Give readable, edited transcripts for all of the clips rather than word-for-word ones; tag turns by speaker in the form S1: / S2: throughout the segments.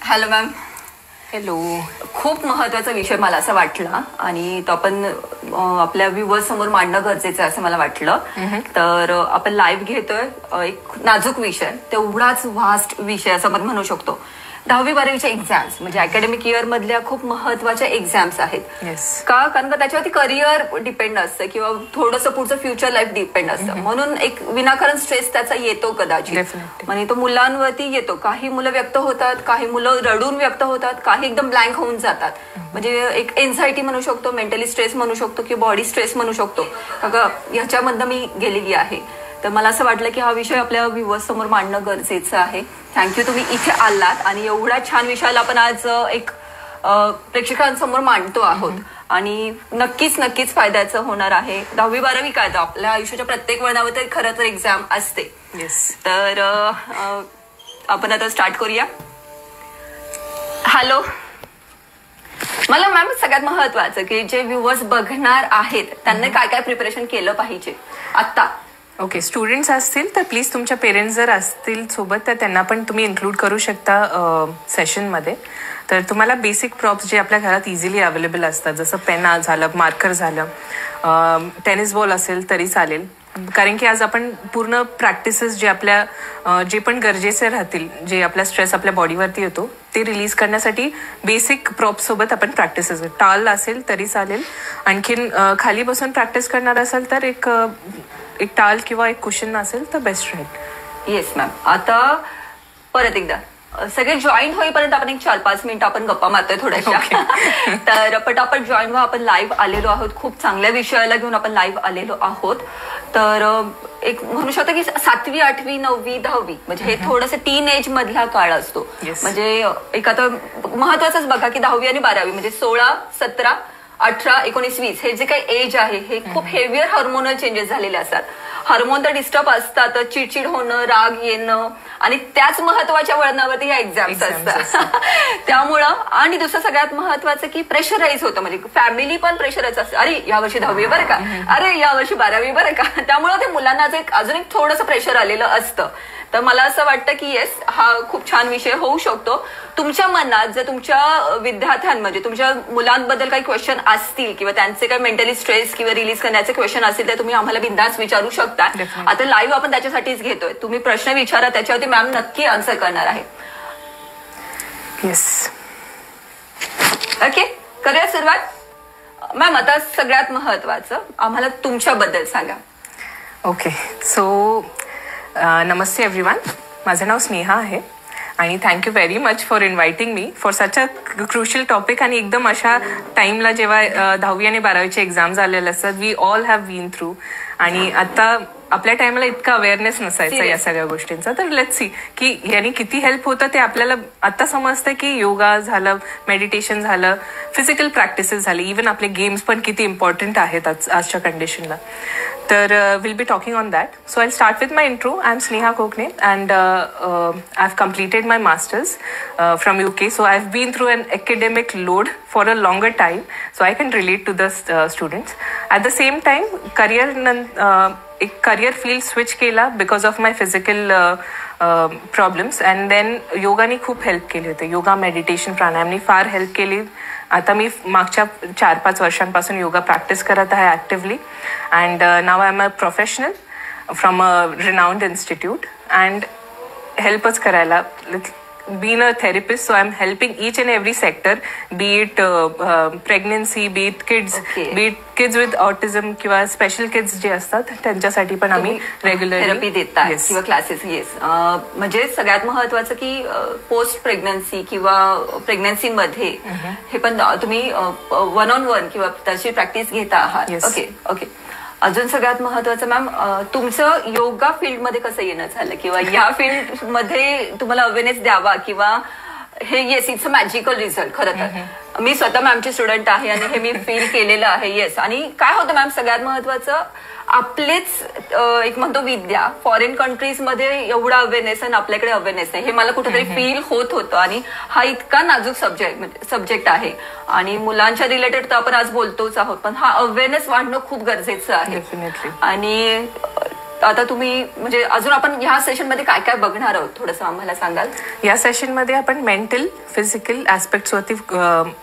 S1: Hello ma'am.
S2: Hello.
S1: खूप महत्वाचा विषय मला असं वाटला आणि तो आपण आपल्या व्ह्युअर्स समोर मांडणं गरजेचं आहे असं मला वाटलं. तर आपण लाईव्ह घेतोय एक नाजूक विषय, तेवढाच व्हास्ट विषय असं आपण म्हणू शकतो. 10वी-12वीच्या एक्झाम्स म्हणजे अकॅडमिक इयर मधल्या खूप महत्वाच्या एक्झाम्स आहेत.
S2: का?
S1: कारण का त्याच्यावरती करिअर डिपेंड असतं किंवा थोडंसं पुढचं फ्युचर लाईफ डिपेंड असतं. म्हणून एक विनाकारण स्ट्रेस त्याचा येतो कदाचित. म्हणजे तो मुलांवरती येतो. काही मुलं व्यक्त होतात, काही मुलं रडून व्यक्त होतात, काही एकदम ब्लँक होऊन जातात. म्हणजे एक एन्झायटी म्हणू शकतो, मेंटली स्ट्रेस म्हणू शकतो किंवा बॉडी स्ट्रेस म्हणू शकतो. ह्याच्यामधनं मी गेलेली आहे. तर मला असं वाटलं की हा विषय आपल्या व्ह्युअर्स समोर मांडणं गरजेचं आहे. थँक्यू, तुम्ही इथे आलात आणि एवढ्या छान विषयाला आपण आज एक प्रेक्षकांसमोर मांडतो आहोत आणि नक्कीच फायद्याचं होणार आहे. 10वी-12वी काय तर आपल्या आयुष्याच्या प्रत्येक वळणावर तर खरं तर एक्झाम असते. तर आपण आता स्टार्ट करूया. हॅलो. मला मॅम सगळ्यात महत्वाचं की जे व्ह्युअर्स बघणार आहेत त्यांनी काय काय प्रिपरेशन केलं पाहिजे आता.
S2: ओके, स्टुडंट्स असतील तर प्लीज तुमच्या पेरेंट्स जर असतील सोबत तर त्यांना पण तुम्ही इन्क्लूड करू शकता सेशनमध्ये. तर तुम्हाला बेसिक प्रॉप्स जे आपल्या घरात इझिली अवेलेबल असतात, जसं पेन झालं, मार्कर झालं, टेनिस बॉल असेल तरी चालेल. कारण की आज आपण पूर्ण प्रॅक्टिसेस जे आपल्या जे पण गरजेचे राहतील, जे आपला स्ट्रेस आपल्या बॉडीवरती येतो ते रिलीज करण्यासाठी बेसिक प्रॉप्स सोबत आपण प्रॅक्टिसेस, टाल असेल तरी चालेल. आणखीन खाली बसून प्रॅक्टिस करणार असेल तर एक टाल किंवा एक कुशन असेल तर बेस्ट राहील.
S1: Yes ma'am. आता परत एकदा सगळे जॉईन होईपर्यंत आपण एक 4-5 मिनिटं आपण गप्पा मारतोय थोड्याशा. तर पटापट जॉईन व्हा. आपण लाईव्ह आलेलो आहोत, खूप चांगल्या विषयाला घेऊन आपण लाईव्ह आलेलो आहोत. तर एक म्हणू शकतो की 7वी, 8वी, 9वी, 10वी म्हणजे हे थोडंसं टीन एज मधला काळ असतो. म्हणजे एक आता महत्वाचंच बघा की 10वी आणि 12वी म्हणजे 16, 17, 18, 19, 20 हे जे काही एज आहे हे खूप हेवियर हार्मोनल चेंजेस झालेले असतात. हार्मोन तर डिस्टर्ब असतात, चिडचिड होणं, राग येणं आणि त्याच महत्वाच्या वळणावरती ह्या एक्झाम्स असतात. त्यामुळं आणि दुसरं सगळ्यात महत्वाचं की प्रेशराईज होतं. म्हणजे फॅमिली पण प्रेशराईज असते. अरे यावर्षी 10वी बरं का, अरे यावर्षी 12वी बरं का. त्यामुळं ते मुलांना अजून एक थोडंसं प्रेशर आलेलं असतं. तर मला असं वाटतं की येस, हा खूप छान विषय होऊ शकतो. तुमच्या मनात जर तुमच्या विद्यार्थ्यांमध्ये तुमच्या मुलांबद्दल काही क्वेश्चन असतील किंवा त्यांचे काही मेंटली स्ट्रेस किंवा रिलीज करण्याचे क्वेश्चन असतील तर तुम्ही आम्हाला बिंदास विचारू शकता. आता लाईव्ह आपण त्याच्यासाठीच घेतोय. तुम्ही प्रश्न विचारा, त्याच्यावरती मॅम नक्की आन्सर करणार आहे.
S2: येस.
S1: ओके, करूया सुरुवात. मॅम आता सगळ्यात महत्वाचं आम्हाला तुमच्याबद्दल सांगा.
S2: ओके, सो नमस्ते एव्हरीवन. माझं नाव स्नेहा आहे आणि thank you very much for inviting me for such a crucial topic. आणि एकदम अशा टाइमला जेव्हा 10वी आणि 12वीचे एक्झाम झालेले असतात, we all have been through. आणि आता आपल्या टाइमला इतका अवेअरनेस नसायचा या सगळ्या गोष्टींचा. तर लेट्स सी की यांनी किती हेल्प होतं ते आपल्याला आता समजतं की योगा झालं, मेडिटेशन झालं, फिजिकल प्रॅक्टिसेस झाली, इव्हन आपले गेम्स पण किती इम्पॉर्टंट आहेत आजच्या कंडिशनला. तर will be talking on that. So I start with my intro. I am Sneha Kokane and I have completed my masters from UK. So I've been through an academic load for a longer time. So I can relate to the students. At the same time, career field switch केला because of my physical problems. And then योगाने खूप help केली होती. Yoga, meditation, प्राणायामनी फार help केली. आता मी मागच्या 4-5 वर्षांपासून योगा प्रॅक्टिस करत आहे actively. And now I am a professional from a renowned institute and हेल्पच करायला. being a therapist, so I'm helping each and every sector, be it pregnancy, be it kids, be it kids with autism किंवा special kids जे असतात त्यांच्यासाठी पण आम्ही regular
S1: therapy देतात किंवा क्लासेस. येस. म्हणजे सगळ्यात महत्वाचं की पोस्ट प्रेग्नन्सी किंवा प्रेग्नन्सी मध्ये हे पण तुम्ही 1-on-1 किंवा त्याची प्रॅक्टिस घेता आहात. ओके. अजून सगळ्यात महत्वाचं मॅम, तुमचं योगा फील्डमध्ये कसं येणं झालं किंवा या फील्ड मध्ये तुम्हाला अवेअरनेस द्यावा किंवा हे yes it's a magical result. खरं तर मी स्वतः मॅमची स्टुडंट आहे आणि हे मी फील केलेलं आहे. येस. आणि काय होतं मॅम, सगळ्यात महत्वाचं आपलेच एक म्हणतो विद्या फॉरेन कंट्रीज मध्ये एवढा अवेअरनेस आणि आपल्याकडे अवेअरनेस नाही, हे मला कुठेतरी फील होत होतं. आणि हा इतका नाजूक सब्जेक्ट आहे आणि मुलांच्या रिलेटेड तर आपण आज बोलतोच आहोत, पण हा अवेअरनेस वाढणं खूप गरजेचं आहे. आणि आता तुम्ही म्हणजे अजून आपण ह्या सेशनमध्ये काय काय बघणार आहोत थोडंसं आम्हाला सांगाल?
S2: या सेशनमध्ये आपण मेंटल फिजिकल ऍस्पेक्ट्स वरती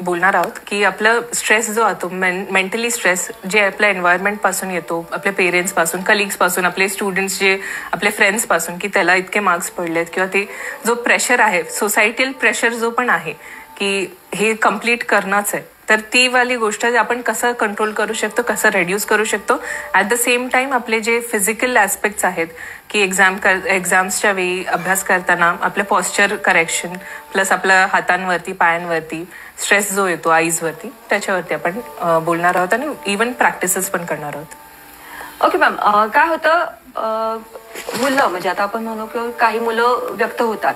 S2: बोलणार आहोत की आपलं स्ट्रेस जो होतो मेंटली स्ट्रेस जे आपल्या एन्व्हायरमेंट पासून येतो, आपल्या पेरेंट्स पासून, कलिग्स पासून, आपले स्टुडंट्स जे आपले फ्रेंड्स पासून की त्याला इतके मार्क्स पडलेत किंवा ते जो प्रेशर आहे सोसायटील प्रेशर जो पण आहे की हे कम्प्लीट करणंच आहे, तर ती वाली गोष्ट आपण कसं कंट्रोल करू शकतो, कसं रेड्यूस करू शकतो. ऍट द सेम टाइम आपले जे फिजिकल ऍस्पेक्ट्स आहेत की एक्झाम्सच्या वेळी अभ्यास करताना आपलं पॉस्चर करेक्शन प्लस आपल्या हातांवरती पायांवरती स्ट्रेस जो येतो आईजवरती त्याच्यावरती आपण बोलणार आहोत आणि इव्हन प्रॅक्टिसेस पण करणार आहोत.
S1: ओके मॅम, काय होतं मुलं म्हणजे आता आपण म्हणू की काही मुलं व्यक्त होतात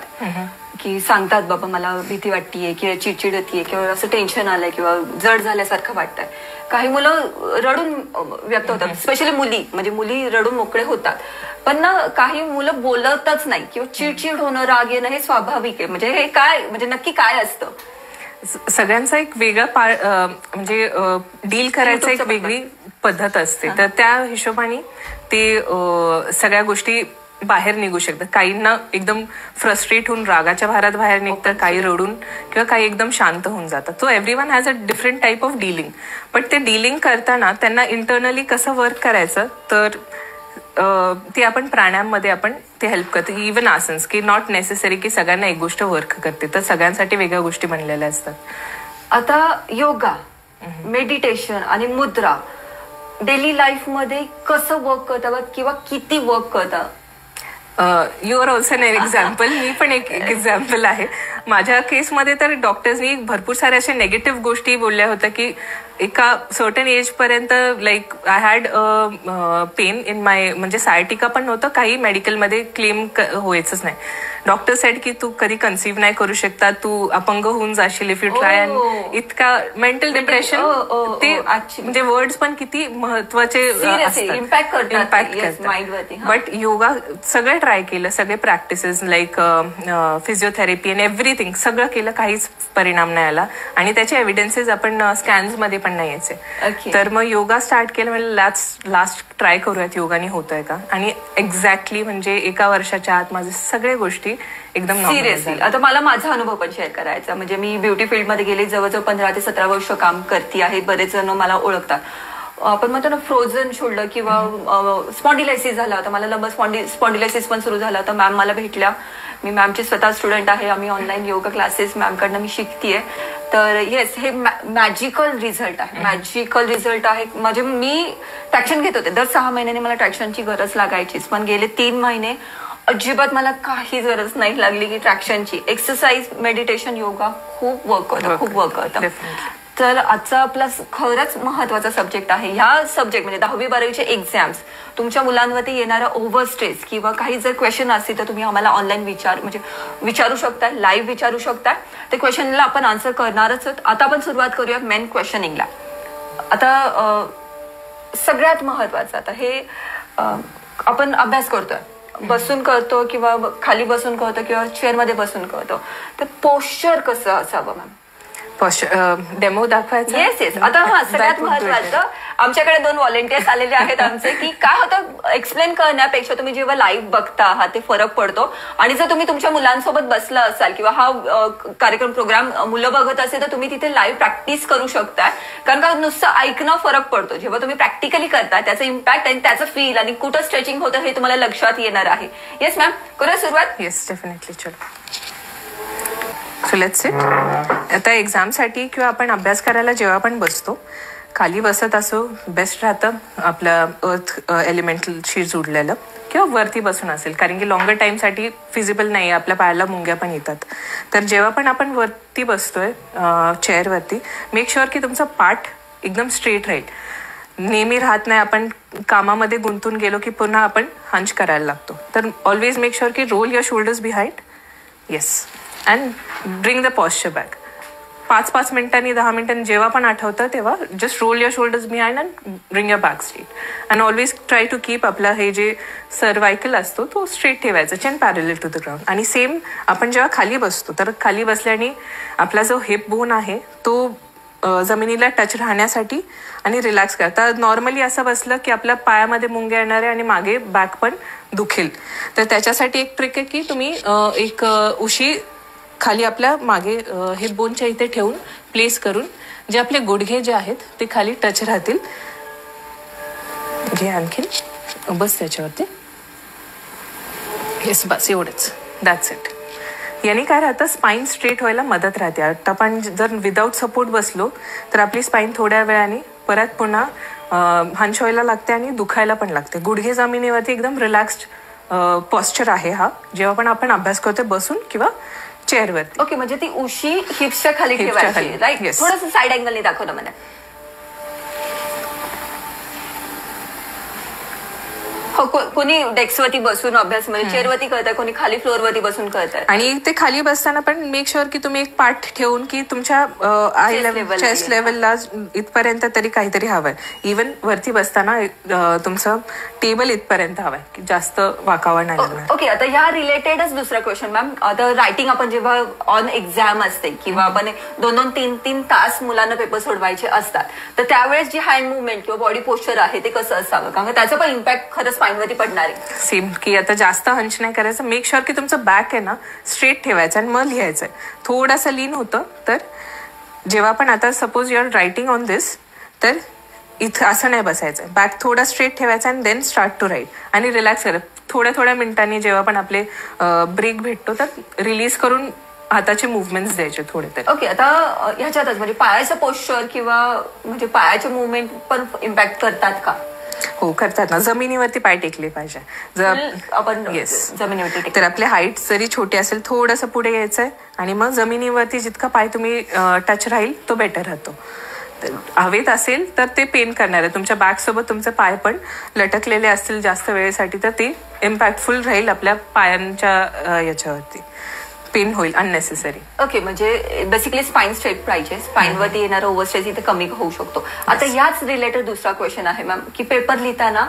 S1: की सांगतात बाबा मला भीती वाटतेय किंवा चिडचिड होतीये किंवा असं टेन्शन आलंय किंवा जड झाल्यासारखं वाटतंय. काही मुलं रडून व्यक्त होतात, स्पेशली मुली, म्हणजे मुली रडून मोकळे होतात. पण ना काही मुलं बोलतच नाही किंवा चिडचिड होणं, राग येणं हे स्वाभाविक आहे. म्हणजे हे काय म्हणजे नक्की काय असतं?
S2: सगळ्यांचा एक वेगळा म्हणजे डील करायचा एक वेगळी पद्धत असते, तर त्या हिशोबाने ते सगळ्या गोष्टी बाहेर निघू शकतात. काहींना एकदम फ्रस्ट्रेट होऊन रागाच्या भारात बाहेर निघतात, काही रडून किंवा काही एकदम शांत होऊन जातात. So everyone has a different type of dealing. But ते डीलिंग करताना त्यांना इंटरनली कसं वर्क करायचं, तर ते आपण प्राणायाममध्ये आपण ते हेल्प करते. इव्हन आसन्स की नॉट नेसेसरी की सगळ्यांना एक गोष्ट वर्क करते, तर सगळ्यांसाठी वेगळ्या गोष्टी बनलेल्या असतात.
S1: आता योगा, मेडिटेशन आणि मुद्रा डेली लाईफ मध्ये कसं वर्क करतात किंवा किती वर्क करतात?
S2: You are also an example. मी पण एक एक्झाम्पल आहे. माझ्या केसमध्ये तर डॉक्टर्सनी भरपूर साऱ्या अशा नेगेटिव्ह गोष्टी बोलल्या होत्या की एका सर्टन एज पर्यंत like I had pain in my, म्हणजे सायटिका पण नव्हतं, काही मेडिकलमध्ये क्लेम व्हायचंच नाही. डॉक्टर सेड की तू कधी कन्सिव्ह नाही करू शकता, तू अपंग होऊन जाशील इफ यू ट्राय. इतका मेंटल डिप्रेशन, ते म्हणजे वर्ड्स पण किती महत्वाचे
S1: इम्पॅक्ट करतात.
S2: बट योगा सगळं ट्राय केलं, सगळे practices like physiotherapy and everything सगळं केलं, काहीच परिणाम नाही आला आणि त्याचे एव्हिडन्सेस आपण स्कॅन्स मध्ये पण नाही यायचे. तर मग योगा स्टार्ट केलं, म्हणजे लास्ट ट्राय करूयात योगाने होतोय का, आणि एक्झॅक्टली म्हणजे एका वर्षाच्या आत माझे सगळे गोष्टी एकदम
S1: सिरियसली. आता मला माझा अनुभव पण शेअर करायचा. म्हणजे मी ब्युटी फील्डमध्ये गेले, जवळजवळ 15 ते 17 वर्ष काम करते आहे. बरेच जण मला ओळखतात. आपण म्हणतो ना फ्रोझन शोल्डर किंवा स्पॉन्डिलायसिस झाला होता मला, लंब स्पॉन्डिलायसिस पण सुरू झाला होता. मॅम मला भेटल्या, मी मॅमची स्वतः स्टुडंट आहे. आम्ही ऑनलाईन योगा क्लासेस मॅमकडनं मी शिकतेय. तर येस, हे मॅजिकल रिझल्ट आहे, मॅजिकल रिझल्ट आहे. म्हणजे मी ट्रॅक्शन घेत होते, दर 6 महिन्याने मला ट्रॅक्शनची गरज लागायचीच, पण गेले 3 महिने अजिबात मला काही गरज नाही लागली की ट्रॅक्शनची. एक्सरसाइज, मेडिटेशन, योगा खूप वर्क होतं, खूप वर्क होतं. तर आजचा आपला खरंच महत्वाचा सब्जेक्ट आहे. ह्या सब्जेक्ट म्हणजे 10वी 12वीचे एक्झाम्स, तुमच्या मुलांवरती येणारा ओव्हर स्ट्रेस किंवा काही जर क्वेश्चन असतील तर तुम्ही आम्हाला ऑनलाईन विचारू शकता, लाईव्ह विचारू शकता. त्या क्वेश्चनला आपण आन्सर करणारच आहोत. आता आपण सुरुवात करूया मेन क्वेश्चनिंगला. आता सगळ्यात महत्वाचं, आता हे आपण अभ्यास करतोय, बसून करतो किंवा खाली बसून करतो किंवा चेअरमध्ये बसून करतो, तर पोश्चर कसं असावं मॅम?
S2: डेमो दाखवायचं?
S1: Yes yes. आता सगळ्यात महत्वाचं, आमच्याकडे 2 व्हॉलेंटियर्स आलेले आहेत आमचे, की काय होतं एक्सप्लेन करण्यापेक्षा तुम्ही जेव्हा लाईव्ह बघता आहात ते फरक पडतो. आणि जर तुम्ही तुमच्या मुलांसोबत बसला असाल किंवा हा कार्यक्रम प्रोग्राम मुलं बघत असेल तर तुम्ही तिथे लाईव्ह प्रॅक्टिस करू शकताय. कारण का नुसतं ऐकणं फरक पडतो, जेव्हा तुम्ही प्रॅक्टिकली करता त्याचं इम्पॅक्ट आणि त्याचं फील आणि कुठं स्ट्रेचिंग होतं हे तुम्हाला लक्षात येणार आहे. येस मॅम, करूया सुरुवात?
S2: Yes, definitely. चलो, सो लेट्स सिट. आता एक्झामसाठी किंवा आपण अभ्यास करायला जेव्हा आपण बसतो, खाली बसत असो बेस्ट राहतं, आपलं अर्थ एलिमेंटशी जुडलेलं, किंवा वरती बसून असेल, कारण की लॉंगर टाईमसाठी फिजिबल नाही, आपल्या पायाला मुंग्या पण येतात. तर जेव्हा पण आपण वरती बसतोय चेअरवरती, मेक शुअर की तुमचा पाठ एकदम स्ट्रेट राहील. नेहमी राहत नाही, आपण कामामध्ये गुंतून गेलो की पुन्हा आपण हंच करायला लागतो. तर ऑलवेज मेक शुअर की roll your shoulders behind. Yes, and bring the posture back. 5-5 मिनिटांनी, 10 मिनिटांनी जेव्हा पण आठवतं तेव्हा just roll your shoulders behind and bring your back straight. And always try to keep आपला हे जे सर्वायकल असतो तो स्ट्रेट ठेवायचा, chin parallel to the ground. आणि सेम आपण जेव्हा खाली बसतो, तर खाली बसल्याने आपला जो हिप बोन आहे तो जमिनीला टच राहण्यासाठी आणि रिलॅक्स करता. नॉर्मली असं बसलं की आपल्या पायामध्ये मुंग्या येणार आहे आणि मागे बॅक पण दुखेल. तर त्याच्यासाठी एक ट्रिक आहे की तुम्ही एक उशी खाली आपल्या मागे हिप बोनच्या इथे ठेवून प्लेस करून जे आपले गुडघे जे आहेत ते खाली टच राहतील. घे आणखीन बस त्याच्यावरती. येस बस एवढंच. That's it. याने काय राहतं स्पाईन स्ट्रेट व्हायला मदत राहते. आता आपण जर विदाऊट सपोर्ट बसलो तर आपली स्पाईन थोड्या वेळाने परत पुन्हा हंच व्हायला लागते आणि दुखायला पण लागते. गुडघे जमिनीवरती एकदम रिलॅक्स्ड पॉस्चर आहे हा, जेव्हा पण आपण अभ्यास करतो बसून किंवा चेअरवरती.
S1: ओके, म्हणजे ती उशी हिप्सच्या खाली ठेवायची, राईट? थोडंसं साईड अँगलने दाखव ना मला. हो, कोणी डेस्कवरती बसून अभ्यास म्हणजे चेअरवरती करताय, कोणी खाली फ्लोअरवरती बसून करताय.
S2: आणि ते खाली बसताना पण मेक शुअर की तुम्ही एक पाठ ठेवून की तुमच्या आय लेवल चेस्ट लेवलला इथपर्यंत तरी काहीतरी हवंय. इव्हन वरती बसताना तुमचं टेबल इथपर्यंत हवंय की जास्त वाकावं नाही लागणार.
S1: ओके, आता या रिलेटेडच दुसरा क्वेश्चन मॅम. आता रायटिंग आपण जेव्हा ऑन एक्झाम असते किंवा आपण 2-3 तास मुलांना पेपर सोडवायचे असतात, तर त्यावेळेस जी हँड मुवमेंट किंवा बॉडी पोस्चर आहे ते कसं असावं, कारण त्याचा पण इम्पॅक्ट खरंच स्पाईनवरती पडणार आहे.
S2: सेम की आता जास्त हंच नाही करायचं. मेक शुअर की तुमचं बॅक आहे ना स्ट्रेट ठेवायचं आणि मग लिहायचंय. थोडंसं लीन होतं तर जेव्हा पण आता suppose you are writing on this तर इथं असं नाही बसायचं. बॅक थोडा स्ट्रेट ठेवायचा आणि देन स्टार्ट टू राईट आणि रिलॅक्स करत थोड्या मिनिटांनी जेव्हा पण आपले ब्रेक भेटतो तर रिलीज करून हाताचे मुवमेंट्स द्यायचे थोडे तरी.
S1: ओके, आता ह्याच्यातच म्हणजे पायाचं पोस्चर किंवा म्हणजे पायाचे मुवमेंट पण इम्पॅक्ट करतात का?
S2: हो करतात ना. जमिनीवरती पाय टेकले पाहिजे. जर
S1: आपण
S2: जमिनीवरती तर आपले हाईट जरी छोटी असेल थोडंसं पुढे यायचंय आणि मग जमिनीवरती जितका पाय तुम्ही टच राहील तो बेटर राहतो. हवेत असेल तर ते पेन करणार आहे. तुमच्या बॅक सोबत तुमचे पाय पण लटकलेले असतील जास्त वेळेसाठी तर ते इम्पॅक्टफुल राहील आपल्या पायांच्या याच्यावरती. पेन होईल अननेसेसरी.
S1: ओके, म्हणजे बेसिकली स्पाईन स्ट्रेट पाहिजे. स्पाईनवरती येणारा ओव्हरस्ट्रेस इथे कमी होऊ शकतो. आता याच रिलेटेड दुसरा क्वेश्चन आहे मॅम की पेपर लिहिताना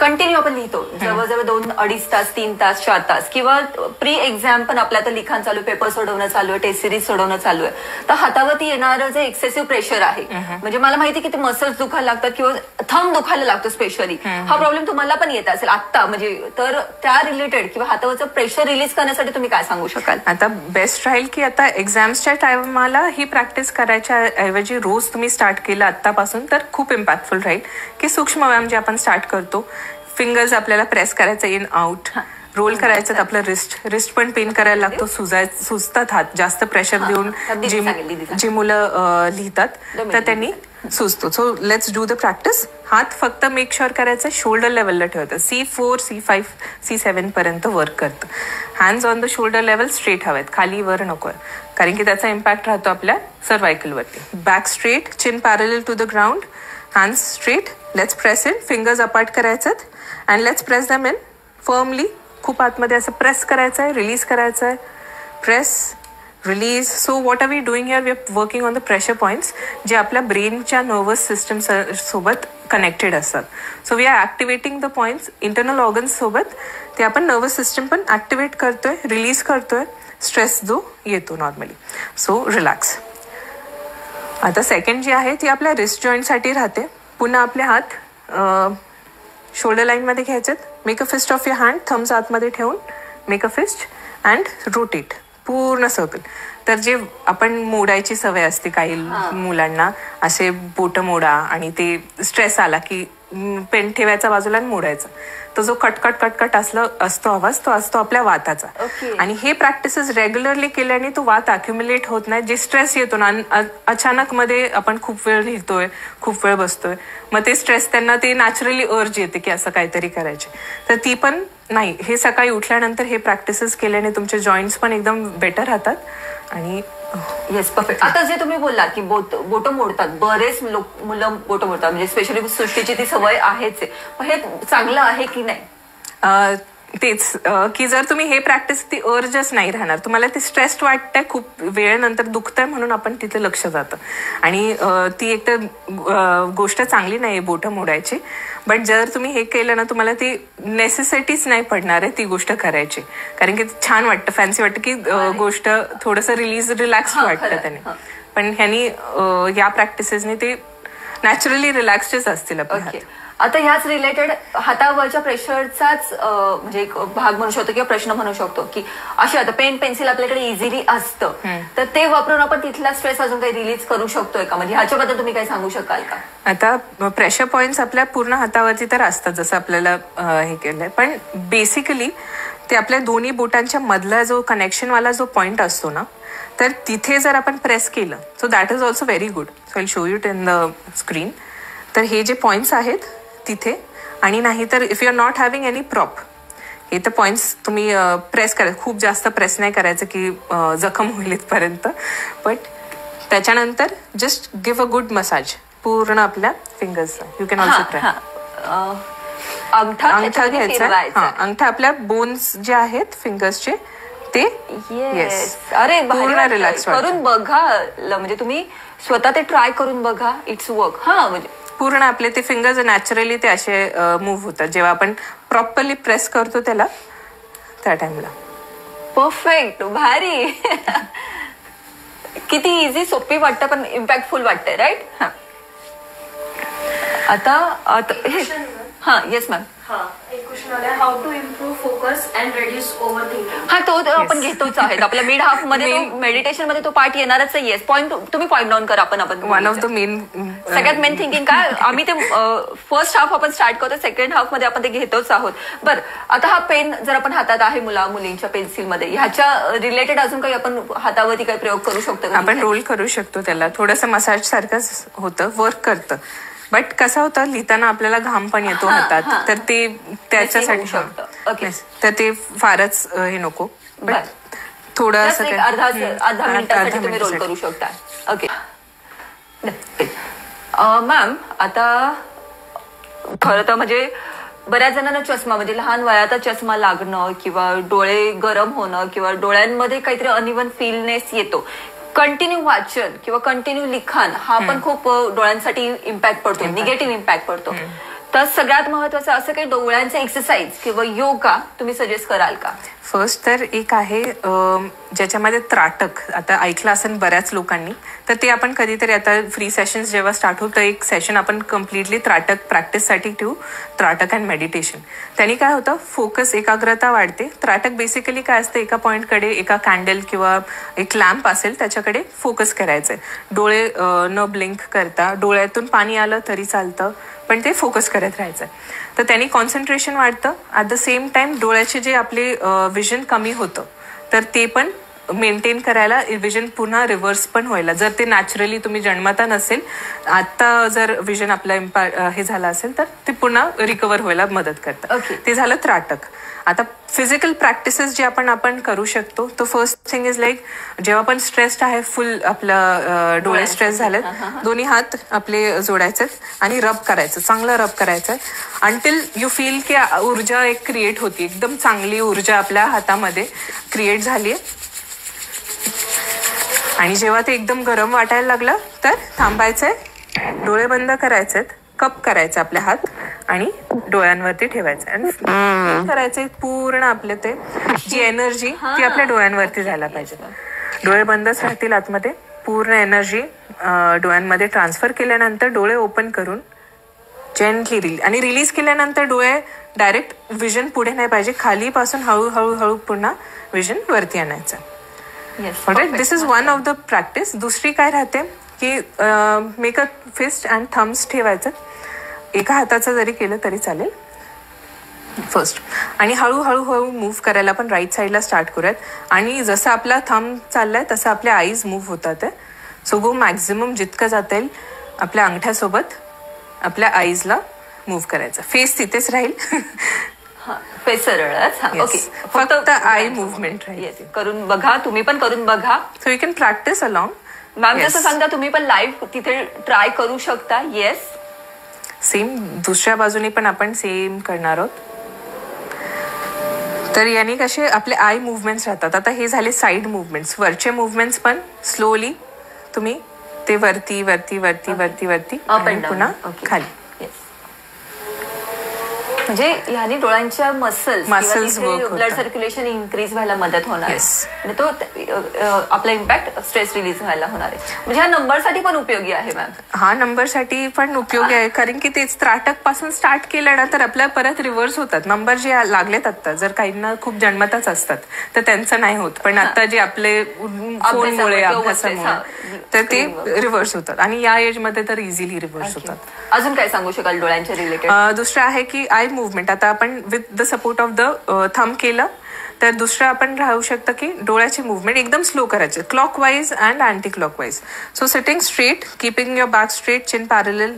S1: कंटिन्यू आपण लिहितो जवळजवळ 2-2.5 तास 3 तास 4 तास किंवा प्री एक्झाम पण आपल्या तर लिखाण चालू आहे, पेपर सोडवणं चालू आहे, टेस्ट सिरीज सोडवणं चालू आहे. तर हातावरती येणारं जे एक्सेसिव्ह प्रेशर आहे म्हणजे मला माहिती की ते मसल्स दुखायला लागतात किंवा थंब दुखायला लागतो स्पेशली. हा प्रॉब्लेम तुम्हाला पण येत असेल आता म्हणजे, तर त्या रिलेटेड किंवा हातावरचं प्रेशर रिलीज करण्यासाठी तुम्ही काय सांगू शकाल?
S2: आता बेस्ट राहील की आता एक्झाम्सच्या टाइमला ही प्रॅक्टिस करायच्या ऐवजी रोज तुम्ही स्टार्ट केलं आतापासून तर खूप इम्पॅक्टफुल राहील. की सूक्ष्म व्यायाम जे आपण स्टार्ट करतो, फिंगर्स आपल्याला प्रेस करायचं इन आउट, रोल करायचं आपलं रिस्ट पण पेन करायला लागतो, सुजतात हात जास्त प्रेशर देऊन जी मुलं लिहितात तर त्यांनी सुचतो. So let's do the practice. हात फक्त मेक शुअर करायचं शोल्डर लेवलला ठेवतं. C4, C5, C7 पर्यंत वर्क करतं. Hands on the shoulder level straight हवेत, खाली वर नकोय कारण की त्याचा इम्पॅक्ट राहतो आपल्या सर्वायकलवरती. Back straight, chin parallel to the ground, hands straight. Let's press in, fingers apart करायचं and let's press them in firmly. खूप आतमध्ये असं प्रेस करायचं आहे, रिलीज करायचं आहे, press release. So what are we doing here? We are working on the pressure points जे आपल्या ब्रेनच्या नर्वस सिस्टम सोबत कनेक्टेड असतात. So we are activating the points internal organs सोबत. ते आपण नर्वस सिस्टम पण ऍक्टिव्हेट करतोय, रिलीज करतोय स्ट्रेस जो येतो नॉर्मली. So relax. आता सेकंड जी आहे ती आपल्या रिस्ट जॉईंटसाठी राहते. पुन्हा आपले हात शोल्डर लाईनमध्ये घ्यायचेत. Make a fist of your hand, thumbs आतमध्ये ठेवून make a fist and rotate पूर्ण सर्कल. तर जे आपण मोडायची सवय असते काही मुलांना, असे बोट मोडा आणि ते स्ट्रेस आला की पेन ठेवायचा बाजूला आणि मोडायचा, तो जो कटकट असतो आवाज तो असतो आपल्या वाताचा. आणि हे प्रॅक्टिसेस रेग्युलरली केल्याने तो वात अक्युम्युलेट होत नाही. जे स्ट्रेस येतो ना अचानक मध्ये आपण खूप वेळ लिहितोय, खूप वेळ बसतोय, मग ते स्ट्रेस त्यांना ते नॅचरली अर्ज येते की असं काहीतरी करायचे, तर ती पण नाही. हे सकाळी उठल्यानंतर हे प्रॅक्टिसेस केल्याने तुमचे जॉईंट्स पण एकदम बेटर राहतात. आणि
S1: येस, परफेक्ट. आता जे तुम्ही बोललात की बोटं मोडतात, बरेच मुलं बोटं मोडतात म्हणजे स्पेशली सृष्टीची ती सवय आहेच आहे, हे चांगलं आहे की नाही?
S2: तेच की जर तुम्ही हे प्रॅक्टिस ती अर्जच नाही राहणार, तुम्हाला ते स्ट्रेस्ड वाटतंय, खूप वेळेनंतर दुखतंय म्हणून आपण तिथे लक्ष जातं आणि ती एक तर गोष्ट चांगली नाही बोटं मोडायची. बट जर तुम्ही हे केलं ना तुम्हाला ती नेसेसिटीच नाही पडणार आहे ती गोष्ट करायची, कारण की छान वाटतं, फॅन्सी वाटतं की गोष्ट थोडंसं रिलॅक्स वाटतं त्याने. पण ह्यानी या प्रॅक्टिसेसने ते नॅचरली रिलॅक्सच असतील आपल्या.
S1: आता ह्याच रिलेटेड हातावरच्या प्रेशरचाच म्हणजे एक भाग म्हणू शकतो किंवा प्रश्न म्हणू शकतो की अशी आता पेन पेन्सिल आपल्याकडे इझिली असतं, तर ते वापरून आपण तिथला स्ट्रेस अजून काही रिलीज करू शकतोय का? म्हणजे ह्याच्याबद्दल तुम्ही काही सांगू शकाल का?
S2: आता प्रेशर पॉइंट्स आपल्या पूर्ण हातावरती तर असतात जसं आपल्याला हे केलंय, पण बेसिकली ते आपल्या दोन्ही बोटांच्या मधला जो कनेक्शनवाला जो पॉइंट असतो ना, तर तिथे जर आपण प्रेस केलं so that is also very good. So I show you it in the screen. तर हे जे पॉइंट्स आहेत तिथे, आणि नाही तर if you are not having any prop, हे तर पॉइंट्स तुम्ही प्रेस करा, खूप जास्त प्रेस नाही करायचं की जखम होईल इथपर्यंत, बट त्याच्यानंतर just give a good massage पूर्ण आपल्या फिंगर्सला. You can also try. अंगठा घ्यायचा, अंगठा आपल्या बोन्स जे आहेत फिंगर्सचे ते.
S1: येस, अरे
S2: पूर्ण रिलॅक्स
S1: करून बघा, म्हणजे तुम्ही स्वतः ते ट्राय करून बघा, इट्स वर्क. हा, म्हणजे
S2: पूर्ण आपले ते फिंगर्स नॅचरली ते असे मूव्ह होतात जेव्हा आपण प्रॉपरली प्रेस करतो त्याला, त्या टाइमला.
S1: परफेक्ट, भारी. किती इझी, सोपी वाटतं पण इम्पॅक्टफुल वाटतंय, राईट? आता हा, येस मॅम.
S3: एक क्वेश्चन आला, how to improve focus and reduce overthinking.
S1: हा, तो आपण घेतोच आहे आपल्या मिड हाफ मध्ये, मेडिटेशन मध्ये तो पार्ट येणारच आहे. येस, पॉईंट तुम्ही पॉईंट डाऊन करा. आपण
S2: वन ऑफ द मेन,
S1: सगळ्यात मेन थिंकिंग काय, आम्ही ते फर्स्ट हाफ आपण स्टार्ट करतो, सेकंड हाफ मध्ये आपण ते घेतोच आहोत. बरं, आता हा पेन जर आपण हातात आहे मुलींच्या पेन्सिलमध्ये, ह्याच्या रिलेटेड अजून काही आपण हातावरती काही प्रयोग करू शकतो?
S2: आपण रोल करू शकतो, त्याला थोडंसं मसाज सारखंच होतं, वर्क करतं. बट कसं होतं, लिहिताना आपल्याला घाम पण येतो हातात, तर ते त्याच्यासाठी तर ते फारच हे नको. थोडं
S1: अर्धा मिनिटासाठी तुम्ही रोल करू शकता. ओके मॅम, आता खरं तर म्हणजे बऱ्याच जणांना चष्मा, म्हणजे लहान वयात चष्मा लागणं किंवा डोळे गरम होणं किंवा डोळ्यांमध्ये काहीतरी अनइव्हन फीलनेस येतो, कंटिन्यू वाचन किंवा कंटिन्यू लिखाण हा पण खूप डोळ्यांसाठी इम्पॅक्ट पडतो, निगेटिव्ह इम्पॅक्ट पडतो. तर सगळ्यात महत्वाचं असं काही डोळ्यांचे एक्सरसाइज किंवा योगा तुम्ही सजेस्ट कराल का?
S2: फर्स्ट तर एक आहे ज्याच्यामध्ये त्राटक, आता ऐकलं असेल बऱ्याच लोकांनी, तर ते आपण कधीतरी आता फ्री सेशन्स जेव्हा स्टार्ट होतं, एक सेशन आपण कम्प्लिटली त्राटक प्रॅक्टिससाठी ठेवू, त्राटक अँड मेडिटेशन. त्यांनी काय होतं, फोकस, एकाग्रता वाढते. त्राटक बेसिकली काय असतं, एका पॉईंटकडे एका कॅन्डल किंवा एक लॅम्प असेल त्याच्याकडे फोकस करायचंय, डोळे न ब्लिंक करता, डोळ्यातून पाणी आलं तरी चालतं पण ते फोकस करत राहायचं. तर त्यांनी कॉन्सन्ट्रेशन वाढतं. ॲट द सेम टाइम डोळ्याचे जे आपले विजन कमी होतं, तर ते पण मेंटेन करायला, विजन पुन्हा रिव्हर्स पण व्हायला, जर ते नॅचरली तुम्ही जन्मता नसेल, आता जर विजन आपला हे झालं असेल तर ते पुन्हा रिकवर व्हायला मदत करतं. ते झालं त्राटक. आता फिजिकल प्रॅक्टिसेस जे आपण करू शकतो, तो फर्स्ट थिंग इज लाईक, जेव्हा आपण स्ट्रेस्ड आहे, फुल आपलं डोळे स्ट्रेस झालेत, दोन्ही हात आपले जोडायचे आणि रब करायचं, चांगलं रब करायचं अंटिल यू फील की ऊर्जा एक क्रिएट होती, एकदम चांगली ऊर्जा आपल्या हातामध्ये क्रिएट झाली. आणि जेव्हा ते एकदम गरम वाटायला लागलं तर थांबायचंय, डोळे बंद करायचेत, कप करायचे आपले हात आणि डोळ्यांवरती ठेवायचे आणि करायचे पूर्ण आपले, ते जी एनर्जी ती आपल्या डोळ्यांवरती जायला पाहिजे. डोळे बंदच राहतील आतमध्ये, पूर्ण एनर्जी डोळ्यांमध्ये ट्रान्सफर केल्यानंतर डोळे ओपन करून जेंटली आणि रिलीज केल्यानंतर डोळे डायरेक्ट, विजन पुढे नाही पाहिजे, खालीपासून हळूहळू हळू पुन्हा विजन वरती आणायचं. This is one of the practice. दुसरी काय राहते की make a fist and thumbs ठेवायचं, एका हाताचं जरी केलं तरी चालेल फर्स्ट, आणि हळूहळू मूव्ह करायला पण राईट साईडला स्टार्ट करूयात. आणि जसं आपला थंब चाललाय तसं आपल्या आईज मूव्ह होतात. सो गो मॅक्झिमम जितकं जाता येईल आपल्या अंगठ्यासोबत आपल्या आईजला मूव्ह करायचं, फेस तिथेच राहील,
S1: फेस सरळच. ओके,
S2: फक्त आय मुव्हमेंट राहील.
S1: करून बघा, तुम्ही पण करून बघा.
S2: So you can practice along.
S1: Ma'am जसं सांगता, तुम्ही पण लाईव्ह तिथे ट्राय करू शकता. येस,
S2: सेम दुसऱ्या बाजूने पण आपण सेम करणार आहोत. तर याने कसे आपले आय मुवमेंट्स राहतात. आता हे झाले साईड मुवमेंट्स. वरचे मुवमेंट्स पण स्लोली तुम्ही ते वरती वरती वरती वरती वरती आणि पुन्हा खाली.
S1: म्हणजे याने डोळ्यांच्या मसल्स ब्लड सर्क्युलेशन इन्क्रीज व्हायला मदत होणार आहे. तो आपला इम्पॅक्ट स्ट्रेस रिलीज व्हायला होणार आहे. म्हणजे हा नंबरसाठी पण उपयोगी आहे मॅम.
S2: हा नंबरसाठी पण उपयोगी आहे, कारण की तेच त्राटक पासून स्टार्ट केलं ना तर आपल्या परत रिव्हर्स होतात. नंबर जे लागलेत आता, जर काहींना खूप जन्मताच असतात तर त्यांचं नाही होत, पण आता जे आपले फोनमुळे अभ्यासामुळे तर ते रिव्हर्स होतात आणि या एज मध्ये तर इझिली रिव्हर्स होतात.
S1: अजून काय सांगू शकाल डोळ्यांच्या रिलेटेड?
S2: दुसरं आहे की आय मुवमेंट. आता आपण with the support of the thumb केलं तर दुसरं आपण राहू शकतं की डोळ्याची मुवमेंट एकदम स्लो करायचे, clockwise and anti clockwise. So sitting straight, keeping your back straight, chin parallel,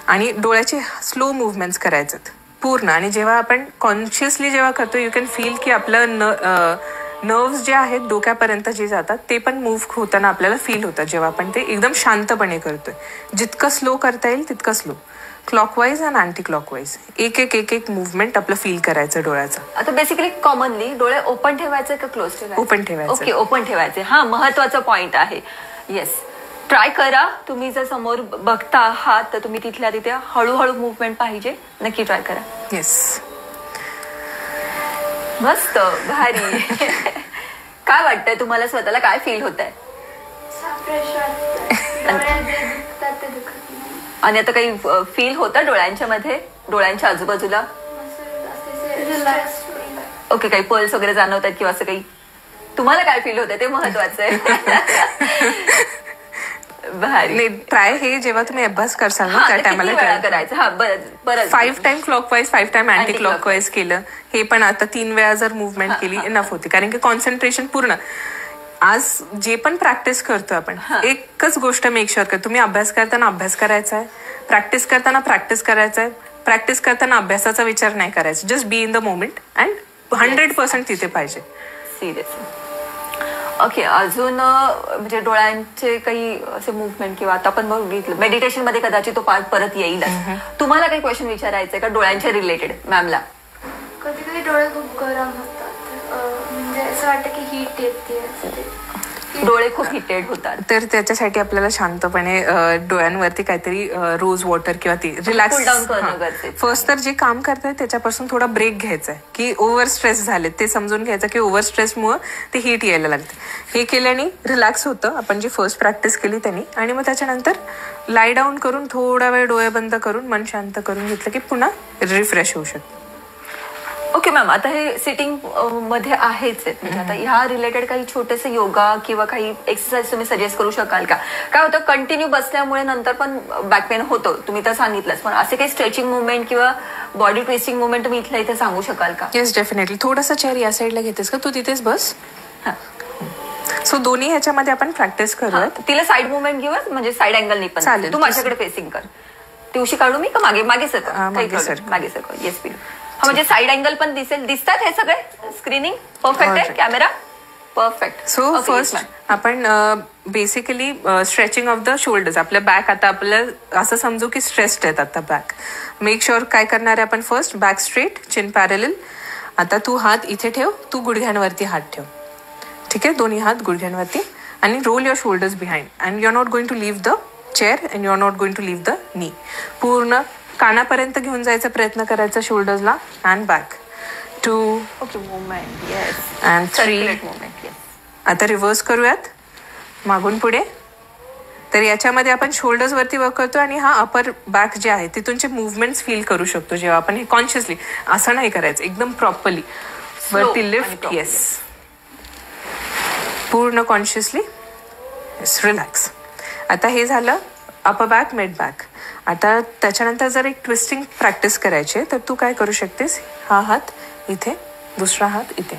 S2: आणि डोळ्याचे स्लो मुवमेंट्स करायचे पूर्ण. आणि जेव्हा आपण कॉन्शियसली जेव्हा करतो, यू कॅन फील की आपलं नर्व्स जे आहेत डोक्यापर्यंत जे जातात ते पण मूव्ह होताना आपल्याला फील होतं जेव्हा आपण ते एकदम शांतपणे करतोय. जितकं स्लो करता येईल तितकं स्लो, क्लॉकवाईज आणि अँटी क्लॉकवाईज, एक एक एक एक मुवमेंट आपलं फील करायचं डोळ्याचं.
S1: आता बेसिकली कॉमनली डोळे ओपन ठेवायचे का क्लोज ठेवायचे?
S2: ओपन ठेवायचे.
S1: ओके, ओपन ठेवायचे. हा महत्वाचा पॉइंट आहे. येस, ट्राय करा. तुम्ही जर समोर बघता आहात तर तुम्ही तिथल्या तिथे हळूहळू मुवमेंट पाहिजे. नक्की ट्राय करा.
S2: येस,
S1: मस्त, भारी. काय वाटतंय तुम्हाला, स्वतःला काय फील होत आहे? आणि आता काही फील होतं डोळ्यांच्या मध्ये, डोळ्यांच्या आजूबाजूला? ओके, काही पल्स वगैरे जाणवतात किंवा असं काही? तुम्हाला काय फील होतं ते महत्वाचं आहे. भारी.
S2: ट्राय हे जेव्हा तुम्ही अभ्यास करसाल ना त्या टायमाला
S1: करायचं. हा, बरं
S2: 5 time clockwise 5 time anti clockwise केलं. हे पण आता 3 वेळा जर मुवमेंट केली इनफ होती, कारण की कॉन्सन्ट्रेशन पूर्ण. आज जे पण प्रॅक्टिस करतो आपण, एकच गोष्ट मेक शुअर कर, तुम्ही अभ्यास करताना अभ्यास करायचा आहे, प्रॅक्टिस करताना प्रॅक्टिस करायचा आहे, प्रॅक्टिस करताना अभ्यासाचा विचार नाही करायचा. Just be in the moment and 100% तिथे पाहिजे.
S1: सिरियसली. ओके, अजून म्हणजे डोळ्यांचे काही असे मुवमेंट किंवा आता आपण बघितलं मेडिटेशन मध्ये कदाचित तो पार्ट परत येईल. तुम्हाला काही क्वेश्चन विचारायचंय का डोळ्यांच्या रिलेटेड मॅमला?
S3: कधी कधी डोळे खूप गरम होतात, म्हणजे असं वाटतं की हीट येते,
S1: डोळे खूप हिटेड होतात.
S2: तर त्याच्यासाठी आपल्याला शांतपणे डोळ्यांवरती काहीतरी रोज वॉटर किंवा ते रिलॅक्स फर्स्ट तर जे काम करताय त्याच्यापासून थोडा ब्रेक घ्यायचा आहे, की ओव्हर स्ट्रेस झाले ते समजून घ्यायचं की ओव्हर स्ट्रेसमुळे ते हीट यायला लागते. हे केल्याने रिलॅक्स होतं आपण जी फर्स्ट प्रॅक्टिस केली त्यांनी. आणि मग त्याच्यानंतर लाई डाऊन करून थोडा वेळ डोळे बंद करून मन शांत करून घेतलं की पुन्हा रिफ्रेश होऊ शकतं.
S1: ओके मॅम, आता हे सिटिंग मध्ये आहेच, म्हणजे आता ह्या रिलेटेड काही छोटेसे योगा किंवा काही एक्सरसाइज तुम्ही सजेस्ट करू शकाल का? काय होतं कंटिन्यू बसल्यामुळे नंतर पण बॅक पेन होतो, तुम्ही तर सांगितलंच, पण असे काही स्ट्रेचिंग मुवमेंट किंवा बॉडी ट्विस्टिंग मुवमेंट तुम्ही इथल्या इथे सांगू शकाल का?
S2: Yes, definitely. थोडासा चेअर या साईडला घेतेस का तू, तिथेच बस. सो दोन्ही ह्याच्यामध्ये आपण प्रॅक्टिस करूया.
S1: तिला साईड मुवमेंट घेऊ, म्हणजे साईड अँगल पण चालेल. तू माझ्याकडे फेसिंग कर. ती उशी काढू मी का मागे? मागे सर, मागे सर. Yes please. म्हणजे साईड अँगल पण दिसतात हे सगळे. स्क्रीनिंग परफेक्ट आहे, कॅमेरा परफेक्ट.
S2: सो फर्स्ट आपण basically stretching of the shoulders. आपल्या बॅक आता आपलं असं समजू की स्ट्रेस्ड आहेत आता बॅक. मेक शुअर काय करणार आहे आपण, first back straight, chin parallel. आता तू हात इथे ठेव, तू गुडघ्यांवरती हात ठेव. ठीक आहे, दोन्ही हात गुडघ्यांवरती. आणि roll your shoulders behind and you are not going to leave the chair and you are not going to leave the knee. पूर्ण कानापर्यंत घेऊन जायचा प्रयत्न करायचा शोल्डर्सला. And back 2
S1: movement. Yes.
S2: And 3. आता रिव्हर्स करूयात मागून पुढे. तर याच्यामध्ये आपण शोल्डर्स वरती वर्क करतो आणि हा अपर बॅक जे आहे तिथूनचे मुवमेंट्स फील करू शकतो जेव्हा आपण हे कॉन्शियसली. असं नाही करायचं, एकदम प्रॉपरली वरती लिफ्ट. येस, पूर्ण कॉन्शियसली. Yes, relax. आता हे झालं अपर बॅक, मिड बॅक. आता त्याच्यानंतर जर एक ट्विस्टिंग प्रॅक्टिस करायची तर तू काय करू शकतेस, हा हात इथे, दुसरा हात इथे,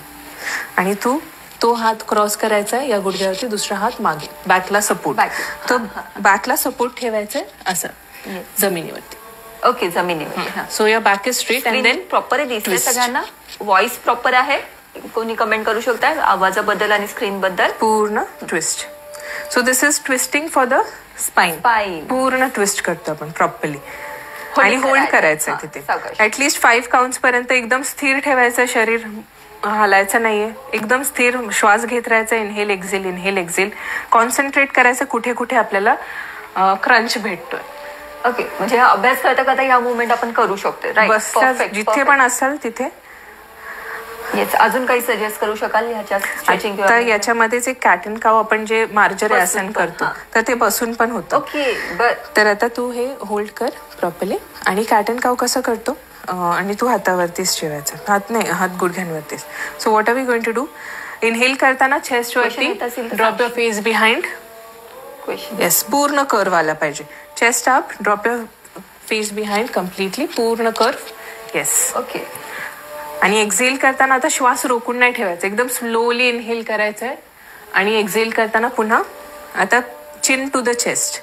S2: आणि तू तो हात क्रॉस करायचा या गुडघ्यावरती, दुसरा हात मागे, बॅकला सपोर्ट. तो बॅकला सपोर्ट ठेवायचा असं जमिनीवरती.
S1: ओके, जमिनीवरती.
S2: So your back is straight and then
S1: proper दिसते सगळ्यांना. व्हॉइस प्रॉपर आहे, कोणी कमेंट करू शकता आवाजाबद्दल आणि स्क्रीन बद्दल.
S2: पूर्ण twist. So this is twisting for the spine. पूर्ण ट्विस्ट करतो आपण प्रॉपरली. आणि होल्ड करायचं तिथे
S1: सावकाश.
S2: ऍटलिस्ट 5 काउंट्स पर्यंत एकदम स्थिर ठेवायचं, शरीर हलायचं नाहीये, एकदम स्थिर श्वास घेत राहायचा. इनहेल एक्झेल कॉन्सन्ट्रेट करायचं कुठे कुठे आपल्याला क्रंच भेटतोय.
S1: ओके, म्हणजे हा अभ्यास करता करता या मुवमेंट आपण करू शकतो, राईट?
S2: बस जिथे पण असाल तिथे.
S1: येस, अजून काही सजेस्ट करू शकाल ह्याच्या स्ट्रेचिंग?
S2: तर याच्यामध्येच एक कॅट अँड काव आपण जे मार्जरी आसन करतो तर ते बसून पण होतं.
S1: ओके, बर.
S2: तर आता तू हे होल्ड कर प्रॉपरली. आणि कॅट अँड काव कसं करतो, आणि तू हातावरतीच ठेवायचं, हात नाही, हात गुडघ्यांवरतीच. So what are we going to do, inhale करताना चेस्ट वरती drop your face behind. Yes, पूर्ण कर्व आला पाहिजे. Chest up, drop your face behind completely, पूर्ण कर्व. येस.
S1: ओके.
S2: आणि एक्झेल करताना आता श्वास रोखून नाही ठेवायचा, एकदम स्लोली इनहेल करायचंय. आणि एक्झेल करताना पुन्हा आता chin to the chest,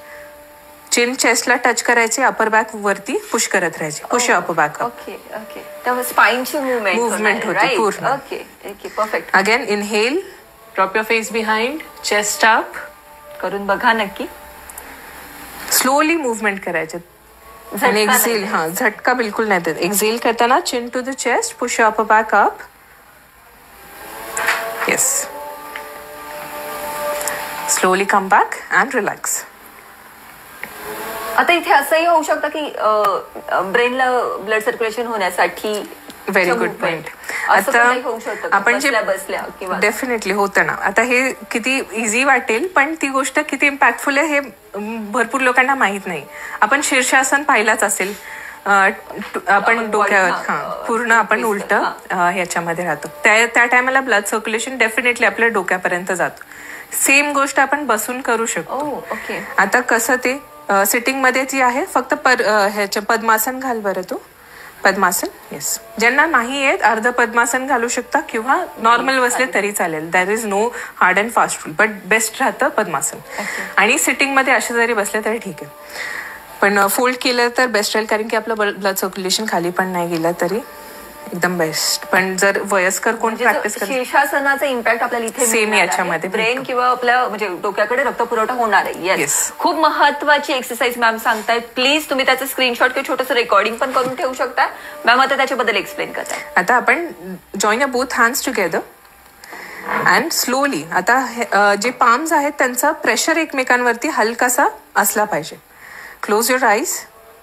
S2: chin चेस्टला टच करायची, अपर बॅक वरती पुश करत राहायची, push up back.
S1: Okay okay, त्यामुळे स्पाइनची मुवमेंट
S2: होती पूर्ण.
S1: Okay okay, perfect.
S2: Again inhale, drop your face behind, chest up.
S1: करून बघा नक्की.
S2: स्लोली मुवमेंट करायचे. आणि एक्झेल, हा, झटका बिलकुल नाही देत. एक्झेल करताना chin to the chest, push up back up. Yes. Slowly come back and relax.
S1: आता इथे असंही होऊ शकतं की ब्रेनला ब्लड सर्क्युलेशन होण्यासाठी.
S2: Very good point.
S1: आता आपण जे बसल्या किंवा
S2: डेफिनेटली होतं ना. आता हे किती इझी वाटेल, पण ती गोष्ट किती इम्पॅक्टफुल आहे हे भरपूर लोकांना माहित नाही. आपण शीर्षासन पाहिलाच असेल, आपण डोक्यावर पूर्ण आपण उलट ह्याच्यामध्ये राहतो. त्या टायमाला ब्लड सर्क्युलेशन डेफिनेटली आपल्या डोक्यापर्यंत जातो. सेम गोष्ट आपण बसून करू शकतो.
S1: ओके.
S2: आता कसं ते सिटिंग मध्ये जी आहे, फक्त ह्याच्या पद्मासन घाल बरं तू. पद्मासन. येस. ज्यांना नाही येत अर्ध पद्मासन घालू शकता किंवा नॉर्मल बसले तरी चालेल. There is no hard and fast rule, but best राहतं पद्मासन. आणि सिटिंग मध्ये असे जरी बसले तरी ठीक आहे, पण फोल्ड केलं तर बेस्ट राहील, कारण की आपलं ब्लड सर्क्युलेशन खाली पण नाही गेलं तरी एकदम बेस्ट. पण जर वयस्कर कोण प्रॅक्टिस करत,
S1: शीर्षासनाचा इम्पॅक्ट आपल्याला इथे
S2: सेम याच्यामध्ये
S1: ब्रेन किंवा आपल्या म्हणजे डोक्याकडे रक्तपुरवठा होणार आहे. येस, खूप महत्वाची एक्सरसाइज मॅम सांगतायत. प्लीज तुम्ही त्याचं स्क्रीनशॉट किंवा छोटंसं रेकॉर्डिंग पण करून ठेवू शकता. मॅम आता त्याच्याबद्दल एक्सप्लेन करताय.
S2: आता आपण join a both hands together and slowly. आता जे पाम्स आहेत त्यांचा प्रेशर एकमेकांवरती हलकासा असला पाहिजे. क्लोज युअर आईज,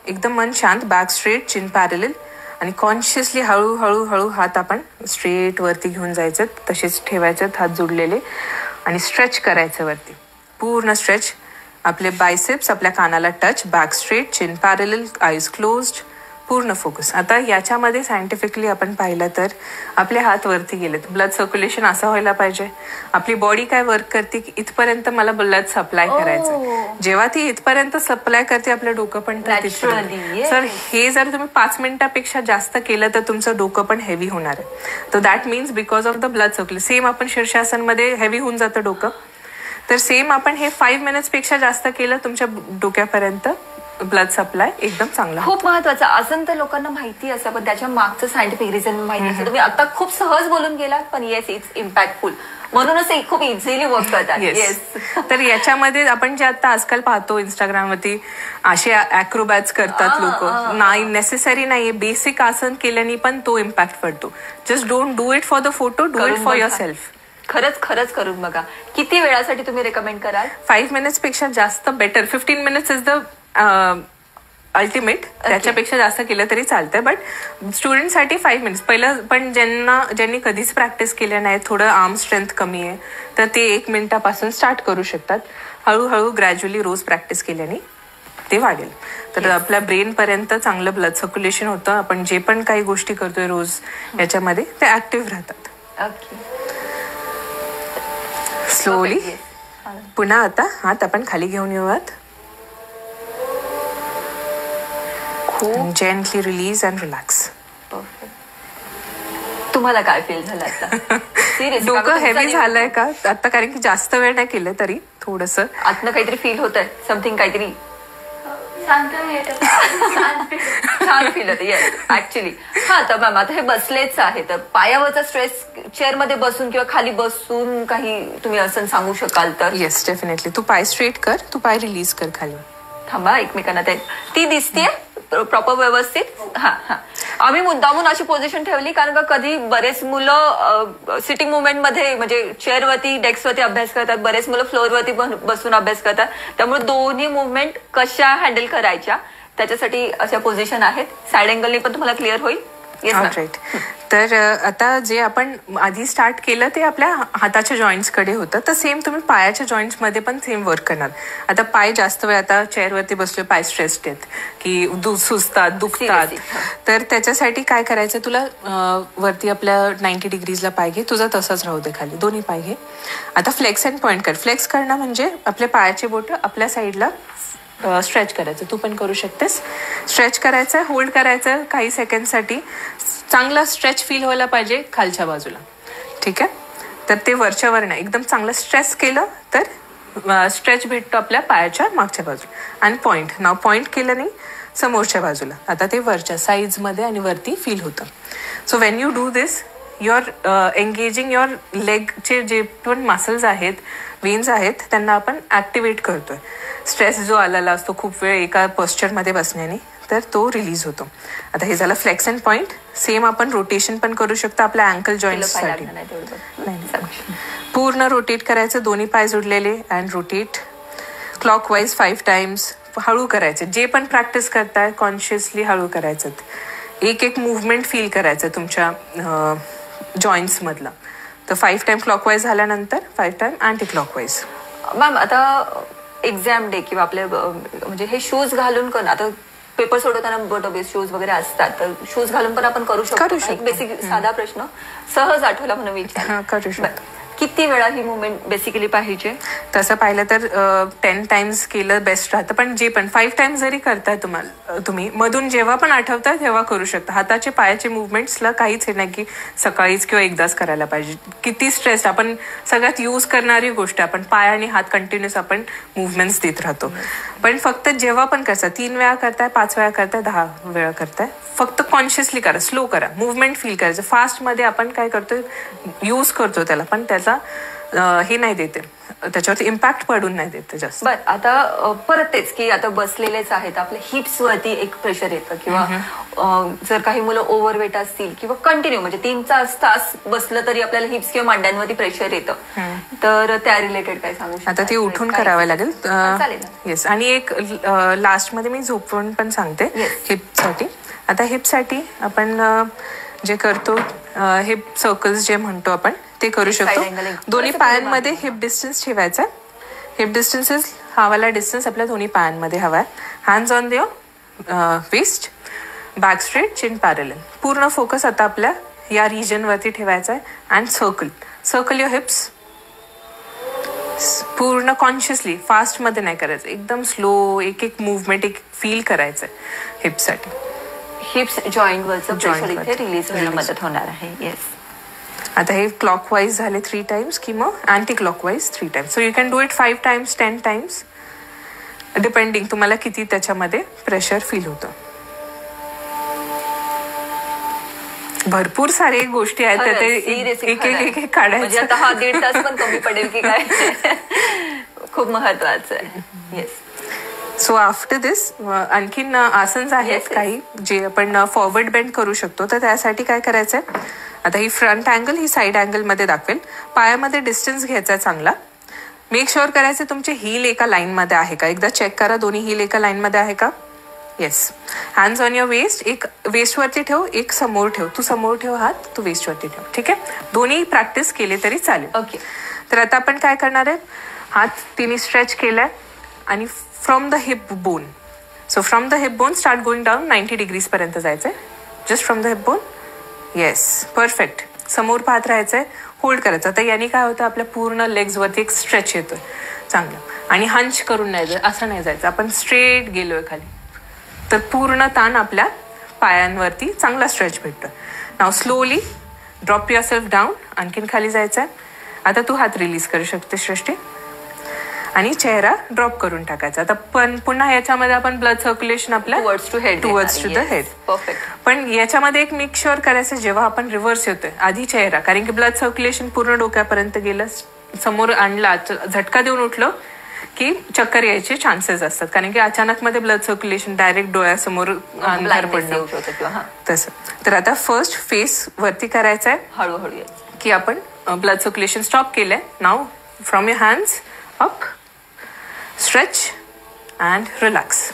S2: एकदम मन शांत, बॅक स्ट्रेट, चिन पॅरलल. आणि कॉन्शियसली हळूहळू हळू हात आपण स्ट्रेट वरती घेऊन जायचं, तसेच ठेवायचे हात जोडलेले. आणि स्ट्रेच करायचं वरती, पूर्ण स्ट्रेच. आपले बायसेप्स आपल्या कानाला touch, back straight, chin parallel, eyes closed, पूर्ण फोकस. आता याच्यामध्ये सायंटिफिकली आपण पाहिलं तर आपले हात वरती गेलेत. ब्लड सर्क्युलेशन असं व्हायला पाहिजे. आपली बॉडी काय वर्क करते की इथपर्यंत मला ब्लड सप्लाय करायचं. जेव्हा ती इथपर्यंत सप्लाय करते आपलं डोकं पण सर हे जर तुम्ही 5 मिनिटापेक्षा जास्त केलं तर तुमचं डोकं पण हेवी होणार आहे. तर that means because of the blood circulation. Same आपण शीर्षासनमध्ये हेवी होऊन जातं डोकं, तर सेम आपण हे 5 मिनिट्सपेक्षा जास्त केलं तुमच्या डोक्यापर्यंत ब्लड सप्लाय एकदम चांगला.
S1: खूप महत्वाचं आसन तर लोकांना माहिती असतं, पण त्याच्या मागचं सायंटिफिक रिझन माहिती असतं. तुम्ही आता खूप सहज बोलून गेलात, पण येस इट्स इम्पॅक्टफुल, म्हणूनच खूप इझिली वर्क करतात. येस.
S2: तर याच्यामध्ये आपण जे आता आजकाल पाहतो इंस्टाग्रामवरती असे अॅक्रोबॅट्स करतात लोक, नाही नेसेसरी नाहीये. बेसिक आसन केल्याने पण तो इम्पॅक्ट पडतो. Just don't do it for the photo, do it for your self.
S1: खरंच करून बघा. किती वेळासाठी तुम्ही रेकमेंड कराल?
S2: 5 मिनिट्स पेक्षा जास्त better. 15 minutes is the ultimate. त्याच्यापेक्षा जास्त केलं तरी चालतंय, बट स्टुडंटसाठी 5 मिनिट्स. पहिलं पण ज्यांनी कधीच प्रॅक्टिस केलं नाही, थोडं आर्म स्ट्रेंथ कमी आहे, तर ते 1 मिनिटापासून स्टार्ट करू शकतात. हळूहळू ग्रॅज्युअली रोज प्रॅक्टिस केल्याने ते वाढेल. तर आपल्या ब्रेन पर्यंत चांगलं ब्लड सर्क्युलेशन होतं. आपण जे पण काही गोष्टी करतोय रोज याच्यामध्ये ते ऍक्टिव्ह राहतात. स्लोली पुन्हा आता हात आपण खाली घेऊन येऊयात. Gently release and relax.
S1: तुम्हाला काय फील झालं आता?
S2: डोकं हेवी झालंय का आता? कारण की जास्त वेळ नाही केलं तरी थोडंसं
S1: आतनं काहीतरी फील होत आहे, समथिंग काहीतरी छान फील होतं. Yes actually. हा, तर मॅम आता हे बसलेच आहे, तर पायावरचा स्ट्रेस चेअरमध्ये बसून किंवा खाली बसून काही तुम्ही असं सांगू शकाल तर?
S2: Yes definitely. तू पाय स्ट्रेट कर, तू पाय रिलीज कर खाली.
S1: थांबा एकमेकांना ती दिसतीये प्रॉपर व्यवस्थित. हा आम्ही मुद्दामून अशी पोझिशन ठेवली कारण का कधी बरेच मुलं सिटिंग मुवमेंट मध्ये म्हणजे चेअरवरती डेस्कवरती अभ्यास करतात, बरेच मुलं फ्लोअरवरती बसून अभ्यास करतात. त्यामुळे दोन्ही मुवमेंट कशा हँडल करायच्या त्याच्यासाठी अशा पोझिशन आहेत. साईड अँगलनी पण तुम्हाला क्लिअर होईल.
S2: राईट. तर आता जे आपण आधी स्टार्ट केलं ते आपल्या हाताच्या जॉईंट्स कडे होतं, तर सेम तुम्ही पायाच्या जॉईंट्स मध्ये पण सेम वर्क करणार. आता पाय जास्त वेळ आता चेअरवरती बसले, पाय स्ट्रेस्ड आहेत की सुजतात, दुखतात, तर त्याच्यासाठी काय करायचं, तुला वरती आपल्या 90 डिग्रीजला पाय घे, तुझा तसाच राहू दे, खाली दोन्ही पाय घे. आता फ्लेक्स अँड पॉइंट कर. फ्लेक्स करणं म्हणजे आपल्या पायाचे बोट आपल्या साईडला स्ट्रेच करायचं. तू पण करू शकतेस. स्ट्रेच करायचं, होल्ड करायचं काही सेकंडसाठी. चांगला स्ट्रेच फील व्हायला पाहिजे खालच्या बाजूला. ठीक आहे. तर ते वरच्या वर नाही, एकदम चांगलं स्ट्रेच केलं तर स्ट्रेच भेटतो आपल्या पायाच्या मागच्या बाजूला. आणि पॉइंट, नाव पॉइंट केलं नाही समोरच्या बाजूला, आता ते वरच्या साईजमध्ये आणि वरती फील होतं. So when you do this you are engaging your लेगचे जे पण मसल्स आहेत, वेन्स आहेत, त्यांना आपण ऍक्टिव्हेट करतोय. स्ट्रेस जो आलेला असतो खूप वेळ एका पोस्चरमध्ये बसण्याने, तर तो रिलीज होतो. आता हे झालं फ्लेक्स अँड पॉइंट. सेम आपण रोटेशन पण करू शकतो आपल्या अँकल जॉईंट्ससाठी. पूर्ण रोटेट करायचं, दोन्ही पाय जोडलेले, अँड रोटेट क्लॉकवाईज 5 times. हळू करायचे. जे पण प्रॅक्टिस करताय कॉन्शियसली हळू करायचं. एक एक मुवमेंट फील करायचं तुमच्या जॉईंट्स मधला. तर 5 times क्लॉकवाईज झाल्यानंतर 5 times अँटी क्लॉकवाईज.
S1: मॅम आता एक्झाम डे किंवा आपले म्हणजे हे शूज घालून करणं, आता पेपर सोडवताना बोटोबेस शूज वगैरे असतात, तर शूज घालून पण आपण करू शकतो. एक बेसिक साधा प्रश्न सहज आठवला म्हणून विचार.
S2: करू शकतो.
S1: किती वेळा ही मुवमेंट बेसिकली पाहिजे?
S2: तसं पाहिलं तर 10 times केलं बेस्ट राहतं. पण जे पण 5 times जरी करताय तुम्ही मधून जेव्हा पण आठवताय तेव्हा करू शकता. हाताचे पायाचे मुवमेंट्सला काहीच हे नाही की सकाळीच किंवा एकदाच करायला पाहिजे. किती स्ट्रेस, आपण सगळ्यात यूज करणारी गोष्ट, आपण पाय आणि हात कंटिन्युअस आपण मुवमेंट्स देत राहतो. पण फक्त जेव्हा पण करता, 3 वेळा करताय, 5 वेळा करताय, 10 वेळा करताय, फक्त कॉन्शियसली करा, स्लो करा, मुवमेंट फील करायचं. फास्ट मध्ये आपण काय करतो, यूज करतो त्याला, पण त्याचा हे नाही देते, त्याच्यावरती इम्पॅक्ट पडून नाही देते जास्त.
S1: बर आता परत तेच की आता बसलेलेच आहेत, आपल्या हिप्स वरती एक प्रेशर येतं किंवा जर काही मुलं ओव्हरवेट असतील किंवा कंटिन्यू म्हणजे 3 तास बसलं तरी आपल्याला हिप्स किंवा मांड्यांवरती प्रेशर येतं, तर त्या रिलेटेड काय सांगू शकता?
S2: आता ते उठून करावं लागेल.
S1: चालेल.
S2: येस. आणि एक लास्ट मध्ये मी झोपून पण सांगते हिपसाठी. आता हिपसाठी आपण जे करतो हिप सर्कल्स जे म्हणतो आपण ते करू शकतो. दोन्ही पायांमध्ये हिप डिस्टन्स ठेवायचा. हिप डिस्टन्सेस हा वाला डिस्टन्स आपल्या दोन्ही पायांमध्ये हवा आहे. Hands on your waist, back straight, chin parallel. पूर्ण फोकस आता आपल्या या रिजन वरती ठेवायचा आहे. And circle your hips. पूर्ण कॉन्शियसली, फास्ट मध्ये नाही करायचं, एकदम स्लो, एक एक मुवमेंट एक फील करायचं हिपसाठी.
S1: हिप्स जॉईंट वरचं प्रेशर इथे रिलीज व्हायला मदत होणार आहे. येस.
S2: आता हे क्लॉकवाईज झाले 3 times की मग anti clockwise 3 times. So you can do it 5 times, 10 times depending तुम्हाला किती त्याच्यामध्ये प्रेशर फील होतं. भरपूर सारे गोष्टी आहेत त्यात, एक काढायचं.
S1: आता हा 1.5 तास पण कमी पडेल की काय. खूप महत्वाचं आहे. येस.
S2: सो आफ्टर दिस आणखीन आसन्स आहेत काही जे आपण फॉरवर्ड बेंड करू शकतो. तर त्यासाठी काय करायचंय, आता ही फ्रंट अँगल ही साईड अँगल मध्ये दाखवेल. पायामध्ये डिस्टन्स घ्यायचा चांगला. मेक शुअर करायचे तुमचे हील एका लाईन मध्ये आहे का, एकदा चेक करा दोन्ही हील एका लाईन मध्ये आहे का. Yes. Hands on your waist. एक वेस्ट वरती ठेव, एक समोर ठेव. तू समोर ठेव हात, तू वेस्ट वरती ठेव. ठीक आहे. दोन्ही प्रॅक्टिस केले तरी चालेल.
S1: ओके.
S2: तर आता आपण काय करणार आहे, हात तिने स्ट्रेच केलाय आणि from the heap bone. So from the heap bone start going down 90 degrees पर्यंत जायचंय. Just from the heap bone. Yes. Perfect. समोर पाहत राहायचंय, होल्ड करायचं. आता याने काय होतं, आपल्या पूर्ण लेग्स वरती एक स्ट्रेच येतोय चांगलं. आणि हंच करून नाही जायचं, असं नाही जायचं. आपण स्ट्रेट गेलोय खाली, तर पूर्ण ताण आपल्या पायांवरती चांगला स्ट्रेच भेटतोय. Now slowly drop yourself down. आणखीन खाली जायचंय. आता तू हात रिलीज करू शकते सृष्टी, आणि चेहरा ड्रॉप करून टाकायचा. आता पण पुन्हा याच्यामध्ये आपण ब्लड सर्क्युलेशन आपल्या
S1: towards
S2: to the head.
S1: Perfect.
S2: पण याच्यामध्ये एक मेक शुअर करायचं, जेव्हा आपण रिव्हर्स येतोय आधी चेहरा, कारण की ब्लड सर्क्युलेशन पूर्ण डोक्यापर्यंत गेलं, समोर आणला, झटका देऊन उठलो, की चक्कर यायचे चान्सेस असतात, कारण की अचानक मध्ये ब्लड सर्क्युलेशन डायरेक्ट डोळ्यासमोर अंधार पडणं तसं. तर आता फर्स्ट फेस वरती करायचं आहे
S1: हळूहळू
S2: की आपण ब्लड सर्क्युलेशन स्टॉप केलंय. Now from your hands up, stretch and relax.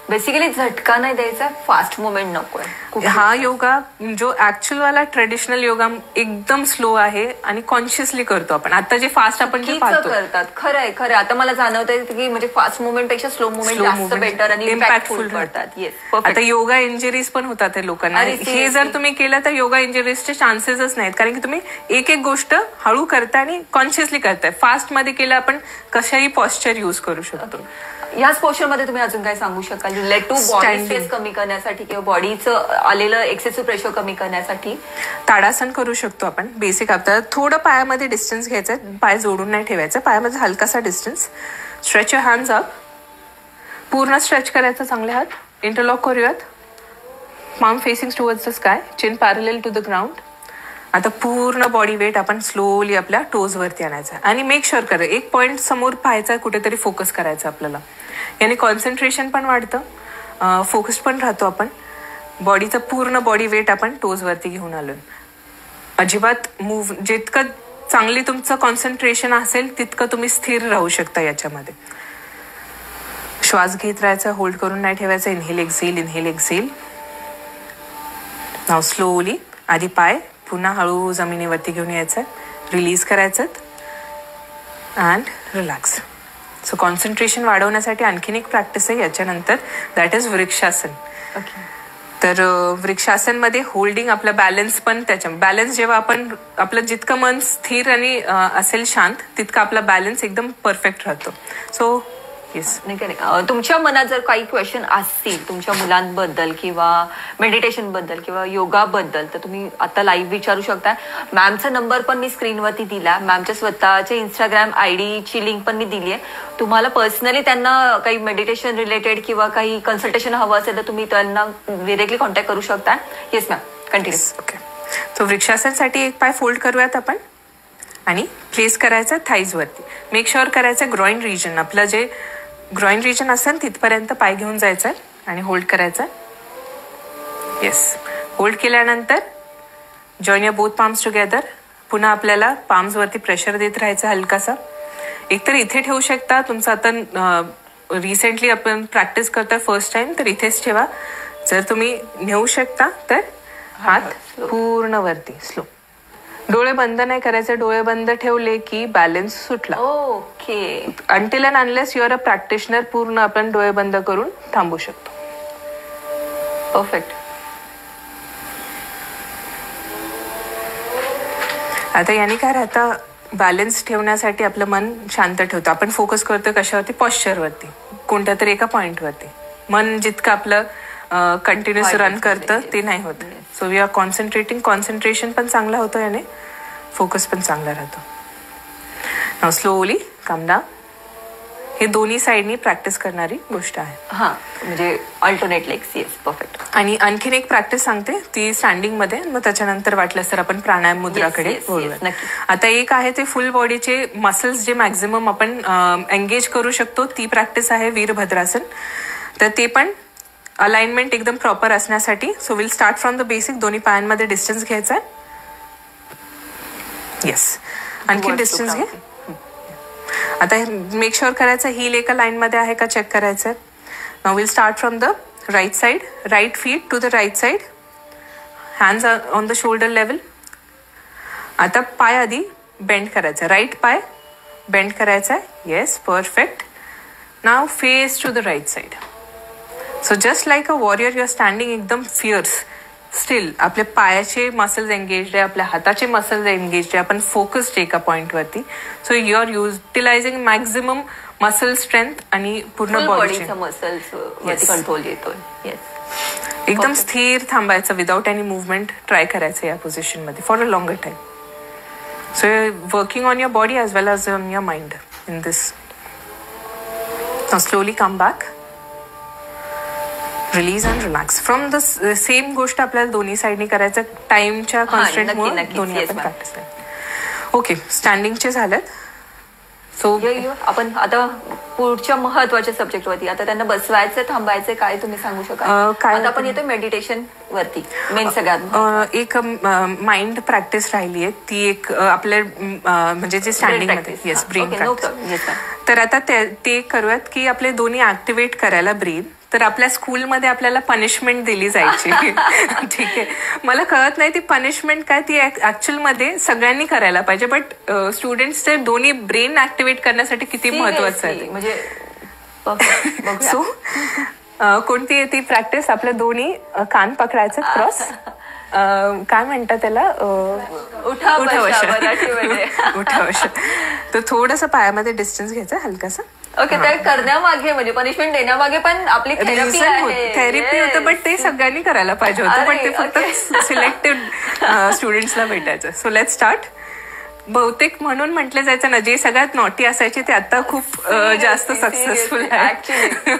S1: Basically झटका नाही द्यायचा, फास्ट मुवमेंट नकोय.
S2: हा योगा जो ऍक्च्युअल वाला ट्रेडिशनल योगा एकदम स्लो आहे आणि कॉन्शियसली करतो आपण. आता जे फास्ट आपण जे पाहतो
S1: करतात, खरंय खरं. आता मला जाणवतंय की म्हणजे फास्ट मुवमेंट पेक्षा स्लो मुवमेंट जास्त बेटर आणि इम्पॅक्टफुल करतात.
S2: आता योगा इंजरीज पण होतात लोकांना. हे जर तुम्ही केलं तर योगा इंजरीजचे चान्सेसच नाहीत, कारण की तुम्ही एक एक गोष्ट हळू करताय आणि कॉन्शियसली करताय. फास्ट मध्ये केलं आपण कशाही पॉस्चर युज करू शकतो.
S1: याच पोस्चर मध्ये तुम्ही अजून काय सांगू शकाल रिलेट टू बॉडी स्ट्रेस कमी करण्यासाठी किंवा बॉडीचं आलेलं एक्सेसिव्ह प्रेशर कमी करण्यासाठी?
S2: ताडासन करू शकतो आपण. बेसिक आपल्याला थोडं पायामध्ये डिस्टन्स घ्यायचं, पाय जोडून नाही ठेवायचं, पायामध्ये हलकासा distance. Stretch your hands up, पूर्ण स्ट्रेच करायचं, चांगले हात इंटरलॉक करूयात. Palm facing towards the sky, chin parallel to the ground. आता पूर्ण बॉडी वेट आपण स्लोली आपल्या टोज वरती आणायचा आणि मेक शुअर करा एक पॉइंट समोर पाहायचा, कुठेतरी फोकस करायचं आपल्याला. याने कॉन्सन्ट्रेशन पण वाढतं, फोकस पण राहतो आपण. बॉडीचं पूर्ण बॉडी वेट आपण टोज वरती घेऊन आलो. अजिबात मूव, जितकं चांगली तुमचं कॉन्सन्ट्रेशन असेल तितकं तुम्ही स्थिर राहू शकता याच्यामध्ये. श्वास घेत राहायचा, होल्ड करून नाही ठेवायचा. Inhale exhale, inhale exhale. Now slowly आधी पाय पुन्हा हळू जमिनीवरती घेऊन यायचं, रिलीज करायचं अँड रिलॅक्स. सो कॉन्सन्ट्रेशन वाढवण्यासाठी आणखीन एक प्रॅक्टिस आहे याच्यानंतर, दॅट इज वृक्षासन. तर वृक्षासन मध्ये होल्डिंग आपला बॅलन्स पण, त्याच्या बॅलन्स जेव्हा आपण आपलं जितकं मन स्थिर आणि असेल शांत तितकं आपला बॅलन्स एकदम परफेक्ट राहतो. So yes.
S1: तुमच्या मनात जर काही क्वेश्चन असतील तुमच्या मुलांबद्दल किंवा मेडिटेशन बद्दल किंवा योगा बद्दल तर तुम्ही आता लाईव्ह विचारू शकता. मॅमचा नंबर पण मी स्क्रीनवरती दिला, मॅमच्या स्वतःच्या इंस्टाग्राम ID ची लिंक पण मी दिली आहे. तुम्हाला पर्सनली त्यांना काही मेडिटेशन रिलेटेड किंवा काही कन्सल्टेशन हवं असेल तर तुम्ही त्यांना डिरेक्टली कॉन्टॅक्ट करू शकता. Yes ma'am, continue.
S2: ओके. तो वृक्षासनसाठी एक पाय फोल्ड करूयात आपण आणि प्लेस करायचा थाईज वरती. मेक शुअर करायचं ग्रॉइन रिजन, आपलं जे ग्रॉइन रिजन असेल तिथपर्यंत पाय घेऊन जायचं आणि होल्ड करायचं. येस. होल्ड केल्यानंतर join your both palms together. पुन्हा आपल्याला पाम्स वरती प्रेशर देत राहायचं हलकासा. एकतर इथे ठेवू शकता, तुमचं आता रिसेंटली आपण प्रॅक्टिस करतोय फर्स्ट टाइम तर इथेच ठेवा. जर तुम्ही नेऊ शकता तर हात पूर्ण वरती स्लो. डोळे बंद नाही करायचे, डोळे बंद ठेवले की बॅलन्स सुटला.
S1: Okay.
S2: Until and unless your a practitioner पूर्ण आपण डोळे बंद करून थांबू शकतो.
S1: परफेक्ट.
S2: आता याने काय राहतं, बॅलन्स ठेवण्यासाठी आपलं मन शांत ठेवतो. आपण फोकस करतो कशावरती, पॉश्चरवरती, कोणत्या तरी एका पॉइंटवरती. मन जितकं आपलं कंटिन्युअस रन करतं ते नाही होत. So we R concentrating, concentration पण चांगला होतो याने, फोकस पण चांगला राहतो. नाव स्लोली कम डाऊन. हे दोन्ही साईडनी प्रॅक्टिस करणारी गोष्ट आहे.
S1: हा, म्हणजे अल्टरनेट लेग्स. Yes, perfect.
S2: आणि आणखीन एक प्रॅक्टिस सांगते ती स्टँडिंग मध्ये, मग त्याच्यानंतर वाटल्यास तर आपण प्राणायाम मुद्राकडे वळूया. आता एक आहे ते फुल बॉडीचे मसल्स जे मॅक्झिमम आपण एंगेज करू शकतो ती प्रॅक्टिस आहे वीरभद्रासन. तर ते पण अलाइनमेंट एकदम प्रॉपर असण्यासाठी. So will start from the basic. दोन्ही पायांमध्ये डिस्टन्स घ्यायचा. येस. आणखी डिस्टन्स घे. आता मेक शुअर करायचं हील एका लाईन मध्ये आहे का चेक करायचं. Now will start from the right side, right feet to the right side, hands on the shoulder level. आता पाय आधी बेंड करायचा, राईट पाय बेंड करायचा. Yes, perfect. Now face to the right side. So just like a warrior you R standing एकदम fears. Steel आपल्या पायाचे muscles engage आहे, आपल्या हाताचे मसल्स एंगेज आहे, आपण फोकस्ड एका पॉइंटवरती. So you are utilising maximum muscle strength आणि पूर्ण बॉडीचे
S1: मसल्स कंट्रोल येतो.
S2: एकदम स्थिर थांबायचं विदाउट एनी मुवमेंट ट्राय करायचं या पोझिशन मध्ये for a longer time. So working on your body as well as on your mind in this. Slowly come back, release and relax. From the same गोष्ट आपल्याला दोन्ही साईडनी करायचं. टाइमच्या कॉन्स्टंटमुळे दोन्ही आपण प्रॅक्टिस करायचं. ओके, स्टँडिंगचे झालेत. सो
S1: आपण आता पुढच्या महत्वाच्या सब्जेक्टवरती आता त्यांना बसवायचं थांबायचं काय तुम्ही सांगू शकाल?
S2: काय
S1: आता आपण येतो मेडिटेशन वरती मेन सगळ्यात
S2: एक माइंड प्रॅक्टिस राहिली आहे ती एक आपल्या म्हणजे जे स्टँडिंग मध्ये येस ब्रेन प्रॅक्टिस. तर आता ते करूयात की आपले दोन्ही ऍक्टिव्हेट करायला ब्रेन. तर आपल्या स्कूलमध्ये आपल्याला पनिशमेंट दिली जायची ठीक आहे. मला कळत नाही ती पनिशमेंट काय ती ऍक्च्युअल मध्ये सगळ्यांनी करायला पाहिजे बट स्टुडंट्सचे दोन्ही ब्रेन ऍक्टिव्हेट करण्यासाठी किती महत्वाचं आहे
S1: म्हणजे
S2: सो कोणती आहे ती प्रॅक्टिस? आपल्या दोन्ही कान पकडायचे क्रॉस काय म्हणतात त्याला उठावशा. तर थोडस पायामध्ये डिस्टन्स घ्यायचं हलकासा.
S1: ओके. ते करण्यामागे म्हणजे पनिशमेंट देण्यामागे पण आपली
S2: थेरपी होतं बट ते सगळ्यांनी करायला पाहिजे होतं पण ते फक्त सिलेक्टेड स्टुडंट्सला भेटायचं. So let's start. बहुतेक म्हणून म्हटलं जायचं ना जे सगळ्यात नॉटी असायचे ते आता खूप जास्त सक्सेसफुल आहे.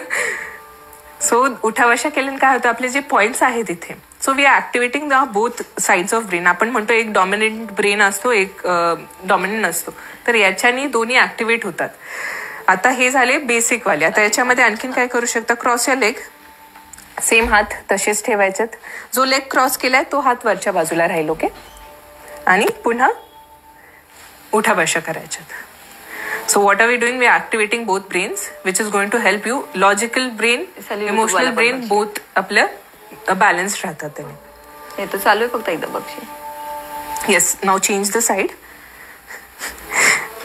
S2: सो उठावशा केल्याने काय होतं आपले जे पॉइंट्स आहेत इथे so we are activating the both sides of brain. आपण म्हणतो एक डॉमिनंट ब्रेन असतो एक डॉमिनंट असतो तर याच्यानी दोन्ही ऍक्टिव्हेट होतात. आता हे झाले बेसिक वाले. आता याच्यामध्ये आणखीन काय करू शकता? Cross your leg. सेम हात तसेच ठेवायचेत. जो लेग क्रॉस केलाय तो हात वरच्या बाजूला राहील. ओके. आणि पुन्हा उठाबशा करायच्यात. So what are we doing? We are activating both brains, which is going to help you. Logical brain, emotional brain, both आपल्या balanced राहतात त्याने.
S1: हे तर चालू आहे फक्त एकदा बघशील.
S2: Yes. Now change the side.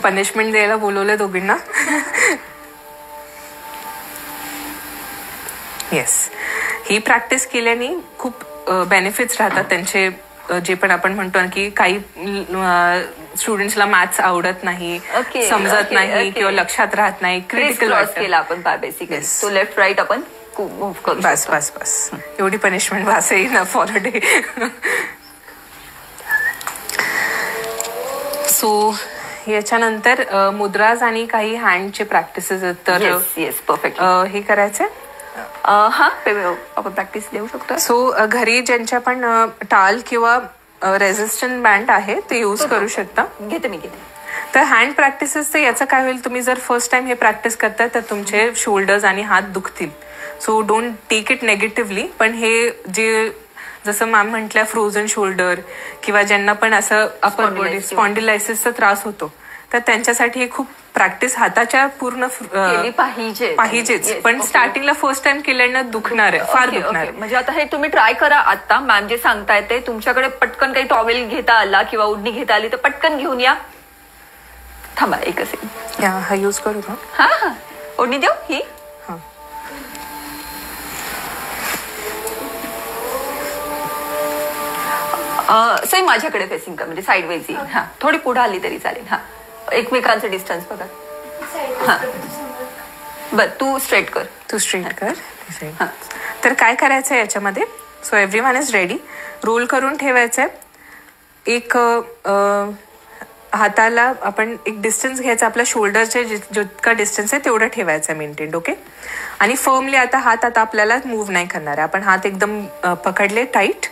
S2: Punishment द्यायला बोलवलं दोघींना. येस. ही प्रॅक्टिस केल्याने खूप बेनिफिट्स राहतात त्यांचे. जे पण आपण म्हणतो की काही स्टुडंट्सला मॅथ्स आवडत नाही समजत नाही किंवा लक्षात राहत नाही क्रिटिकल
S1: केला आपण बेसिकली. सो लेफ्ट राईट आपण मूव्ह करू.
S2: बस बस बस एवढी पनिशमेंट वास ना फॉर अ डे. सो याच्यानंतर मुद्राज आणि काही हँडचे प्रॅक्टिसेस आहेत तर
S1: येस परफेक्ट
S2: हे करायचं.
S1: हा आपण प्रॅक्टिस देऊ शकतो.
S2: सो घरी ज्यांच्या पण टाल किंवा रेझिस्टंट बँड आहे ते यूज करू शकता.
S1: घेते मी.
S2: तर हँड प्रॅक्टिसेस याचं काय होईल तुम्ही जर फर्स्ट टाइम हे प्रॅक्टिस करताय तर तुमचे शोल्डर्स आणि हात दुखतील. So don't take it negatively. पण हे जे जसं मॅम म्हटल्या फ्रोझन शोल्डर किंवा ज्यांना पण असं अपर बॉडी स्पॉन्डिलायसिसचा त्रास होतो तर त्यांच्यासाठी हे खूप प्रॅक्टिस हाताच्या पूर्ण पाहिजेच. पण स्टार्टिंगला फर्स्ट टाइम केल्यानं दुखणार आहे फार दुखणार.
S1: म्हणजे आता हे तुम्ही ट्राय करा. आता मॅम जे सांगताय ते तुमच्याकडे पटकन काही टॉवेल घेता आला किंवा ओढणी घेता आली तर पटकन घेऊन या. थांबा एकच सेकंड.
S2: हा यूज करू का?
S1: हा ओढणी देऊ ही. सेम माझ्याकडे फेसिंग का म्हणजे साईड वेज. हा थोडी पुढे आली तरी चालेल. हा एकमेकांचं डिस्टन्स बघा. हा बर तू स्ट्रेट कर.
S2: तर काय करायचंय याच्यामध्ये? So everyone is ready. Roll करून ठेवायचंय. एक हाताला आपण एक डिस्टन्स घ्यायचा आपल्या शोल्डरचे जितका डिस्टन्स आहे तेवढं ठेवायचं मेंटेन. ओके. आणि फर्मली आता हात आता आपल्याला मूव्ह नाही करणार आहे. आपण हात एकदम पकडले tight.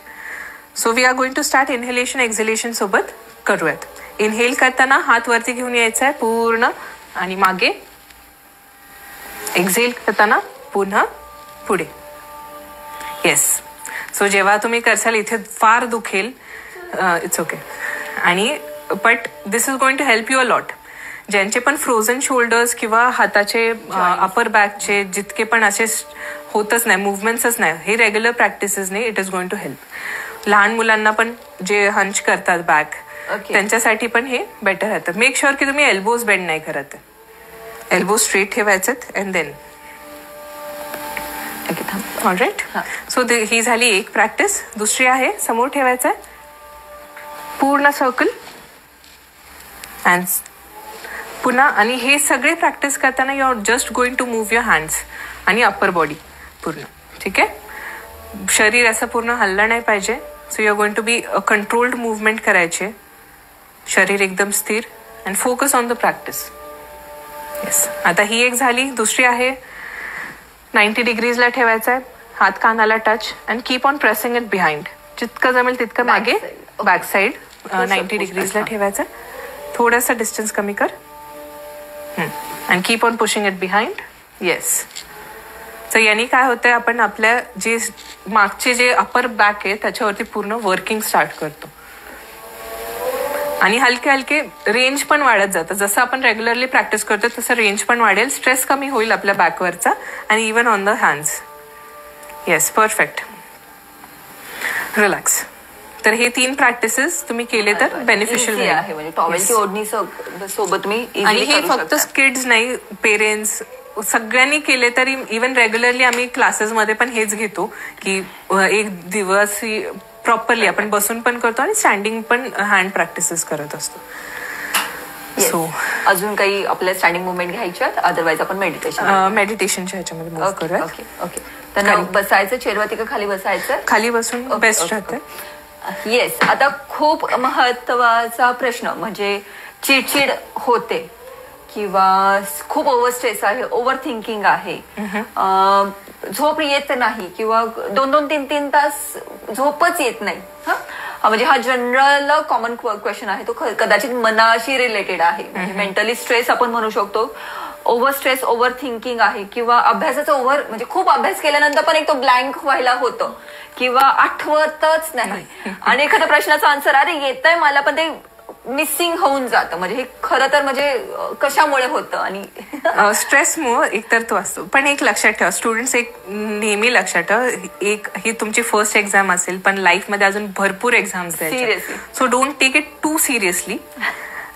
S2: So we are going to start inhalation exhalation सोबत करूयात. इनहेल करताना हात वरती घेऊन यायचा आहे पूर्ण आणि मागे. एक्झेल करताना पुन्हा पुढे. येस. सो जेव्हा तुम्ही करसाल इथे फार दुखेल. It's okay. आणि but this is going to help you a lot. ज्यांचे पण फ्रोझन शोल्डर्स किंवा हाताचे अपर बॅकचे जितके पण असे होतच नाही मुवमेंट्सच नाही हे रेग्युलर प्रॅक्टिसेसने it is going to help. लहान मुलांना पण जे हंच करतात बॅक त्यांच्यासाठी पण हे बेटर राहतं. मेक शुअर की तुम्ही एल्बोज बेंड नाही करत. एल्बो स्ट्रेट ठेवायचे अँड देन ऑलराईट. सो ही झाली एक प्रॅक्टिस. दुसरी आहे समोर ठेवायचं पूर्ण सर्कल अँड पुन्हा. आणि हे सगळे प्रॅक्टिस करताना you are just going to move your hands आणि अप्पर बॉडी पूर्ण. ठीक आहे. शरीर असं पूर्ण हललं नाही पाहिजे. So you are going to be a controlled movement करायचे. शरीर एकदम स्थिर and focus on the practice. Yes. आता ही एक झाली. दुसरी आहे 90 डिग्रीजला ठेवायचा आहे. हात कानाला touch and keep on pressing it behind. जितकं जमेल तितकं मागे बॅक साईड 90 डिग्रीजला ठेवायचं. थोडासा डिस्टन्स कमी कर. And keep on pushing it behind. Yes. तर यांनी काय होतंय, आपण आपल्या जे मागचे जे अपर बॅक आहे त्याच्यावरती पूर्ण वर्किंग स्टार्ट करतो आणि हलके हलके रेंज पण वाढत जातं. जसं आपण रेग्युलरली प्रॅक्टिस करतो तसं रेंज पण वाढेल, स्ट्रेस कमी होईल आपल्या बॅकवरचा आणि even on the hands. Yes, perfect. Relax. तर हे 3 प्रॅक्टिसेस तुम्ही केले तर बेनिफिशियल
S1: आहे. म्हणजे टॉवेलची ओढणी सोबत तुम्ही
S2: आणि हे फक्त किड्स नाही, पेरेंट्स सगळ्यांनी केले तरी. इवन रेग्युलरली आम्ही क्लासेसमध्ये पण हेच घेतो की एक दिवस प्रॉपरली आपण बसून पण करतो आणि स्टँडिंग पण हँड प्रॅक्टिसेस करत असतो.
S1: सो अजून काही आपल्या स्टँडिंग मुवमेंट घ्यायच्यात, अदरवाईज आपण
S2: मेडिटेशनच्या ह्याच्यामध्ये मूव्ह करूया.
S1: ओके. तर बसायचं चेअरवरती का खाली बसायचं?
S2: खाली बसून बेस्ट राहतं.
S1: येस. आता खूप महत्वाचा प्रश्न म्हणजे चिडचिड होते किंवा खूप ओव्हर स्ट्रेस आहे, ओव्हर थिंकिंग आहे, झोप येत नाही किंवा 2-2, 3-3 तास झोपच येत नाही. म्हणजे हा जनरल कॉमन क्वेश्चन आहे. तो कदाचित मनाशी रिलेटेड आहे. म्हणजे मेंटली स्ट्रेस आपण म्हणू शकतो. ओव्हर स्ट्रेस, ओव्हर थिंकिंग आहे किंवा अभ्यासाचा ओव्हर म्हणजे खूप अभ्यास केल्यानंतर पण एक तो ब्लँक व्हायला होतं किंवा आठवतच नाही आणि एखाद्या प्रश्नाचा आन्सर अरे येतंय मला पण ते मिसिंग होऊन जातं. म्हणजे हे खरं तर म्हणजे कशामुळे होतं आणि
S2: स्ट्रेसमुळे एकतर तो असतो. पण एक लक्षात ठेवा स्टुडंट्स, एक नेहमी लक्षात ठेवा, एक ही तुमची फर्स्ट एक्झाम असेल पण लाईफमध्ये अजून भरपूर एक्झाम्स द्यायचे. So don't take it too seriously.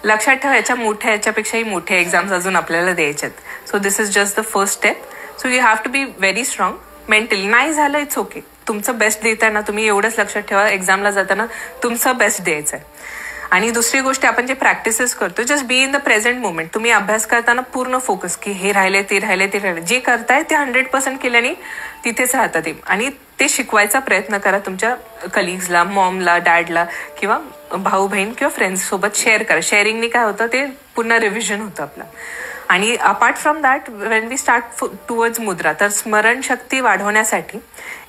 S2: लक्षात ठेवा याच्यापेक्षाही मोठे एक्झाम्स अजून आपल्याला द्यायच्यात. So this is just the first step. So you have to be very strong mentally. नाही झालं इट्स ओके. तुमचं बेस्ट देताना तुम्ही एवढंच लक्षात ठेवा एक्झामला जाताना तुमचं बेस्ट द्यायचं आहे. आणि दुसरी गोष्ट आपण जे प्रॅक्टिसेस करतो, just be in the present moment. तुम्ही अभ्यास करताना पूर्ण फोकस की हे राहिले ते राहिले ते राहिले, जे करताय ते 100% केल्याने तिथेच राहतात ते. आणि ते शिकवायचा प्रयत्न करा तुमच्या कलिग्सला, मॉमला, डॅडला किंवा भाऊ बहीण किंवा फ्रेंड्स सोबत शेअर करा. शेअरिंगने काय होतं ते पुन्हा रिव्हिजन होतं आपलं. आणि apart from that when we start towards mudra, तर स्मरणशक्ती वाढवण्यासाठी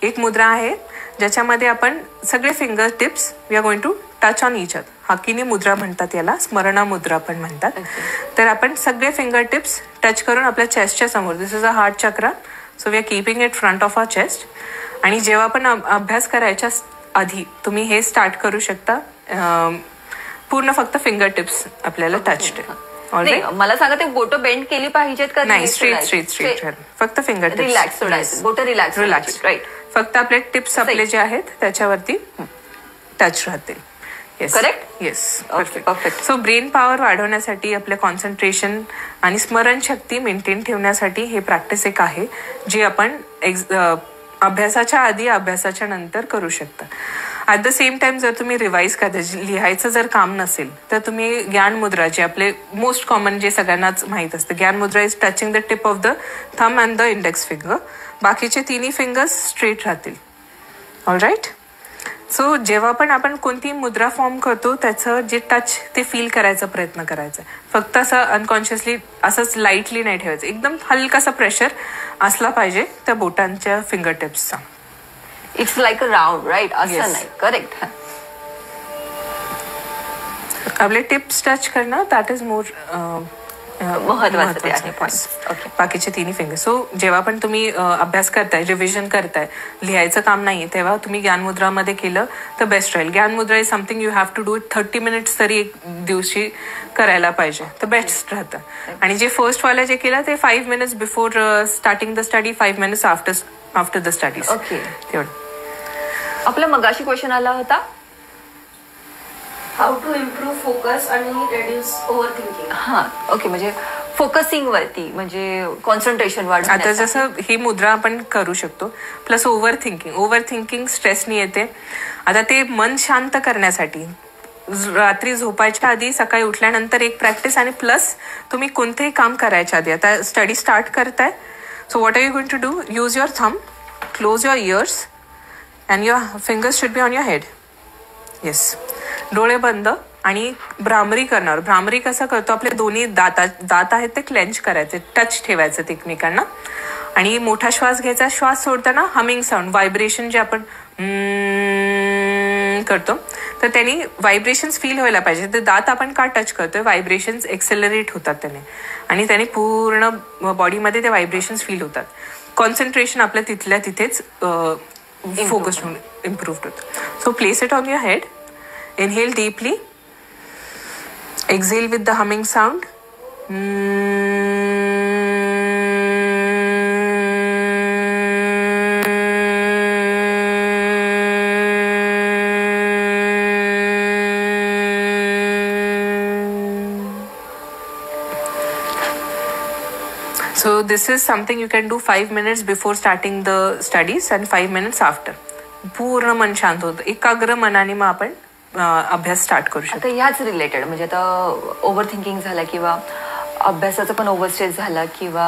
S2: एक मुद्रा आहे ज्याच्यामध्ये आपण सगळे finger tips we are going to touch on each other. Hakini mudra म्हणतात याला, स्मरणा मुद्रा पण म्हणतात. तर आपण सगळे फिंगर टिप्स टच करून आपल्या चेस्टच्या समोर, this is a heart chakra, so we are keeping it front of our chest. आणि जेव्हा आपण अभ्यास करायच्या आधी तुम्ही हे स्टार्ट करू शकता. पूर्ण फक्त फिंगर टिप्स आपल्याला टच.
S1: मला सांगा ते बोटं बेंड केली पाहिजेत का?
S2: नाही, स्ट्रेट. फक्त फिंगर टिप्स.
S1: रिलॅक्स सोडायचं, बोटं रिलॅक्स. राईट.
S2: फक्त आपले टिप्स आपले जे आहेत त्याच्यावरती टच राहतील.
S1: Correct.
S2: Yes, perfect. So brain power वाढवण्यासाठी, आपलं कॉन्सन्ट्रेशन आणि स्मरणशक्ती मेंटेन ठेवण्यासाठी हे प्रॅक्टिस एक आहे जी आपण अभ्यासाच्या आधी अभ्यासाच्या नंतर करू शकता. ॲट द सेम टाइम जर तुम्ही रिवाईज करता, लिहायचं जर काम नसेल तर तुम्ही ज्ञान मुद्रा, जे आपले मोस्ट कॉमन जे सगळ्यांनाच माहीत असतं, Gyan mudra is touching the tip of the thumb and the index finger. बाकीचे 3 फिंगर्स स्ट्रेट राहतील. All right. सो जेव्हा पण आपण कोणती मुद्रा फॉर्म करतो त्याचं जे टच ते फील करायचा प्रयत्न करायचा. फक्त असं अनकॉन्शियसली असंच लाईटली नाही ठेवायचं. एकदम हलकासा प्रेशर असला पाहिजे त्या बोटांच्या फिंगर टिप्सचा.
S1: It's like a round, right? असं नाही. करेक्ट.
S2: आपले टिप्स टच करणं दॅट इज मोर
S1: महत्वाचं आहे.
S2: बाकीचे 3 फिंगर. सो जेव्हा पण तुम्ही अभ्यास करताय, रिव्हिजन करताय, लिहायचं काम नाहीये, तेव्हा तुम्ही ज्ञानमुद्रामध्ये केलं तर बेस्ट राहील. Gyanmudra is something you have to do it 30 minutes तरी एक दिवशी करायला पाहिजे, तर बेस्ट राहतं. आणि जे फर्स्ट वाला जे केलं ते 5 minutes before starting the study, 5 minutes after the studies.
S1: Okay.
S2: तेवढं.
S1: आपला मगाशी क्वेश्चन आला होता,
S3: हाऊ टू इम्प्रूव्ह फोकस आणि रेड्यूस ओव्हर थिंकिंग.
S1: हा, ओके. म्हणजे फोकसिंग वरती, म्हणजे कॉन्सन्ट्रेशन वाढ.
S2: आता जसं ही मुद्रा आपण करू शकतो, प्लस ओव्हर थिंकिंग स्ट्रेसनी येते. आता ते मन शांत करण्यासाठी रात्री झोपायच्या आधी, सकाळी उठल्यानंतर एक प्रॅक्टिस, आणि प्लस तुम्ही कोणतेही काम करायच्या आधी, आता स्टडी स्टार्ट करताय, so what are you going to do? Use your thumb, close your ears and your fingers should be on your head. Yes. डोळे बंद आणि भ्रामरी करणार. भ्रामरी कसं करतो? आपले दोन्ही दात आहेत ते क्लेंच करायचे, टच ठेवायचे एकमेकांना, आणि मोठा श्वास घ्यायचा. श्वास सोडताना हमिंग साऊंड, व्हायब्रेशन जे आपण करतो तर त्यांनी व्हायब्रेशन्स फील व्हायला पाहिजे. ते दात आपण का टच करतोय, व्हायब्रेशन्स एक्सेलरेट होतात त्याने आणि त्याने पूर्ण बॉडीमध्ये ते व्हायब्रेशन्स फील होतात. कॉन्सन्ट्रेशन आपलं तिथल्या तिथेच फोकस होऊन इम्प्रूव्ह होतं. So place it on your head. Inhale deeply, exhale with the humming sound. So this is something you can do 5 minutes before starting the studies and 5 minutes after. पूर्ण मन शांत होतं, एकाग्र मनाने मग आपण अभ्यास स्टार्ट करू शकतो.
S1: आता ह्याच रिलेटेड म्हणजे आता ओव्हर थिंकिंग झाला किंवा अभ्यासाचा पण ओव्हर स्ट्रेस झाला किंवा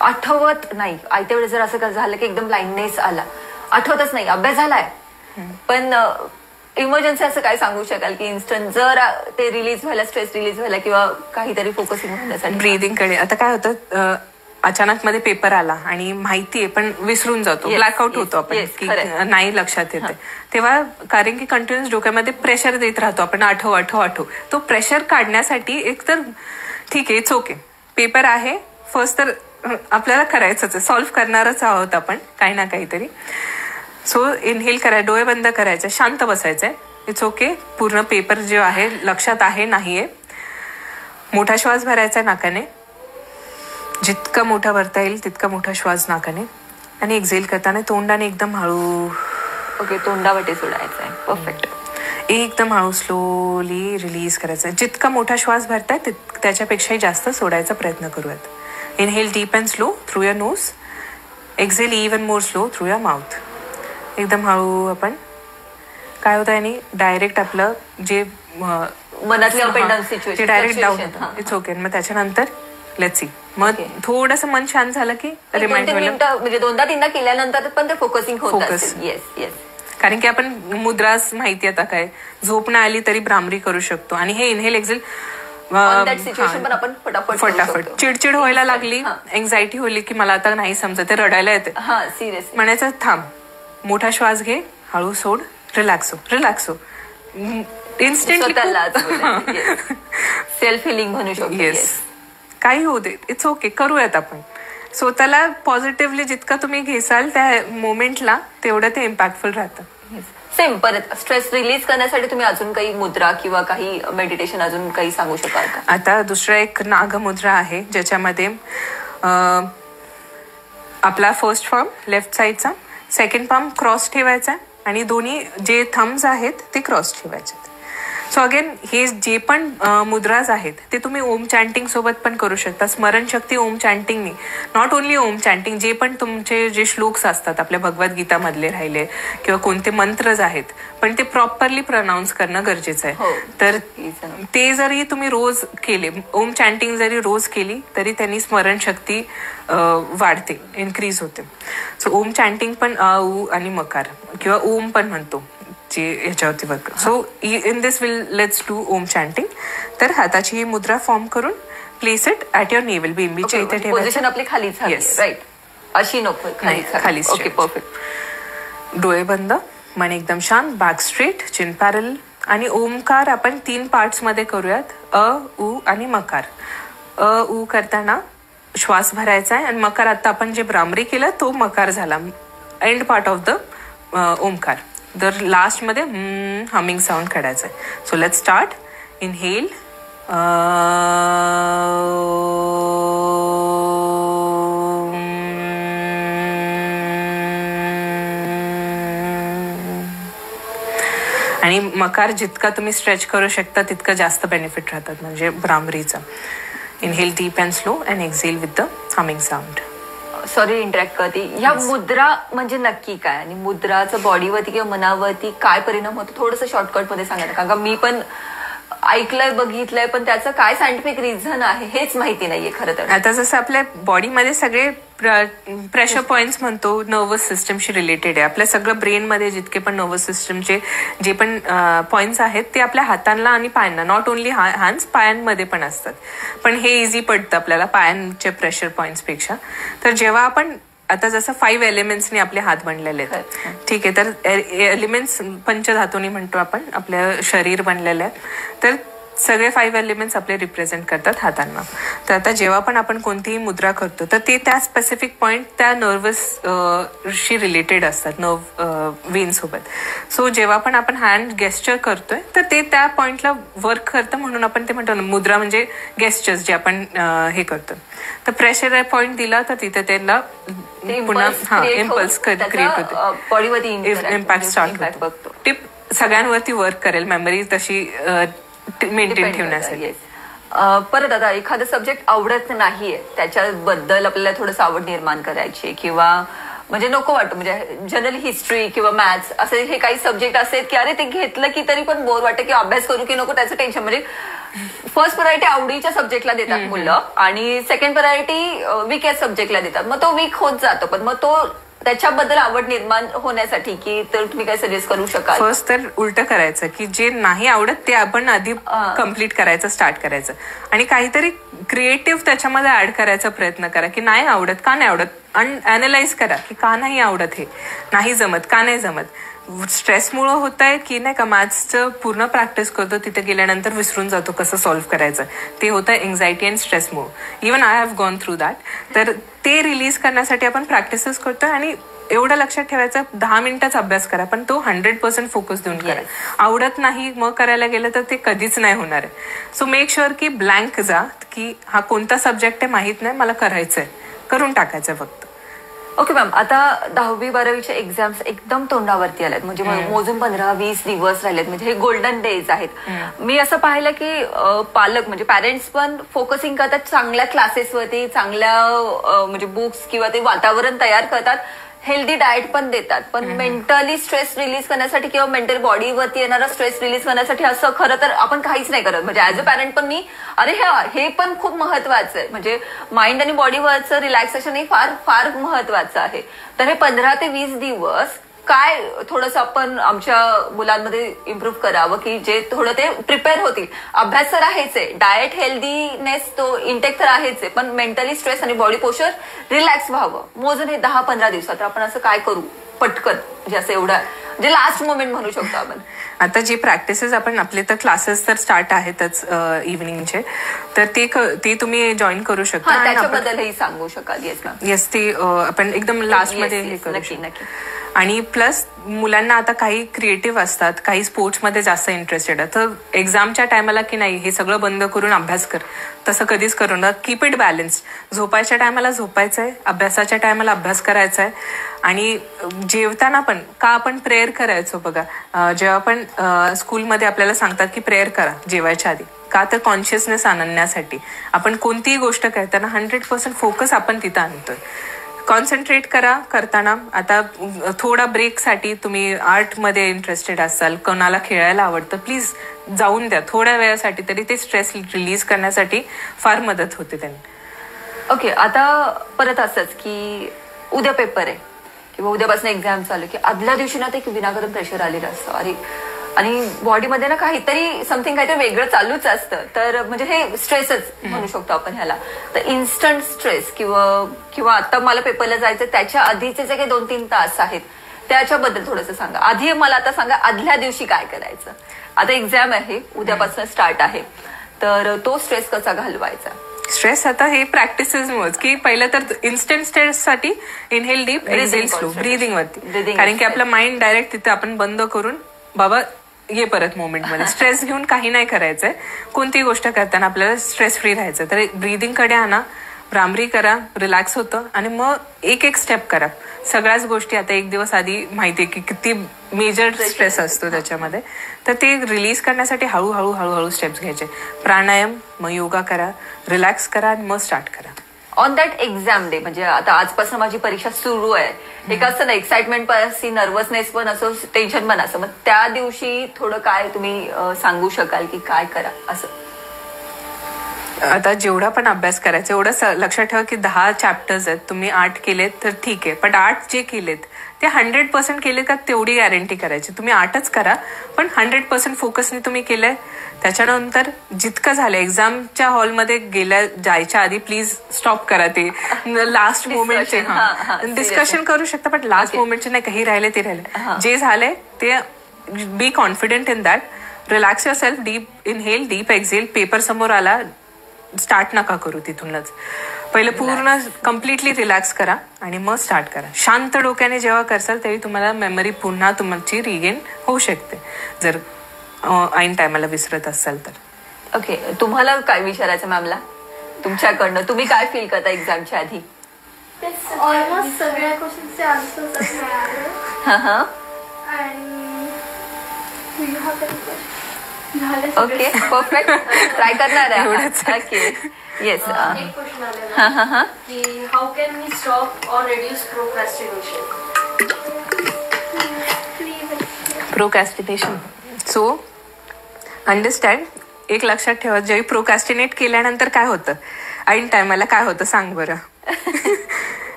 S1: आठवत नाही, आयत्या वेळेस जर असं झालं की एकदम ब्लाइंडनेस आला, आठवतच नाही, अभ्यास झालाय पण इमर्जन्सी असं काय सांगू शकाल की इन्स्टंट जर ते रिलीज व्हायला, स्ट्रेस रिलीज व्हायला किंवा काहीतरी फोकसिंग होण्यासाठी?
S2: ब्रीदिंग कडे. आता काय होतं, अचानक मध्ये पेपर आला आणि माहितीये पण विसरून जातो, ब्लॅकआउट होतो आपण की नाही लक्षात येते, तेव्हा कारण की कंटिन्युअस डोक्यामध्ये प्रेशर देत राहतो आपण, आठव आठव आठव. तो प्रेशर काढण्यासाठी एक तर ठीक आहे, इट्स ओके, पेपर आहे फर्स्ट तर आपल्याला करायचंच आहे, सॉल्व्ह करणारच आहोत आपण काही ना काहीतरी. सो इनहेल करायचं, डोळे बंद करायचे, शांत बसायचंय, इट्स ओके, पूर्ण पेपर जे आहे लक्षात आहे नाहीये. मोठा श्वास भरायचा नाकाने, जितका मोठा भरता येईल तितका मोठा श्वास नाकाने, आणि एक्झेल करताना तोंडाने एकदम हळू.
S1: ओके, तोंडावाटे सोडायचं आहे. परफेक्ट.
S2: एकदम हळू स्लोली रिलीज करायचं. जितका मोठा श्वास भरताय त्याच्यापेक्षाही जास्त सोडायचा प्रयत्न करूयात. Inhale deep and slow through your nose, exhale even more slow through your mouth. एकदम हळू आपण, काय होतं आणि डायरेक्ट आपलं जे
S1: मनातली up and down situation
S2: direct down होतं. It's okay. मग त्याच्यानंतर लेट्स सी, मग थोडंसं मन शांत झालं की रिमाइंड
S1: म्हणजे 2-3दा केल्यानंतर पण ते फोकसिंग होत.
S2: फोकस. कारण की आपण मुद्रास माहिती आता काय, झोप नाही आली तरी भ्रामरी करू शकतो. आणि हे इनहेल एक्झेल
S1: पण आपण
S2: फटाफट चिडचिड व्हायला लागली, एन्झायटी होली की मला आता नाही समजत, रडायला येते,
S1: सिरियस
S2: म्हणायचं थांब, मोठा श्वास घे, हळू सोड, रिलॅक्स हो, रिलॅक्स हो. इन्स्टंटली
S1: सेल्फ हिलिंग म्हणू शकतो.
S2: येस, काही होऊ दे, इट्स ओके, करूयात आपण. स्वतःला पॉझिटिव्हली जितका तुम्ही घेसाल त्या मोमेंटला तेवढं ते इम्पॅक्टफुल राहतं.
S1: सेम. परत स्ट्रेस रिलीज करण्यासाठी तुम्ही अजून काही मुद्रा किंवा काही मेडिटेशन अजून काही सांगू शकाल का?
S2: आता दुसरा एक नागमुद्रा आहे ज्याच्यामध्ये आपला फर्स्ट पाम लेफ्ट साईडचा, सेकंड पाम क्रॉस ठेवायचा आणि दोन्ही जे थम्स आहेत ते क्रॉस ठेवायचे. सो अगेन हे जे पण मुद्राज आहेत ते तुम्ही ओम चॅन्टिंग सोबत पण करू शकता. स्मरणशक्ती ओम चॅन्टिंगनी, नॉट ओन्ली ओम चॅन्टिंग, जे पण तुमचे जे श्लोक्स असतात आपल्या भगवद्गीता मधले राहिले किंवा कोणते मंत्रज आहेत पण ते प्रॉपरली प्रोनाऊन्स करणं गरजेचं आहे. तर ते जरी तुम्ही रोज केले, ओम चॅन्टिंग जरी रोज केली तरी त्यांनी स्मरणशक्ती वाढते, इन्क्रीज होते. सो ओम चॅन्टिंग पण उ आणि मकार किंवा ओम पण म्हणतो जे ह्याच्यावरती work. So in this will let's do Om chanting. तर हाताची ही मुद्रा फॉर्म करून place it at your navel, बिंबीच्या इथे ठेवायचं.
S1: पोझिशन आपली खाली राईट, अशी नको,
S2: खाली.
S1: Okay, perfect.
S2: डोळे बंद, मन एकदम शांत, बॅक स्ट्रेट, चिन पॅरल. आणि ओमकार आपण 3 पार्ट्स मध्ये करूयात, अ, उ आणि मकार. अ, उ करताना श्वास भरायचा आहे आणि मकार आता आपण जे भ्रामरी केलं तो मकार झाला, end part of the Omkar. तर लास्ट मध्ये हमिंग साऊंड काढायचं आहे. So let's start. इनहेल, आणि मकार जितका तुम्ही स्ट्रेच करू शकता तितकं जास्त बेनिफिट राहतात, म्हणजे भ्रामरीचा. Inhale deep and slow and exhale with the humming sound.
S1: Sorry interact करते. ह्या मुद्रा म्हणजे नक्की काय आणि मुद्राचं बॉडीवरती किंवा मनावरती काय परिणाम होतो, थोडंसं शॉर्टकट मध्ये सांगा. कारण का मी पण ऐकलंय, बघितलंय, पण त्याचं काय सायंटिफिक रिझन आहे हेच माहिती नाहीये खरं तर.
S2: आता जसं आपल्या बॉडीमध्ये सगळे प्रेशर पॉइंट्स म्हणतो नर्वस सिस्टमशी रिलेटेड आहे. आपल्या सगळं ब्रेनमध्ये जितके पण नर्वस सिस्टमचे जे पण पॉइंट्स आहेत ते आपल्या हातांना आणि पायांना, नॉट ओन्ली हँड्स, पायांमध्ये पण असतात. पण हे इझी पडतं आपल्याला पायांच्या प्रेशर पॉइंट्स पेक्षा. तर जेव्हा आपण आता जसं 5 एलिमेंट्सनी आपले हात बनलेले आहेत, ठीक आहे. तर एलिमेंट्स पंचधातूंनी म्हणतो आपण, आपलं शरीर बनलेलं आहे. तर सगळे 5 एलिमेंट्स आपले रिप्रेझेंट करतात हातांना. तर आता जेव्हा पण आपण कोणतीही मुद्रा करतो तर ते त्या स्पेसिफिक पॉइंट त्या शी रिलेटेड असतात, नर्व वेन सोबत. सो जेव्हा पण आपण हँड गेस्चर करतोय तर ते त्या पॉइंटला वर्क करतं, म्हणून आपण ते म्हणतो ना, मुद्रा म्हणजे गेस्चर्स जे आपण हे करतो. तर प्रेशर पॉइंट दिला तर तिथे त्याला पुन्हा इम्पल्स क्रिएट होते,
S1: बॉडीवरती
S2: इम्पॅक्ट स्टार्ट होतो. टिप सगळ्यांवरती वर्क करेल, मेमरी तशी मेंटेन ठेवण्यासाठी.
S1: परत आता एखादं सब्जेक्ट आवडत नाहीये, त्याच्याबद्दल आपल्याला थोडंसं आवड निर्माण करायची, किंवा म्हणजे नको वाटतं, म्हणजे जनरल हिस्ट्री किंवा मॅथ्स असे हे काही सब्जेक्ट असेल की अरे ते घेतलं की तरी पण बोर वाटतं, की अभ्यास करू की नको त्याचं टेन्शन. म्हणजे फर्स्ट प्रायोरिटी आवडीच्या सब्जेक्टला देतात मुलं आणि सेकंड प्रायोरिटी वीक सब्जेक्टला देतात. मग तो वीक होत जातो, पण मग तो त्याच्याबद्दल आवड निर्माण होण्यासाठी की तर तुम्ही काय सजेस्ट करू शकाल?
S2: फर्स्ट तर उलट करायचं, की जे नाही आवडत ते आपण आधी कम्प्लीट करायचं, स्टार्ट करायचं, आणि काहीतरी क्रिएटिव्ह त्याच्यामध्ये ऍड करायचा प्रयत्न करा. की नाही आवडत, का नाही आवडत, अनालाइज करा की का नाही आवडत, हे नाही जमत, का नाही जमत. स्ट्रेसमुळे होत आहे की नाही का, मॅथ्सचं पूर्ण प्रॅक्टिस करतो, तिथे गेल्यानंतर विसरून जातो कसं सॉल्व्ह करायचं, ते होतं एन्झायटी अँड स्ट्रेसमुळे. Even I have gone through that. तर ते रिलीज करण्यासाठी आपण प्रॅक्टिसेस करतोय, आणि एवढं लक्षात ठेवायचं 10 मिनिटाचा अभ्यास करा, पण तो 100% फोकस देऊन करा. आवडत नाही मग करायला गेलं तर ते कधीच नाही होणार आहे. सो मेक शुअर की ब्लँक जा, की हा कोणता सब्जेक्ट आहे माहित नाही, मला करायचंय, करून टाकायचं फक्त.
S1: ओके मॅम, आता 10वी-12वीच्या एक्झाम्स एकदम तोंडावरती आल्यात, म्हणजे मोजून 15-20 दिवस राहिलेत, म्हणजे हे गोल्डन डेज आहेत. मी असं पाहिलं की पालक म्हणजे पॅरेंट्स पण फोकसिंग करतात चांगल्या क्लासेसवरती, चांगल्या म्हणजे बुक्स किंवा ते वातावरण तयार करतात, हेल्दी डाएट पण देतात, पण मेंटली स्ट्रेस रिलीज करण्यासाठी किंवा मेंटल बॉडीवरती येणारा स्ट्रेस रिलीज करण्यासाठी असं खरं तर आपण काहीच नाही करत. म्हणजे ऍज अ पॅरेंट पण मी हे पण खूप महत्वाचं आहे, म्हणजे माइंड आणि बॉडीवरचं रिलॅक्सेशन हे फार फार महत्वाचं आहे. तर हे 15 ते 20 दिवस काय थोडंसं आपण आमच्या मुलांमध्ये इम्प्रूव्ह करावं की जे थोडं ते प्रिपेअर होतील. अभ्यास तर आहेच आहे, डाएट हेल्दीनेस तो इंटेक तर आहेच आहे, पण मेंटली स्ट्रेस आणि बॉडी पोश्चर रिलॅक्स व्हावं. मोजून हे 10-15 दिवसात आपण असं काय करू पटकन, म्हणजे असं एवढं म्हणजे लास्ट मोमेंट म्हणू शकतो आपण.
S2: आता जे प्रॅक्टिसेस आपण आपले तर क्लासेस तर स्टार्ट आहेतच इव्हनिंगचे, तर ते तुम्ही जॉईन करू शकता.
S1: त्याच्याबद्दलही सांगू शकाल? Yes ma'am.
S2: येस, ते आपण एकदम लास्ट मध्ये हे करू शकतो. आणि प्लस मुलांना आता काही क्रिएटिव्ह असतात, काही स्पोर्ट्समध्ये जास्त इंटरेस्टेड आहे, तर एक्झामच्या टायमाला की नाही हे सगळं बंद करून अभ्यास कर, तसं कधीच करू नका. Keep it balance. झोपायच्या टायमाला झोपायचंय, अभ्यासाच्या टायमाला अभ्यास करायचा आहे. आणि जेवताना पण का आपण प्रेयर करायचो बघा, जेव्हा आपण स्कूलमध्ये आपल्याला सांगतात की प्रेयर करा जेवायच्या आधी, का तर कॉन्शियसनेस आणण्यासाठी. आपण कोणतीही गोष्ट करताना 100% फोकस आपण तिथं आणतोय. कॉन्सन्ट्रेट करा करताना. आता थोडा ब्रेकसाठी तुम्ही आर्टमध्ये इंटरेस्टेड असाल, कोणाला खेळायला आवडतं, प्लीज जाऊन द्या थोड्या वेळासाठी तरी, ते स्ट्रेस रिलीज करण्यासाठी फार मदत होते त्यांनी.
S1: ओके, आता परत असंच की उद्या पेपर आहे किंवा उद्यापासून एक्झाम चालू, की आदल्या दिवशी ना ते विनाकारण प्रेशर आलेलं असतं, अरे आणि बॉडीमध्ये ना काहीतरी काहीतरी वेगळं चालूच असतं. तर म्हणजे हे स्ट्रेसच म्हणू शकतो आपण ह्याला. तर इन्स्टंट स्ट्रेस किंवा आता मला पेपरला जायचं त्याच्या आधीचे जे काही 2-3 तास आहेत त्याच्याबद्दल थोडंसं सांगा. आधी मला आता सांगा आदल्या दिवशी काय करायचं. आता एक्झाम आहे, उद्यापासून स्टार्ट आहे, तर तो स्ट्रेस कसा घालवायचा?
S2: स्ट्रेस आता हे प्रॅक्टिसेस की पहिलं तर इन्स्टंट स्ट्रेससाठी inhale deep, exhale slow, breathing वरती. कारण की आपलं माइंड डायरेक्ट तिथे आपण बंद करून बाबा ये परत मोमेंटमध्ये. स्ट्रेस घेऊन काही नाही करायचंय. कोणतीही गोष्ट करताना आपल्याला स्ट्रेस फ्री राहायचं. तर ब्रीदिंग कडे आणा, भ्रामरी करा, रिलॅक्स होतं, आणि मग एक स्टेप करा. सगळ्याच गोष्टी आता एक दिवस आधी माहितीये की किती मेजर स्ट्रेस असतो त्याच्यामध्ये, तर ते रिलीज करण्यासाठी हळूहळू स्टेप्स घ्यायचे. प्राणायाम, मग योगा करा, रिलॅक्स करा, आणि मग स्टार्ट करा.
S1: ऑन दॅट एक्झाम डे, म्हणजे आता आजपासून माझी परीक्षा सुरू आहे, एक असं ना एक्साइटमेंट पण असते, नर्वसनेस पण असं, टेन्शन पण असं, मग त्या दिवशी थोडं काय तुम्ही सांगू शकाल की काय करा असं?
S2: आता जेवढा पण अभ्यास करायचा एवढं लक्षात ठेवा की 10 चॅप्टर्स आहेत, तुम्ही 8 केलेत तर ठीक आहे, पण 8 जे केलेत ते 100% केले का तेवढी गॅरंटी करायची. तुम्ही 8च करा, पण 100% फोकसने तुम्ही केलंय त्याच्यानंतर जितकं झालं एक्झामच्या हॉलमध्ये जायच्या आधी प्लीज स्टॉप करा ते लास्ट मोमेंटचे डिस्कशन करू शकता पण लास्ट मोमेंटचे नाही काही राहिले ते राहिले जे झालंय ते be confident in that relax your self deep inhale deep exhale paper समोर आला स्टार्ट नका करू तिथूनच पहिलं पूर्ण कम्प्लिटली रिलॅक्स करा आणि मग स्टार्ट करा शांत डोक्याने जेव्हा करसाल तेव्हा तुम्हाला मेमरी पुन्हा तुमची रिगेन होऊ शकते जर ऐन टायमाला विसरत असाल तर
S1: ओके तुम्हाला काय विचारायचं मॅमला तुमच्याकडनं तुम्ही काय फील करता एक्झामच्या आधी
S3: ऑलमोस्ट सगळ्या क्वेश्चनचे आन्सर्स मिळाले आणि
S1: ओके परफेक्ट ट्राय करणार आहे ओके येस
S4: एक क्वेश्चन आलेला की how can we stop or reduce
S2: procrastination so understand एक लक्षात ठेवा जेव्हा प्रोक्रॅस्टिनेट केल्यानंतर काय होतं ऐन टायमाला काय होतं सांग बरं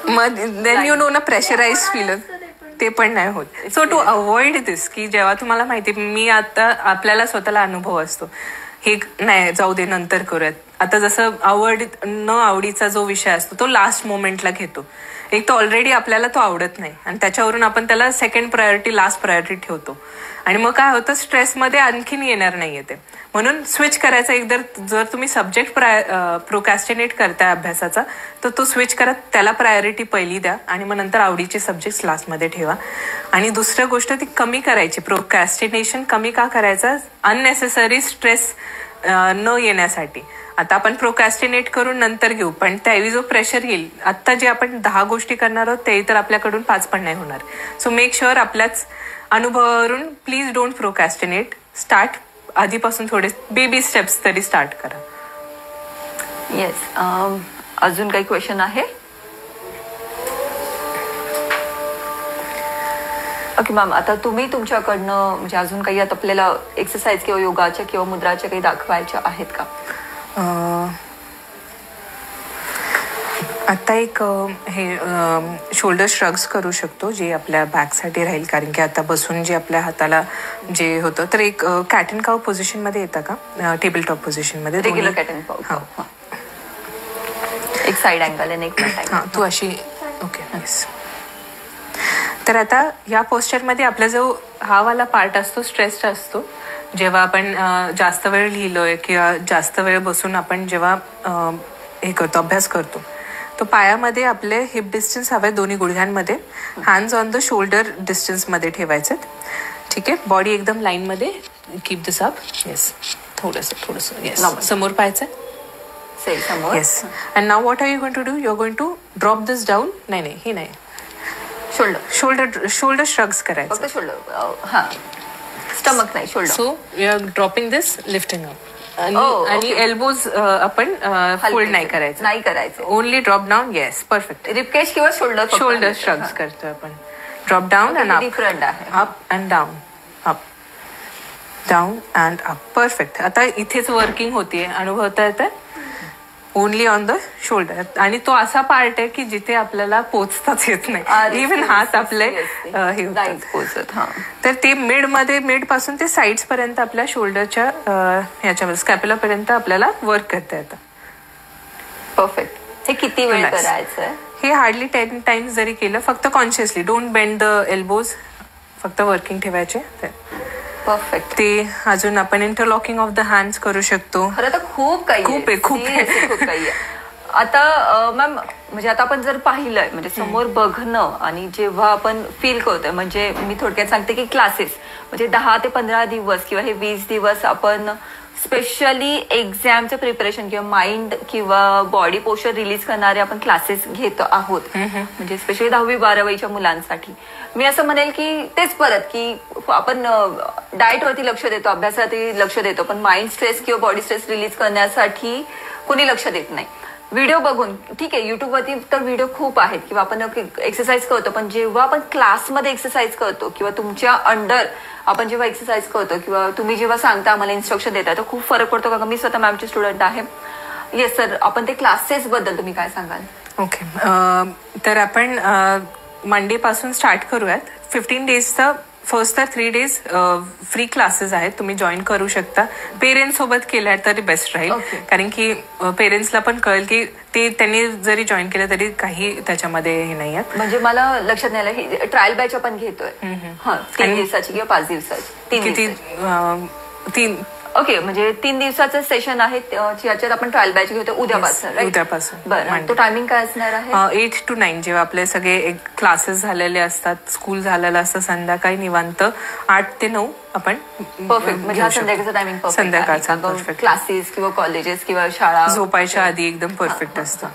S2: मग देन यू नो ना प्रेशराइज फील ते पण नाही होत सो टू अवॉइड दिस की जेव्हा तुम्हाला माहिती मी आता आपल्याला स्वतःला अनुभव असतो हे नाही जाऊ दे नंतर करूयात आता जसं न आवडीचा जो विषय असतो तो लास्ट मोमेंटला घेतो एक तर ऑलरेडी आपल्याला तो आवडत नाही आणि त्याच्यावरून आपण त्याला सेकंड प्रायोरिटी लास्ट प्रायोरिटी ठेवतो आणि मग काय होतं स्ट्रेसमध्ये आणखीन येणार नाहीये ते म्हणून स्विच करायचा एकदा जर तुम्ही सब्जेक्ट प्रोक्रॅस्टिनेट करताय अभ्यासाचा तर तो स्विच करत त्याला प्रायोरिटी पहिली द्या आणि मग नंतर आवडीचे सब्जेक्ट लास्टमध्ये ठेवा आणि दुसरी गोष्ट ती कमी करायची प्रोक्रॅस्टिनेशन कमी का करायचं अननेसेसरी स्ट्रेस न येण्यासाठी आता आपण प्रोक्रॅस्टिनेट करून नंतर घेऊ पण त्यावेळी जो प्रेशर येईल आता जे आपण 10 गोष्टी करणार आहोत ते तर आपल्याकडून 5 पण नाही होणार सो मेक शुअर आपल्याच अनुभवावरून प्लीज डोंट प्रोक्रॅस्टिनेट स्टार्ट आधीपासून थोडे बेबी स्टेप्स तरी स्टार्ट करा
S1: येस अजून काही क्वेश्चन आहे ओके मॅम आता तुम्ही तुमच्याकडनं म्हणजे अजून काही आता आपल्याला एक्सरसाइज किंवा योगाच्या किंवा मुद्राच्या काही दाखवायच्या आहेत का
S2: आता एक हे शोल्डर श्रग्स करू शकतो जे आपल्या बॅकसाठी राहील कारण की आता बसून जे आपल्या हाताला जे होतं तर एक कॅट अँड काव पोझिशनमध्ये येतं का टेबल टॉप पोझिशनमध्ये
S1: रेग्युलर कॅट अँड काव एक साइड अँगल आणि एक फ्रंट अँगल
S2: हां तू अशी ओके नाईस तर आता या पोस्चरमध्ये आपला जो हा वाला पार्ट असतो स्ट्रेस्ड असतो जेव्हा आपण जास्त वेळ लिहिलोय किंवा जास्त वेळ बसून आपण जेव्हा हे करतो अभ्यास करतो तो पायामध्ये आपले हिप डिस्टन्स हवे दोन्ही गुडघ्यांमध्ये हँड्स ऑन द शोल्डर डिस्टन्समध्ये ठेवायचे ठीक आहे बॉडी एकदम लाईनमध्ये कीप दिस अप येस थोडंसं येस समोर पाहायचं yes and now what are you going to do you are going to drop this down नाही हे नाही शोल्डर श्रग्स करायचं
S1: शोल्डर हां स्टमक नाही shoulder
S2: so you are dropping this lifting up आणि एल्बोज आपण फोल्ड नाही करायचं only drop down yes perfect
S1: ribcage किंवा
S2: शोल्डर श्रग्स करतो आपण ड्रॉप डाऊन अँड
S1: डिफरंट आहे
S2: up and down up down and up perfect आता इथेच वर्किंग होतीये अनुभवता येतं ओनली ऑन द शोल्डर आणि तो असा पार्ट आहे की जिथे आपल्याला पोचताच येत नाही इव्हन हात आपले हे होतात तर ते मिड पासून ते साइड्स पर्यंत आपल्या शोल्डरच्या ह्याच्यावर स्कॅप्युला पर्यंत आपल्याला वर्क करता येतं
S1: परफेक्ट हे किती वेळ करायचं
S2: हे हार्डली 10 टाइम्स जरी केलं फक्त consciously don't bend the elbows फक्त वर्किंग ठेवायचे
S1: परफेक्ट
S2: ते अजून आपण इंटरलॉकिंग ऑफ द हँड्स करू शकतो
S1: खरं तर खूप काही आता मॅम म्हणजे आता आपण जर पाहिलंय म्हणजे समोर बघणं आणि जेव्हा आपण फील करतोय म्हणजे मी थोडक्यात सांगते की क्लासेस म्हणजे 10 ते 15 दिवस किंवा हे 20 दिवस आपण स्पेशली एक्झामचं प्रिपरेशन किंवा माइंड किंवा बॉडी पोश्चर रिलीज करणारे आपण क्लासेस घेत आहोत म्हणजे स्पेशली 10वी 12वीच्या मुलांसाठी मी असं म्हणेल की तेच परत की आपण डाएटवरती लक्ष देतो अभ्यासावरती लक्ष देतो पण माइंड स्ट्रेस किंवा बॉडी स्ट्रेस रिलीज करण्यासाठी कोणी लक्ष देत नाही व्हिडिओ बघून ठीक आहे युट्यूबवरती तर व्हिडिओ खूप आहेत किंवा आपण एक्सरसाइज करतो पण जेव्हा आपण क्लासमध्ये एक्सरसाइज करतो किंवा तुमच्या अंडर आपण जेव्हा एक्सरसाइज करतो किंवा तुम्ही जेव्हा सांगता आम्हाला इन्स्ट्रक्शन देता तर खूप फरक पडतो का मी स्वतः मॅमची स्टुडंट आहे येस सर आपण ते क्लासेस बद्दल तुम्ही काय सांगाल
S2: ओके तर आपण मंडे पासून स्टार्ट करूयात 15 डेजचा फर्स्ट तर 3 days फ्री क्लासेस आहेत, तुम्ही जॉईन करू शकता. पेरेंट्स सोबत केल्या तरी बेस्ट राहील, कारण की पेरेंट्सला पण कळेल की ते त्यांनी जरी जॉईन केलं तरी काही त्याच्यामध्ये हे नाही आहे.
S1: म्हणजे मला लक्षात नाही आलं, ही ट्रायल बॅच आपण घेतोय 3 दिवसाची किंवा 5 दिवसाची?
S2: किती? 3.
S1: ओके, म्हणजे 3 दिवसाचं सेशन आहे, ज्याच्यात आपण ट्रायल बॅच घेतो उद्यापासून.
S2: उद्यापासून.
S1: बरं, तो टायमिंग काय असणार आहे?
S2: 8 to 9 जेव्हा आपले सगळे क्लासेस झालेले असतात, स्कूल झालेलं असतं, संध्याकाळी निवांत 8 ते 9 आपण
S1: परफेक्ट. म्हणजे हा संध्याकाळचा टायमिंग
S2: संध्याकाळचा परफेक्ट.
S1: क्लासेस किंवा कॉलेजेस किंवा शाळा
S2: झोपायच्या आधी एकदम परफेक्ट असतं.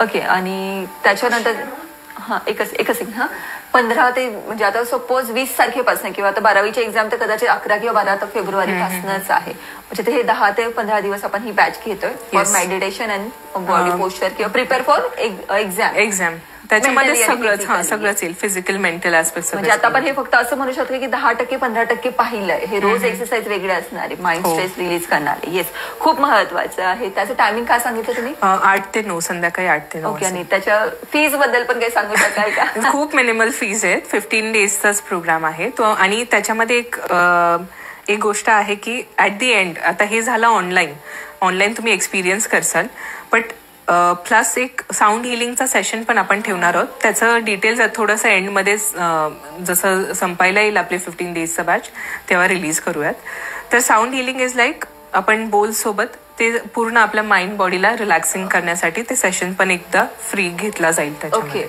S1: ओके, आणि त्याच्यानंतर एकच 15 ते म्हणजे आता सपोज 20 तारखेपासून किंवा आता 12वीची एक्झाम तर कदाचित 11 किंवा 12 फेब्रुवारी पासूनच आहे. म्हणजे हे 10 ते 15 दिवस आपण ही बॅच घेतोय for meditation and body posture किंवा प्रिपेअर फॉर एक्झाम.
S2: त्याच्यामध्ये सगळंच येईल, फिजिकल मेंटल ऍस्पेक्ट.
S1: म्हणजे आता आपण हे फक्त असं म्हणू शकतो की 10% 15% पाहिलंय. हे रोज एक्सरसाइज वेगळे असणारे, माइंड स्ट्रेस रिलीज करणारे. येस, खूप महत्वाचं आहे. त्याचं टायमिंग काय सांगितलं तुम्ही?
S2: 8 ते 9, संध्याकाळी 8 ते 9.
S1: ओके, आणि त्याच्या फीज बद्दल पण काही सांगू शकाल का?
S2: खूप मिनिमल फीज आहेत. 15 days प्रोग्राम आहे तो. आणि त्याच्यामध्ये एक गोष्ट आहे की ऍट दी एंड, आता हे झालं ऑनलाईन तुम्ही एक्सपिरियन्स करसाल, बट प्लस एक साऊंड हिलिंगचा सेशन पण आपण ठेवणार आहोत. त्याचं डिटेल्स थोडंसं एंडमध्ये जसं संपायला येईल आपले 15 days बॅच तेव्हा रिलीज करूयात. तर साऊंड हिलिंग इज लाईक आपण बोल सोबत ते पूर्ण आपल्या माइंड बॉडीला रिलॅक्सिंग करण्यासाठी ते सेशन पण एकदा फ्री घेतला जाईल त्याच्यामध्ये.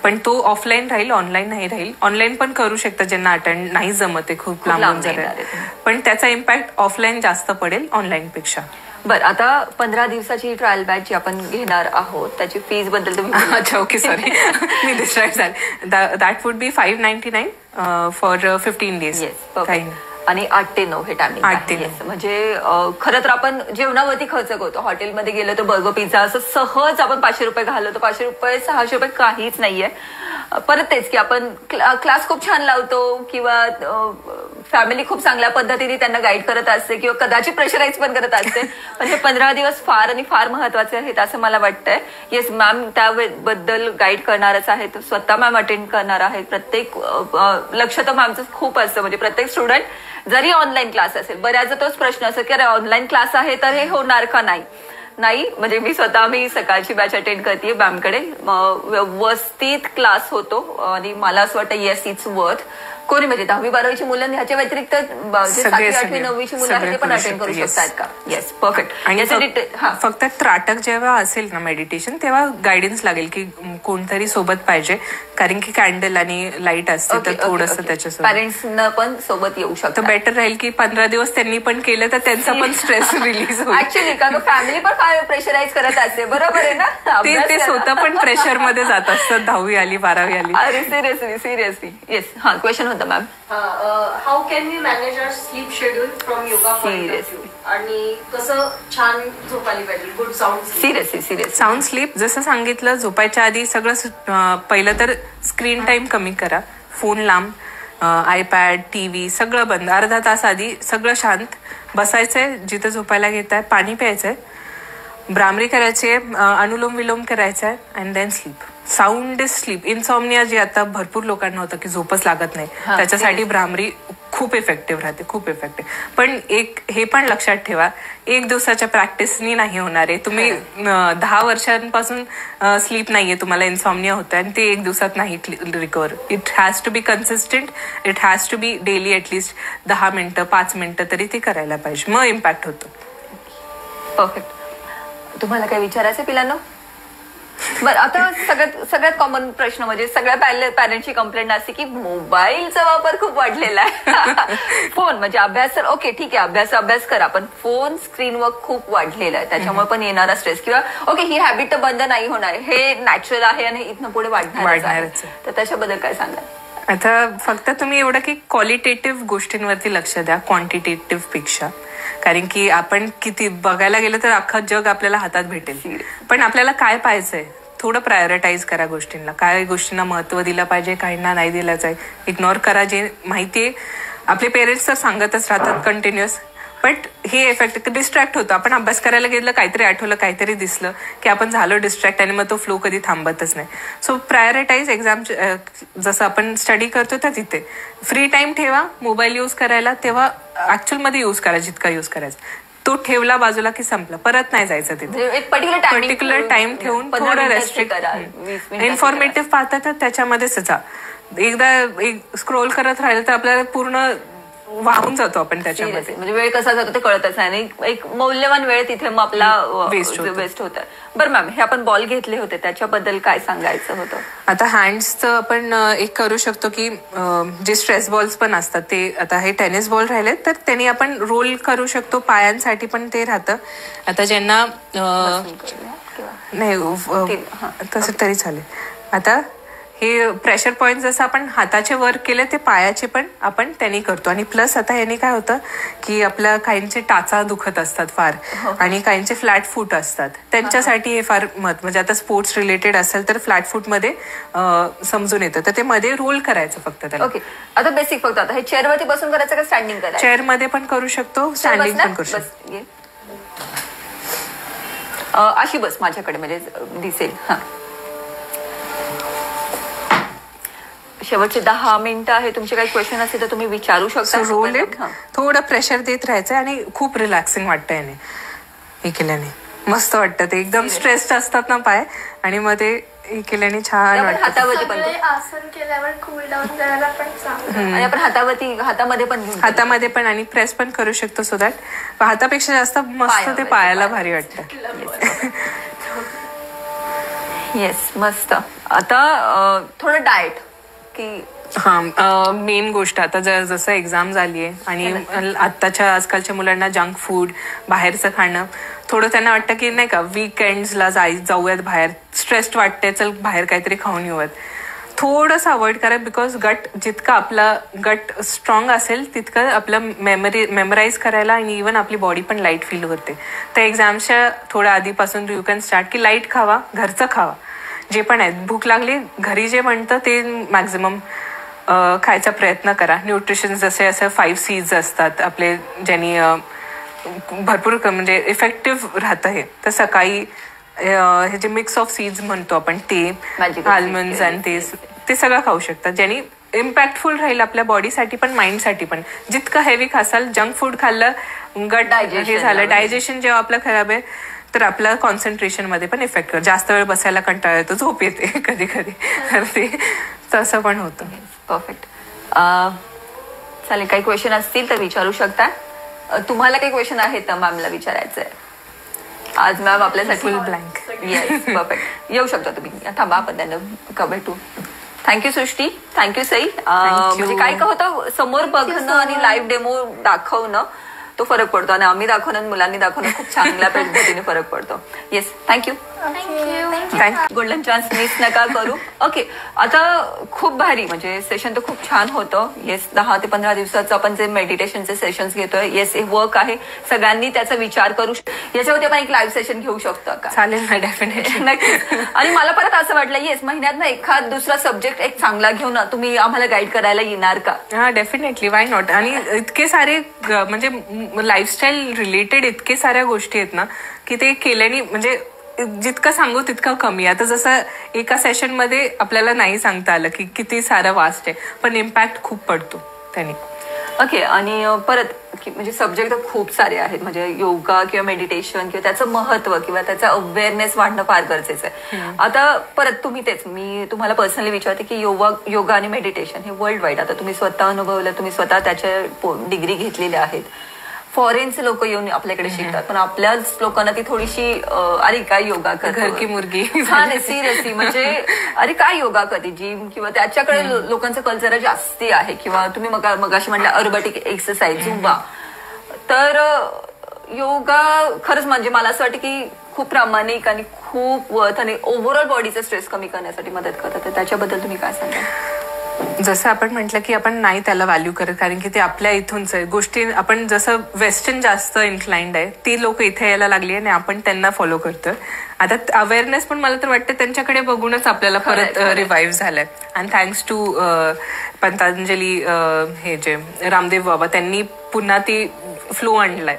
S2: पण तो ऑफलाईन राहील, ऑनलाईन नाही राहील. ऑनलाईन पण करू शकता ज्यांना अटेंड नाही जमत आहे, खूप लांबून जाईल, पण त्याचा इम्पॅक्ट ऑफलाईन जास्त पडेल ऑनलाईन पेक्षा.
S1: बरं, आता 15 दिवसाची ट्रायल बॅच जी आपण घेणार आहोत त्याची फीज बद्दल तुम्ही?
S2: अच्छा, ओके, सॉरी, मी डिस्ट्रॅक्ट झाले. That would be 599 for 15 days.
S1: आणि 8 ते 9 हे टायमिंग.
S2: 8 ते 9.
S1: म्हणजे खरं तर आपण जेवणावरती खर्च करतो. हॉटेलमध्ये गेलो तर बर्गर पिझ्झा असं सहज आपण 500 रुपये घालवतो. 500 रुपये 600 रुपये काहीच नाहीये. परत तेच की आपण क्लास खूप छान लावतो किंवा फॅमिली खूप चांगल्या पद्धतीने त्यांना गाईड करत असते किंवा कदाचित प्रेशराईज पण करत असते. पण हे 15 दिवस फार आणि फार महत्वाचे आहेत असं मला वाटतंय. येस मॅम, त्याबद्दल गाईड करणारच आहेत, स्वतः मॅम अटेंड करणार आहेत. प्रत्येक लक्ष तर मॅमचं खूप असतं. म्हणजे प्रत्येक स्टुडंट जरी ऑनलाईन क्लास असेल, बऱ्याचदा तोच प्रश्न असेल की अरे ऑनलाईन क्लास आहे तर हे होणार का नाही. म्हणजे मी सकाळची बॅच अटेंड करते मॅमकडे, व्यवस्थित क्लास होतो आणि मला असं वाटतं येस इट्स वर्थ. कोणी म्हणजे 10वी 12वीची मुलं ह्याच्या व्यतिरिक्त 7वी 8वी 9वीची मुलं आहेत ते पण अटेंड करू शकतात का? Yes, perfect.
S2: आणि फक्त त्राटक जेव्हा असेल ना मेडिटेशन तेव्हा गायडन्स लागेल की कोणतरी सोबत पाहिजे, कारण की कॅन्डल आणि लाईट असते तर थोडंसं त्याच्यासोबत
S1: पॅरेंट्सना पण सोबत येऊ शकतं.
S2: बेटर राहील की 15 दिवस त्यांनी पण केलं तर त्यांचा पण स्ट्रेस रिलीज होईल.
S1: ऍक्च्युली का फॅमिली पण फार प्रेशराईज करत असते, बरोबर आहे ना?
S2: ते स्वतः पण प्रेशर मध्ये जात असतात. 10वी आली 12वी आली.
S1: अरे सिरियसली. येस, क्वेश्चन होता ma'am.
S4: How can we manage our sleep schedule from yoga point of view, आणि कसं छान झोपायला पाहिजे, good sound
S1: seriously
S2: sound sleep. जसं सांगितलं, झोपायच्या आधी सगळं पहिलं तर स्क्रीन टाइम कमी करा. फोन लांब, आयपॅड, टीव्ही सगळं बंद. अर्धा तास आधी सगळं शांत बसायचंय, जिथं झोपायला घेताय पाणी प्यायचंय, भ्रामरी करायची, अनुलोम विलोम करायचंय, and then sleep. Sound is sleep. Insomnia जी आता भरपूर लोकांना होतं की झोपच लागत नाही, त्याच्यासाठी भ्रामरी खूप इफेक्टिव्ह राहते, खूप इफेक्टिव्ह. पण हे पण लक्षात ठेवा, 1 दिवसाच्या प्रॅक्टिसनी नाही होणार आहे. तुम्ही 10 वर्षांपासून स्लीप नाहीये, तुम्हाला इन्सॉम्निया होतं आणि ते 1 दिवसात नाही recover. It has to be consistent, it has to be daily at least 10 मिनिटं 5 मिनिटं तरी ते करायला पाहिजे, मग इम्पॅक्ट होतो.
S1: परफेक्ट. तुम्हाला काय विचारायचं पिलांनो? बरं, आता सगळ्यात कॉमन प्रश्न म्हणजे सगळ्या पॅरेंटची कंप्लेंट असते की मोबाईलचा वापर खूप वाढलेला आहे. फोन म्हणजे अभ्यास तर ओके ठीक आहे, अभ्यास करा, पण फोन स्क्रीनवर खूप वाढलेला आहे, त्याच्यामुळे पण येणारा स्ट्रेस किंवा ओके ही हॅबिट तर बंद नाही होणार, हे नॅचरल आहे आणि इथनं पुढे वाढणारच. तर त्याच्याबद्दल काय सांगाल?
S2: आता फक्त तुम्ही एवढं की क्वालिटेटिव्ह गोष्टींवरती लक्ष द्या क्वांटिटेटिव्ह पेक्षा, कारण की आपण किती बघायला गेलं तर अख्खं जग आपल्याला हातात भेटेल, पण आपल्याला काय पाहिजंय थोडं प्रायोरिटाईज करा गोष्टींना. काय गोष्टींना महत्व दिलं पाहिजे, काहींना नाही दिलं जाईल, इग्नोर करा. जे माहितीये आपले पेरेंट्स तर सांगतच राहतात कंटिन्युअस, बट हे इफेक्ट डिस्ट्रॅक्ट होतो. आपण अभ्यास करायला गेलं, काहीतरी आठवलं, काहीतरी दिसलं की आपण झालो डिस्ट्रॅक्ट आणि मग तो फ्लो कधी थांबतच नाही. सो प्रायोरिटाईज एक्झाम, जसं आपण स्टडी करतो तर तिथे फ्री टाइम ठेवा. मोबाईल यूज करायला तेव्हा ऍक्च्युअल मध्ये यूज करा, जितका यूज करायचा. तो ठेवला बाजूला की संपला, परत नाही जायचं तिथे.
S1: एक पर्टिक्युलर
S2: टाइम ठेवून थोडं रेस्ट्रिक्ट. इन्फॉर्मेटिव्ह पाहता तर त्याच्यामध्येच जा. एकदा स्क्रोल करत राहिलं तर आपल्याला पूर्ण वाहून जातो आपण त्याच्यामध्ये.
S1: म्हणजे वेळ कसा जातो ते कळतच नाही आणि एक मौल्यवान वेळ तिथे मग आपला वेस्ट होतं. बरं मॅम, हे आपण बॉल घेतले होते त्याच्याबद्दल काय सांगायचं होतं?
S2: आता हँड्सचं आपण एक करू शकतो की जे स्ट्रेस बॉल्स पण असतात ते, आता हे टेनिस बॉल राहिले तर त्यांनी आपण रोल करू शकतो. पायांसाठी पण ते राहतं. आता ज्यांना नाही तसं तरी चालेल. आता हे प्रेशर पॉइंट जसं आपण हाताचे वर्क केले ते पायाचे पण आपण त्यांनी करतो. आणि प्लस आता याने काय होतं की आपल्या काहींचे टाचा दुखत असतात फार आणि काहींचे फ्लॅट फूट असतात, त्यांच्यासाठी हे फार म्हणजे आता स्पोर्ट्स रिलेटेड असेल तर फ्लॅट फूट मध्ये समजून येतं. तर ते मध्ये रोल करायचं फक्त त्याला.
S1: ओके, आता बेसिक फक्त आता हे चेअरवरती बसून करायचं का स्टँडिंग करायचं?
S2: चेअर मध्ये पण करू शकतो, स्टँडिंग पण करू शकतो.
S1: अशी बस माझ्याकडे म्हणजे दिसेल. हा, शेवटचे 10 मिनिटं आहे. तुमचे काही क्वेश्चन असतील तर तुम्ही विचारू शकता.
S2: रोल इट, थोडं प्रेशर देत राहायचं आणि खूप रिलॅक्सिंग वाटतं याने. हे केल्याने मस्त वाटतं. ते एकदम स्ट्रेस्ड असतात ना पाय आणि मग ते हे केल्याने छान वाटतं.
S1: हातावरती पण
S3: आसन केल्यावर कूल डाऊन करायला पण चांगलं.
S1: आणि आपण हातामध्ये पण घेऊन
S2: हातामध्ये पण आणि प्रेस पण करू शकतो. सो दॅट हातापेक्षा जास्त मस्त ते पायाला भारी वाटतं.
S1: येस, मस्त. आता थोडं डाएट
S2: हा मेन गोष्ट. आता जसं एक्झाम झाली आहे आणि आत्ताच्या आजकालच्या मुलांना जंक फूड, बाहेरचं खाणं थोडं त्यांना वाटतं की नाही का वीकेंड्सला जाऊयात बाहेर, स्ट्रेस्ड वाटते, चल बाहेर काहीतरी खाऊन येऊयात. थोडंसं अवॉइड करा. बिकॉज जितका आपला गट स्ट्रॉंग असेल तितकं आपलं मेमराईज करायला आणि इव्हन आपली बॉडी पण लाईट फील होते. तर एक्झामच्या थोड्या आधीपासून यू कॅन स्टार्ट की लाईट खावा, घरचं खावा. जे पण आहेत, भूक लागली घरी जे म्हणतं ते मॅक्झिमम खायचा प्रयत्न करा. न्यूट्रिशन जसे असं 5 सीड्स असतात आपले, ज्यांनी भरपूर म्हणजे इफेक्टिव्ह राहतं. हे तर सकाळी हे जे मिक्स ऑफ सीड्स म्हणतो आपण ते, आल्मंड्स आणि ते सगळं खाऊ शकतात, ज्यांनी इम्पॅक्टफुल राहील आपल्या बॉडीसाठी पण माइंडसाठी पण. जितकं हेवी खासाल, जंक फूड खाल्लं, गट हे झालं, डायजेशन जेव्हा आपलं खराब आहे तर आपलं कॉन्सन्ट्रेशन मध्ये पण इफेक्ट करतो. जास्त वेळ बसायला कंटाळा येतो, झोप येते कधी कधी, तर ते तसं पण होतं.
S1: परफेक्ट. चालेल, काही क्वेश्चन असतील तर विचारू शकता. तुम्हाला काही क्वेश्चन आहेत तर मॅमला विचारायचं आहे? आज मॅम आपल्यासाठी
S2: फुल ब्लँक.
S1: Yes, perfect. येऊ शकता तुम्ही. थांबा, आपण त्यांना cover to. Thank you Srishti, thank you Sai. म्हणजे काय का होतं, समोर बघणं आणि लाईव्ह डेमो दाखवणं तो फरक पडतो आणि आम्ही दाखवणं मुलांनी दाखवणं खूप चांगल्या पद्धतीने फरक पडतो. Yes, thank you. Golden chance miss नका करू. ओके, आता खूप भारी म्हणजे सेशन तर खूप छान होतं. येस, 10 ते 15 दिवसाचं आपण जे मेडिटेशनचे सेशन्स घेतोय, येस हे वर्क आहे. सगळ्यांनी त्याचा विचार करू. याच्यावरती आपण एक लाईव्ह सेशन घेऊ शकतो का?
S2: चालेल ना, डेफिनेटली.
S1: नक्की. आणि मला परत असं वाटलं, येस महिन्यात ना एखाद दुसरा सब्जेक्ट एक चांगला घेऊन तुम्ही आम्हाला गाईड करायला येणार का?
S2: हा, डेफिनेटली, वाय नॉट. आणि इतके सारे म्हणजे लाईफस्टाईल रिलेटेड इतके साऱ्या गोष्टी आहेत ना की ते केल्याने म्हणजे जितकं सांगू तितकं कमी. आता जसं एका सेशन मध्ये आपल्याला नाही सांगता आलं की किती सारं वास्ट आहे, पण इम्पॅक्ट खूप पडतो त्याने.
S1: ओके, आणि परत म्हणजे सब्जेक्ट खूप सारे आहेत. म्हणजे योगा किंवा मेडिटेशन किंवा त्याचं महत्व किंवा त्याचा अवेअरनेस वाढणं फार गरजेचं आहे. आता परत तुम्ही तेच, मी तुम्हाला पर्सनली विचारते की योगा आणि मेडिटेशन हे वर्ल्ड वाईड, आता तुम्ही स्वतः अनुभवलं, तुम्ही स्वतः त्याच्या डिग्री घेतलेल्या आहेत. फॉरेनचे लोक येऊन आपल्याकडे शिकतात, पण आपल्याच लोकांना ती थोडीशी अरे काय योगा कर,
S2: घर की मुर्गी.
S1: हा नाही, सिरियसली म्हणजे अरे काय योगा कधी, जिम किंवा त्याच्याकडे लोकांचं कल जरा जास्ती आहे. किंवा तुम्ही मगाशी म्हटलं अरोबॅटिक एक्सरसाइज, झुंबा. तर योगा खरंच म्हणजे मला असं वाटतं की खूप प्रामाणिक आणि खूप वर्थ आणि ओव्हरऑल बॉडीचा स्ट्रेस कमी करण्यासाठी मदत करतात. तर त्याच्याबद्दल तुम्ही काय सांगाल?
S2: जसं आपण म्हटलं की आपण नाही त्याला व्हॅल्यू करत, कारण की ते आपल्या इथूनच आहे गोष्टी. आपण जसं वेस्टर्न जास्त इन्क्लाइंड आहे, ती लोक इथे यायला लागली आणि आपण त्यांना फॉलो करतोय. आता अवेअरनेस पण मला तर वाटतं त्यांच्याकडे बघूनच आपल्याला परत रिवाईव्ह झालाय. आणि थँक्स टू पतंजली, हे जे रामदेव बाबा, त्यांनी पुन्हा ती फ्लो आणलाय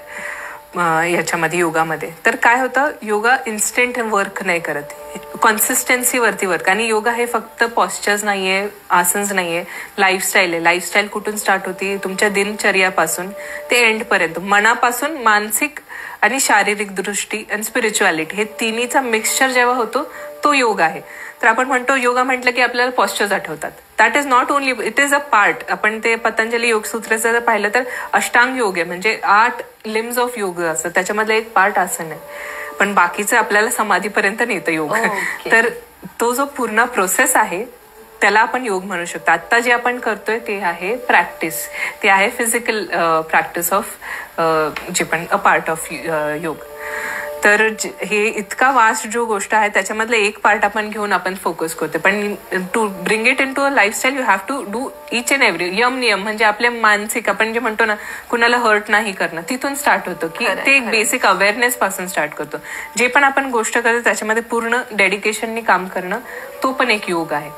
S2: याच्यामध्ये योगामध्ये. तर काय होतं, योगा इन्स्टंट वर्क नाही करत, कॉन्सिस्टन्सीवरती वर्क. आणि योगा हे फक्त पॉस्चर्स नाहीये, आसन्स नाहीये, लाईफस्टाईल आहे. लाईफस्टाईल कुठून स्टार्ट होती, तुमच्या दिनचर्यापासून ते एंड पर्यंत, मनापासून मानसिक आणि शारीरिक दृष्टी आणि स्पिरिच्युअलिटी, हे तिन्हीचा मिक्सचर जेव्हा होतो तो योग आहे. तर आपण म्हणतो योगा म्हटलं की आपल्याला पॉस्चर्स आठवतात. That is not only, it is a part. आपण ते पतंजली योगसूत्राचं जर पाहिलं तर अष्टांग योग आहे, म्हणजे 8 लिम्स ऑफ योग असतं, त्याच्यामधलं एक पार्ट आसन आहे. पण बाकीचं आपल्याला समाधीपर्यंत नेतं योग. तर तो जो पूर्ण प्रोसेस आहे त्याला आपण योग म्हणू शकतो. आता जे आपण करतोय ते आहे प्रॅक्टिस, ते आहे फिजिकल प्रॅक्टिस ऑफ जे पण अ पार्ट ऑफ योग. तर हे इतका वास्ट जो गोष्ट आहे त्याच्यामधलं एक पार्ट आपण घेऊन आपण फोकस करतो. पण to bring it into a lifestyle you have to do each and every. नियम म्हणजे आपले मानसिक, आपण जे म्हणतो ना कुणाला हर्ट नाही करणं, तिथून स्टार्ट होतं की ते एक बेसिक अवेअरनेस पासून स्टार्ट करतो. जे पण आपण गोष्ट करतो त्याच्यामध्ये पूर्ण डेडिकेशननी काम करणं, तो पण एक योग आहे.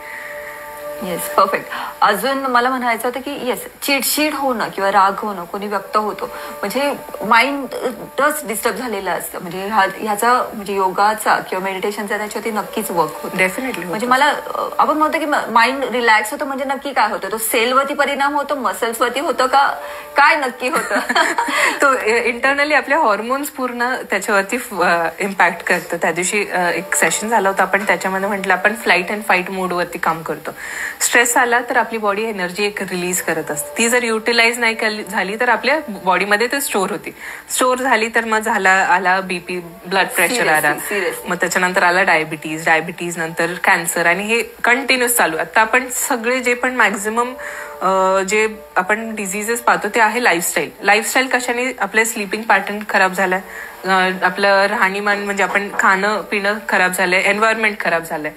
S1: Yes, perfect. अजून मला म्हणायचं होतं की येस, चिडचिड होणं किंवा राग होणं कोणी व्यक्त होतो, म्हणजे माइंडच डिस्टर्ब झालेलं असतं, म्हणजे ह्याचा म्हणजे योगाचा किंवा मेडिटेशनचा त्याच्यावरती नक्कीच वर्क होतो.
S2: डेफिनेटली.
S1: म्हणजे मला आपण म्हणतो की माइंड रिलॅक्स होतं, म्हणजे नक्की काय होतं, तो सेलवरती परिणाम होतो, मसल्सवरती होतं का, काय नक्की होतं?
S2: तो इंटरनली आपले हॉर्मोन्स पूर्ण त्याच्यावरती इम्पॅक्ट करतं. त्या दिवशी एक सेशन झालं होतं, आपण त्याच्यामध्ये म्हटलं आपण फ्लाईट अँड फाईट मोडवरती काम करतो. स्ट्रेस आला तर आपली बॉडी एनर्जी एक रिलीज करत असते, ती जर युटिलाइज नाही झाली तर आपल्या बॉडीमध्ये ते स्टोर होती. स्टोर झाली तर मग आला बीपी, ब्लड प्रेशर आला, मग त्याच्यानंतर आला डायबिटीज नंतर कॅन्सर, आणि हे कंटिन्युअस चालू. आता आपण सगळे जे पण मॅक्झिमम जे आपण डिझिजेस पाहतो ते आहे लाईफस्टाईल. कशाने, आपलं स्लीपिंग पॅटर्न खराब झालाय, आपलं राहणीमान म्हणजे आपण खाणं पिणं खराब झालंय, एन्व्हायरमेंट खराब झालंय.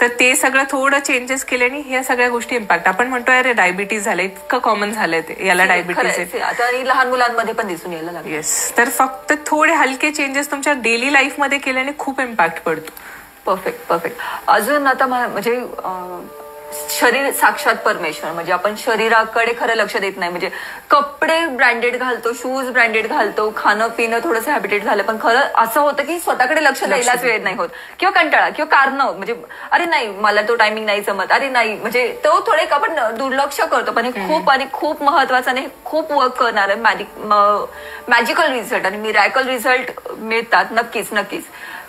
S2: तर ते सगळं थोडं चेंजेस केल्याने ह्या सगळ्या गोष्टी इम्पॅक्ट. आपण म्हणतो अरे डायबिटीज झालंय, इतकं कॉमन झालंय ते, याला डायबिटीज आहे
S1: आता, लहान मुलांमध्ये पण दिसून यायला लागलं.
S2: येस. तर फक्त थोडे हलके चेंजेस तुमच्या डेली लाईफमध्ये केल्याने खूप इम्पॅक्ट पडतो.
S1: परफेक्ट. अजून आता म्हणजे शरीर साक्षात परमेश्वर, म्हणजे आपण शरीराकडे खरं लक्ष देत नाही, म्हणजे कपडे ब्रँडेड घालतो, शूज ब्रँडेड घालतो, खाणं पिणं थोडंसं हॅबिटेट झालं, पण खरं असं होतं की स्वतःकडे लक्ष द्यायलाच वेळ नाही होत, किंवा कंटाळा किंवा कारणं, म्हणजे अरे नाही मला तो टायमिंग नाही जमत, अरे नाही, म्हणजे तो थोडे आपण दुर्लक्ष करतो. पण हे खूप महत्वाचं आणि खूप वर्क करणारं मॅजिकल रिझल्ट आणि मिरॅकल रिझल्ट मिळतात नक्कीच.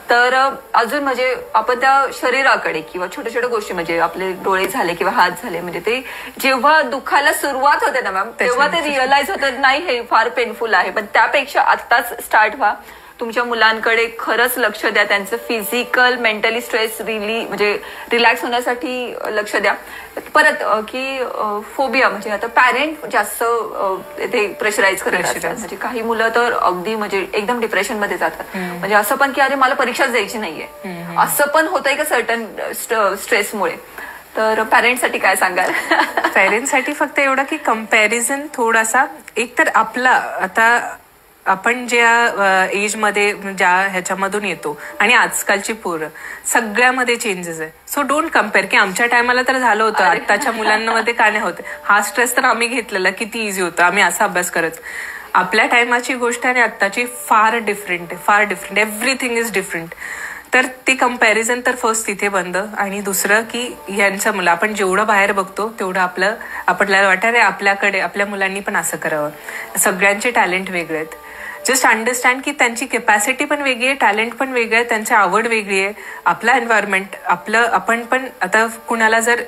S1: तर अजून म्हणजे आपण त्या शरीराकडे किंवा छोट्या छोट्या गोष्टी, म्हणजे आपले डोळे झाले किंवा हात झाले, म्हणजे ते जेव्हा दुखायला सुरुवात होते ना मॅम, तेव्हा ते रिअलाइज होतं नाही हे फार पेनफुल आहे, पण त्यापेक्षा आत्ताच स्टार्ट व्हा, तुमच्या मुलांकडे खरंच लक्ष द्या, त्यांचं फिजिकल मेंटली स्ट्रेस म्हणजे रिलॅक्स होण्यासाठी लक्ष द्या. परत की फोबिया, म्हणजे आता पॅरेंट जास्त ते प्रेशराईज करत असतात, म्हणजे काही मुलं तर अगदी म्हणजे एकदम डिप्रेशन मध्ये जातात, म्हणजे असं पण की अरे मला परीक्षाच द्यायची नाहीये, असं पण होतंय का सर्टन स्ट्रेसमुळे. तर पॅरेंट्ससाठी काय सांगाल?
S2: पॅरेंट्ससाठी फक्त एवढं की कम्पॅरिझन थोडासा, एक तर आपला आता आपण ज्या एजमध्ये ज्या ह्याच्यामधून येतो आणि आजकालची पोरं सगळ्यामध्ये चेंजेस आहे. सो डोंट कम्पेअर की आमच्या टायमाला तर झालं होतं, आत्ताच्या मुलांमध्ये का नाही होत. हा स्ट्रेस तर आम्ही घेतलेला किती इझी होतं, आम्ही असा अभ्यास करत. आपल्या टायमाची गोष्ट आणि आत्ताची फार डिफरंट आहे, एव्हरीथिंग इज डिफरंट. तर ते कम्पॅरिझन तर फर्स्ट तिथे बंद. आणि दुसरं की यांचं मुलं, आपण जेवढं बाहेर बघतो तेवढं आपल्याला वाटतं रे आपल्याकडे आपल्या मुलांनी पण असं करावं. सगळ्यांचे टॅलेंट वेगळे आहेत. जस्ट अंडरस्टँड की त्यांची कॅपॅसिटी पण वेगळी आहे, टॅलेंट पण वेगळं आहे, त्यांची आवड वेगळी आहे, आपला एन्व्हायरमेंट आपण पण आता कुणाला जर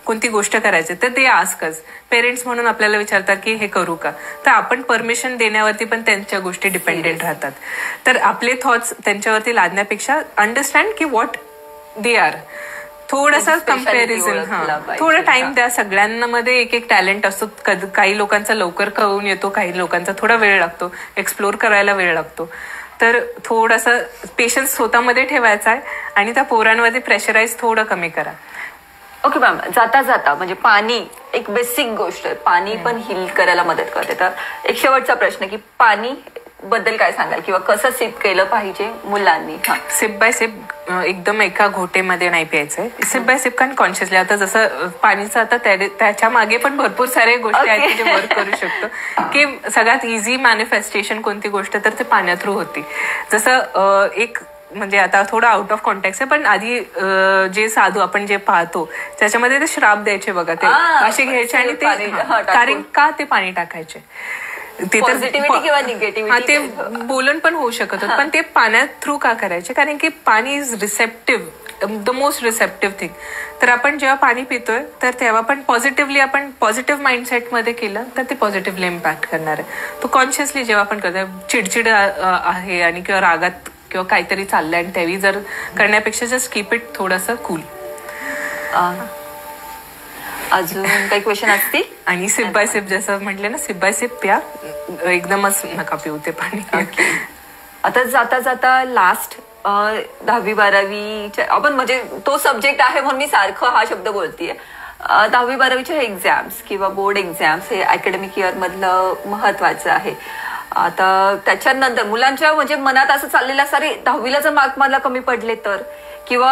S2: कोणती गोष्ट करायची तर ते आस्कच पेरेंट्स म्हणून आपल्याला विचारतात की हे करू का, तर आपण परमिशन देण्यावरती पण त्यांच्या गोष्टी डिपेंडेंट राहतात. तर आपले थॉट्स त्यांच्यावरती लादण्यापेक्षा अंडरस्टँड की व्हॉट दे आर, थोडासा कम्पॅरिझन, थोडा टाइम द्या. सगळ्यांमध्ये एक टॅलेंट असतो, काही लोकांचा लवकर कळून येतो, काही लोकांचा थोडा वेळ लागतो, एक्सप्लोर करायला वेळ लागतो. तर थोडासा पेशन्स स्वतःमध्ये ठेवायचा आहे आणि त्या पोरांमध्ये प्रेशराईज थोडं कमी करा.
S1: ओके मॅम, जाता म्हणजे पाणी एक बेसिक गोष्ट आहे, पाणी पण हील करायला मदत करते. तर एक शेवटचा प्रश्न की पाणी बद्दल काय सांगाल किंवा कसं सिप केलं पाहिजे मुलांनी?
S2: सिप बाय सिप एकदम एका घोटेमध्ये नाही प्यायचंय. सिप बाय सिप कारण कॉन्शियसली आता जसं पाणीचं आता त्याच्या मागे पण भरपूर साऱ्या गोष्टी आहेत जे वर्क करू शकतो की सगळ्यात इझी मॅनिफेस्टेशन कोणती गोष्ट तर ते पाण्या थ्रू होती. जसं एक म्हणजे आता थोडं आउट ऑफ कॉन्टेक्स्ट आहे पण आधी जे साधू आपण जे पाहतो त्याच्यामध्ये ते श्राप द्यायचे बघा, ते असे घ्यायचे आणि ते कारण का ते पाणी टाकायचे ते ते बोलून पण होऊ शकत होतं पण ते पाण्यात थ्रू का करायचे कारण की पाणी is receptive, the most receptive thing. तर आपण जेव्हा पाणी पितोय तर तेव्हा पण पॉझिटिव्हली आपण पॉझिटिव्ह माइंडसेटमध्ये केलं तर ते पॉझिटिव्हली इम्पॅक्ट करणार आहे. तो कॉन्शियसली जेव्हा आपण करतोय चिडचिड आहे आणि किंवा रागात किंवा काहीतरी चाललंय आणि त्यावेळी जर करण्यापेक्षा जस्ट कीप इट थोडंसं कूल.
S1: अजून काही क्वेश्चन असतील?
S2: आणि सिप बाय सिप जसं म्हटलं ना, सिप बाय सिप प्या, एकदमच नका पिऊ ते पाणी.
S1: आता जाता जाता लास्ट 10वी-12वी आपण म्हणजे तो सब्जेक्ट आहे म्हणून मी सारखं हा शब्द बोलतीये. 10वी-12वीचे एक्झाम्स किंवा बोर्ड एक्झाम्स हे अकॅडमिक इयर मधलं महत्वाचं आहे. आता त्याच्यानंतर मुलांच्या म्हणजे मनात असं चाललेलं सारे 10वीला जर मार्क मला कमी पडले तर किंवा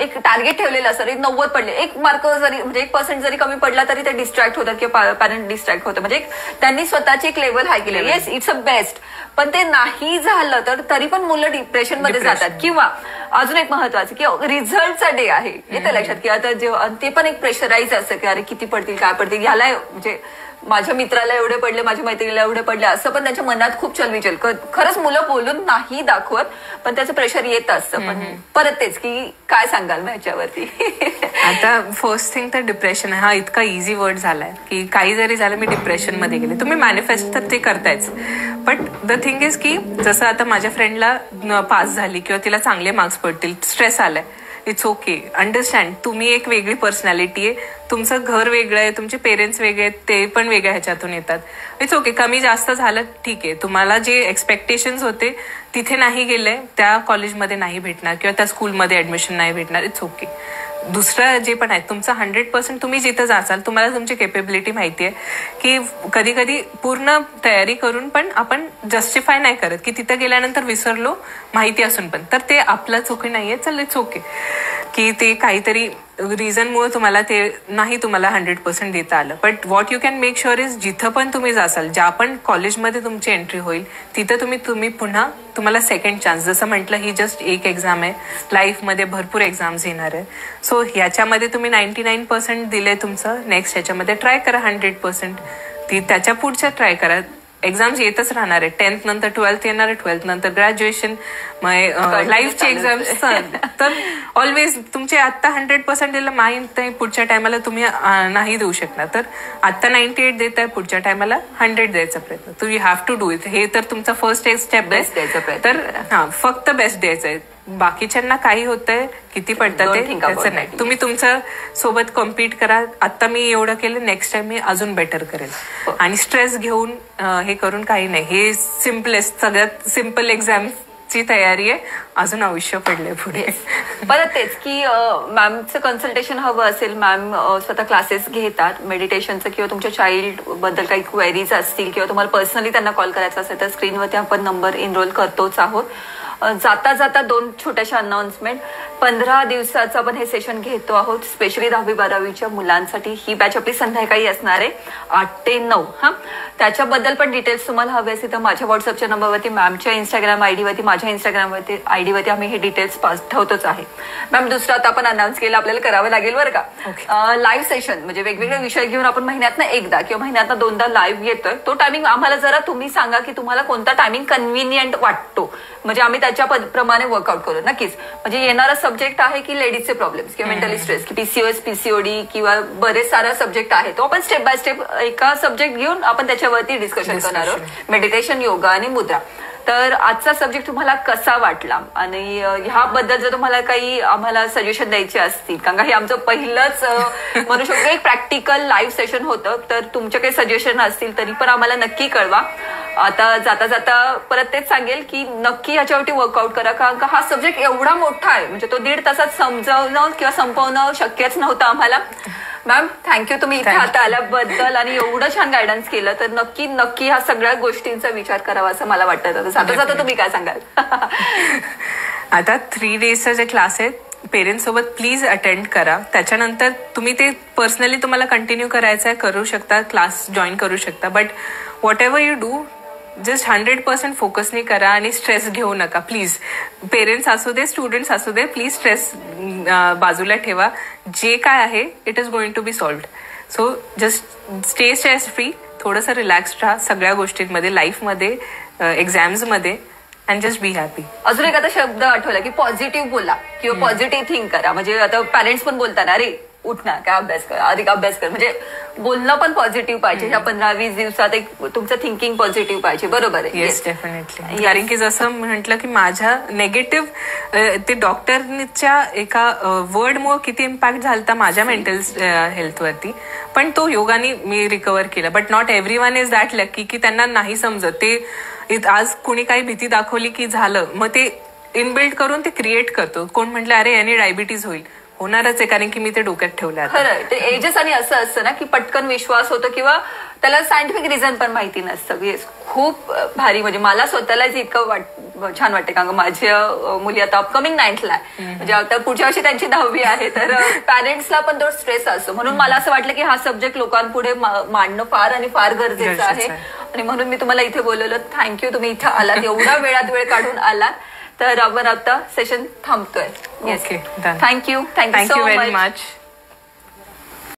S1: एक टार्गेट ठेवलेलं असं 90 पडले, 1 मार्क जरी म्हणजे 1% जरी कमी पडला तरी ते डिस्ट्रॅक्ट होतात किंवा पॅरेंट डिस्ट्रॅक्ट होतं. म्हणजे त्यांनी स्वतःची एक लेवल हाय केली. येस इट्स अ बेस्ट, पण ते नाही झालं तर तरी पण मुलं डिप्रेशन मध्ये जातात. किंवा अजून एक महत्वाचं की रिझल्टचा डे आहे येतं लक्षात की आता जेव्हा ते पण एक प्रेशराईज असतं की अरे किती पडतील काय पडतील, ह्याला म्हणजे माझ्या मित्राला एवढे पडले, माझ्या मैत्रिणीला एवढे पडले, असं पण त्यांच्या मनात खूप चलविचल. खरंच मुलं बोलून नाही दाखवत पण त्याचं प्रेशर येत असतं. पण परत तेच की काय सांगाल ह्याच्यावरती?
S2: आता फर्स्ट थिंग तर डिप्रेशन हा इतका इझी वर्ड झालाय की काही जरी झालं मी डिप्रेशन मध्ये गेले, तुम्ही मॅनिफेस्ट तर ते करतायच. बट द थिंग इज की जसं आता माझ्या फ्रेंडला पास झाली किंवा तिला चांगले मार्क्स पडतील, स्ट्रेस आलाय, इट्स ओके, अंडरस्टँड. तुम्ही एक वेगळी पर्सनॅलिटी आहे, तुमचं घर वेगळं आहे, तुमचे पेरेंट्स वेगळे आहेत, ते पण वेगळ्या ह्याच्यातून येतात. इट्स ओके, कमी जास्त झालं ठीक आहे. तुम्हाला जे एक्सपेक्टेशन्स होते तिथे नाही गेले, त्या कॉलेजमध्ये नाही भेटणार किंवा त्या स्कूलमध्ये ऍडमिशन नाही भेटणार, इट्स ओके. दुसरं जे पण आहे तुमचं 100% तुम्ही जिथं जाचाल तुम्हाला तुमची केपेबिलिटी माहिती आहे की कधी कधी पूर्ण तयारी करून पण आपण जस्टिफाय नाही करत की तिथं गेल्यानंतर विसरलो माहिती असून पण, तर ते आपलं चुकी नाहीये. चल इट्स ओके की ते काहीतरी रिझनमुळे तुम्हाला ते नाही तुम्हाला 100% देता आलं. But what you can make sure is जिथं पण तुम्ही जासाल, ज्या पण कॉलेजमध्ये तुमची एंट्री होईल तिथं तुम्ही पुन्हा तुम्हाला सेकंड चान्स, जसं म्हटलं ही जस्ट एक एक्झाम आहे, लाईफमध्ये भरपूर एक्झाम्स येणार आहे. सो ह्याच्यामध्ये तुम्ही 99% दिले तुमचं, नेक्स्ट ह्याच्यामध्ये ट्राय करा 100%. ती त्याच्या पुढच्या ट्राय करा. एक्झाम्स येतच राहणार आहे. 10th नंतर 12th येणार आहे, 12th नंतर ग्रॅज्युएशन, लाईफचे एक्झाम्स. तर ऑलवेज तुमचे आता 100% दिलं माहीत नाही पुढच्या टायमाला तुम्ही नाही देऊ शकणार. तर आता 98 देत आहे, पुढच्या टायमाला 100 द्यायचा प्रयत्न. You have to do it. हे तर तुमचा फर्स्ट स्टेप आहे. तर फक्त बेस्ट द्यायचं आहे. बाकीच्यांना काही होतंय किती पडतं ते त्याचं नाही. तुम्ही तुमच्या सोबत कॉम्पीट करा. आता मी एवढं केलं, नेक्स्ट टाइम मी अजून बेटर करेल. आणि स्ट्रेस घेऊन हे करून काही नाही. हे सिम्पलेस्ट सगळ्यात सिम्पल एक्झामची तयारी आहे. अजून आयुष्य पडले पुढे.
S1: परत तेच की मॅमचं कन्सल्टेशन हवं असेल, मॅम स्वतः क्लासेस घेतात मेडिटेशनचं किंवा तुमच्या चाइल्ड बद्दल काही क्वेरीज असतील किंवा तुम्हाला पर्सनली त्यांना कॉल करायचा असेल तर स्क्रीनवरती आपण नंबर एनरोल करतोच आहोत. जाता जाता 2 छोट्याशा अनाउन्समेंट. 15 दिवसाचं आपण हे सेशन घेतो आहोत स्पेशली 10वी-12वीच्या मुलांसाठी. ही बॅच आपली संध्याकाळी असणार आहे 8 ते 9. त्याच्याबद्दल पण डिटेल्स तुम्हाला हवे असेल तर माझ्या व्हॉट्सअपच्या नंबरवरती, मॅमच्या इंस्टाग्राम आयडीवरती, माझ्या इंस्टाग्राम आयडीवरती आम्ही हे डिटेल्स पाठवतोच आहे. मॅम दुसरं आता आपण अनाउन्स केलं आपल्याला करावं लागेल बरं का. लाईव्ह सेशन म्हणजे वेगवेगळे विषय घेऊन आपण महिन्यातनं एकदा किंवा महिन्यातनं 2दा लाईव्ह येतोय. तो टायमिंग आम्हाला जरा तुम्ही सांगा की तुम्हाला कोणता टायमिंग कन्व्हिनियंट वाटतो, म्हणजे आम्ही त्याच्या प्रमाणे वर्कआउट करू. नक्कीच म्हणजे येणारा सब्जेक्ट आहे की लेडीजचे प्रॉब्लेम्स किंवा मेंटली स्ट्रेस की पीसीओएस, पीसीओडी किंवा बरेच सारा सब्जेक्ट आहे. तो आपण स्टेप बाय स्टेप एका सब्जेक्ट घेऊन आपण त्याच्यावरती डिस्कशन करणार आहोत. मेडिटेशन, योगा आणि मुद्रा. तर आजचा सब्जेक्ट तुम्हाला कसा वाटला आणि ह्याबद्दल जर तुम्हाला काही आम्हाला सजेशन द्यायचे असतील, कारण हे आमचं पहिलंच म्हणू शकतो एक प्रॅक्टिकल लाईव्ह सेशन होतं, तर तुमचे काही सजेशन असतील तरी पण आम्हाला नक्की कळवा. आता जाता जाता परत तेच सांगेल की नक्की याच्यावरती वर्कआउट करा, कारण का हा सब्जेक्ट एवढा मोठा आहे म्हणजे तो 1.5 तासात समजावणं किंवा संपवणं शक्यच नव्हतं आम्हाला. मॅम थँक्यू तुम्ही इथे आता आल्याबद्दल आणि एवढं छान गायडन्स केलं. तर नक्की नक्की ह्या सगळ्या गोष्टींचा विचार करावा असं मला वाटतं. जाता जाता तुम्ही काय सांगाल?
S2: आता 3 डेजचा जे क्लास आहेत पेरेंट्स सोबत प्लीज अटेंड करा. त्याच्यानंतर तुम्ही ते पर्सनली तुम्हाला कंटिन्यू करायचं आहे करू शकता, क्लास जॉईन करू शकता. But what ever you do just 100% फोकसनी करा आणि स्ट्रेस घेऊ नका प्लीज. पेरेंट्स असू दे, स्टुडंट्स असू दे, प्लीज स्ट्रेस बाजूला ठेवा. जे काय आहे it is going to be solved. So just stay stress free, थोडंसं रिलॅक्स्ड राहा सगळ्या गोष्टींमध्ये, लाईफमध्ये, एक्झाम्समध्ये, अँड जस्ट बी हॅपी.
S1: अजून एखादा शब्द आठवला की पॉझिटिव्ह बोला किंवा पॉझिटिव्ह थिंक करा. म्हणजे आता पॅरेंट्स पण बोलतात ना, अरे उठ ना, काय अभ्यास कर, अधिक अभ्यास कर. म्हणजे बोलणं पण पॉझिटिव्ह पाहिजे. ह्या 15-20 दिवसात एक तुमचं थिंकिंग पॉझिटिव्ह पाहिजे. बरोबर आहे?
S2: Yes, definitely. कारण की जसं म्हटलं की माझ्या नेगेटिव्ह ते डॉक्टरच्या एका वर्डमुळे किती इम्पॅक्ट झाला माझ्या मेंटल हेल्थवरती, पण तो योगाने मी रिकव्हर केला. But not everyone is that lucky की त्यांना नाही समजत. ते आज कुणी काही भीती दाखवली की झालं, मग ते इनबिल्ड करून ते क्रिएट करतो. कोण म्हटलं अरे याने डायबिटीज होईल, होणारच आहे कारण की मी ते डोक्यात ठेवलं.
S1: खरं ते एजेस आणि असं असतं ना की पटकन विश्वास होतो किंवा त्याला सायंटिफिक रिझन पण माहिती नसतं. येस, खूप भारी. म्हणजे मला स्वतःलाच इतकं छान वाटतं कारण माझ्या मुली आता अपकमिंग 9thला आहे. म्हणजे आता पुढच्या वर्षी त्यांची 10वी आहे. तर पॅरेंट्सला पण तो स्ट्रेस असतो. म्हणून मला असं वाटलं की हा सब्जेक्ट लोकांपुढे मांडणं फार आणि फार गरजेचं आहे. आणि म्हणून मी तुम्हाला इथे बोलवलं. थँक्यू, तुम्ही इथे आलात, एवढा वेळात वेळ काढून आलात. तर आपण आता सेशन थांबतोय.
S2: Okay,
S1: thank you
S2: very much.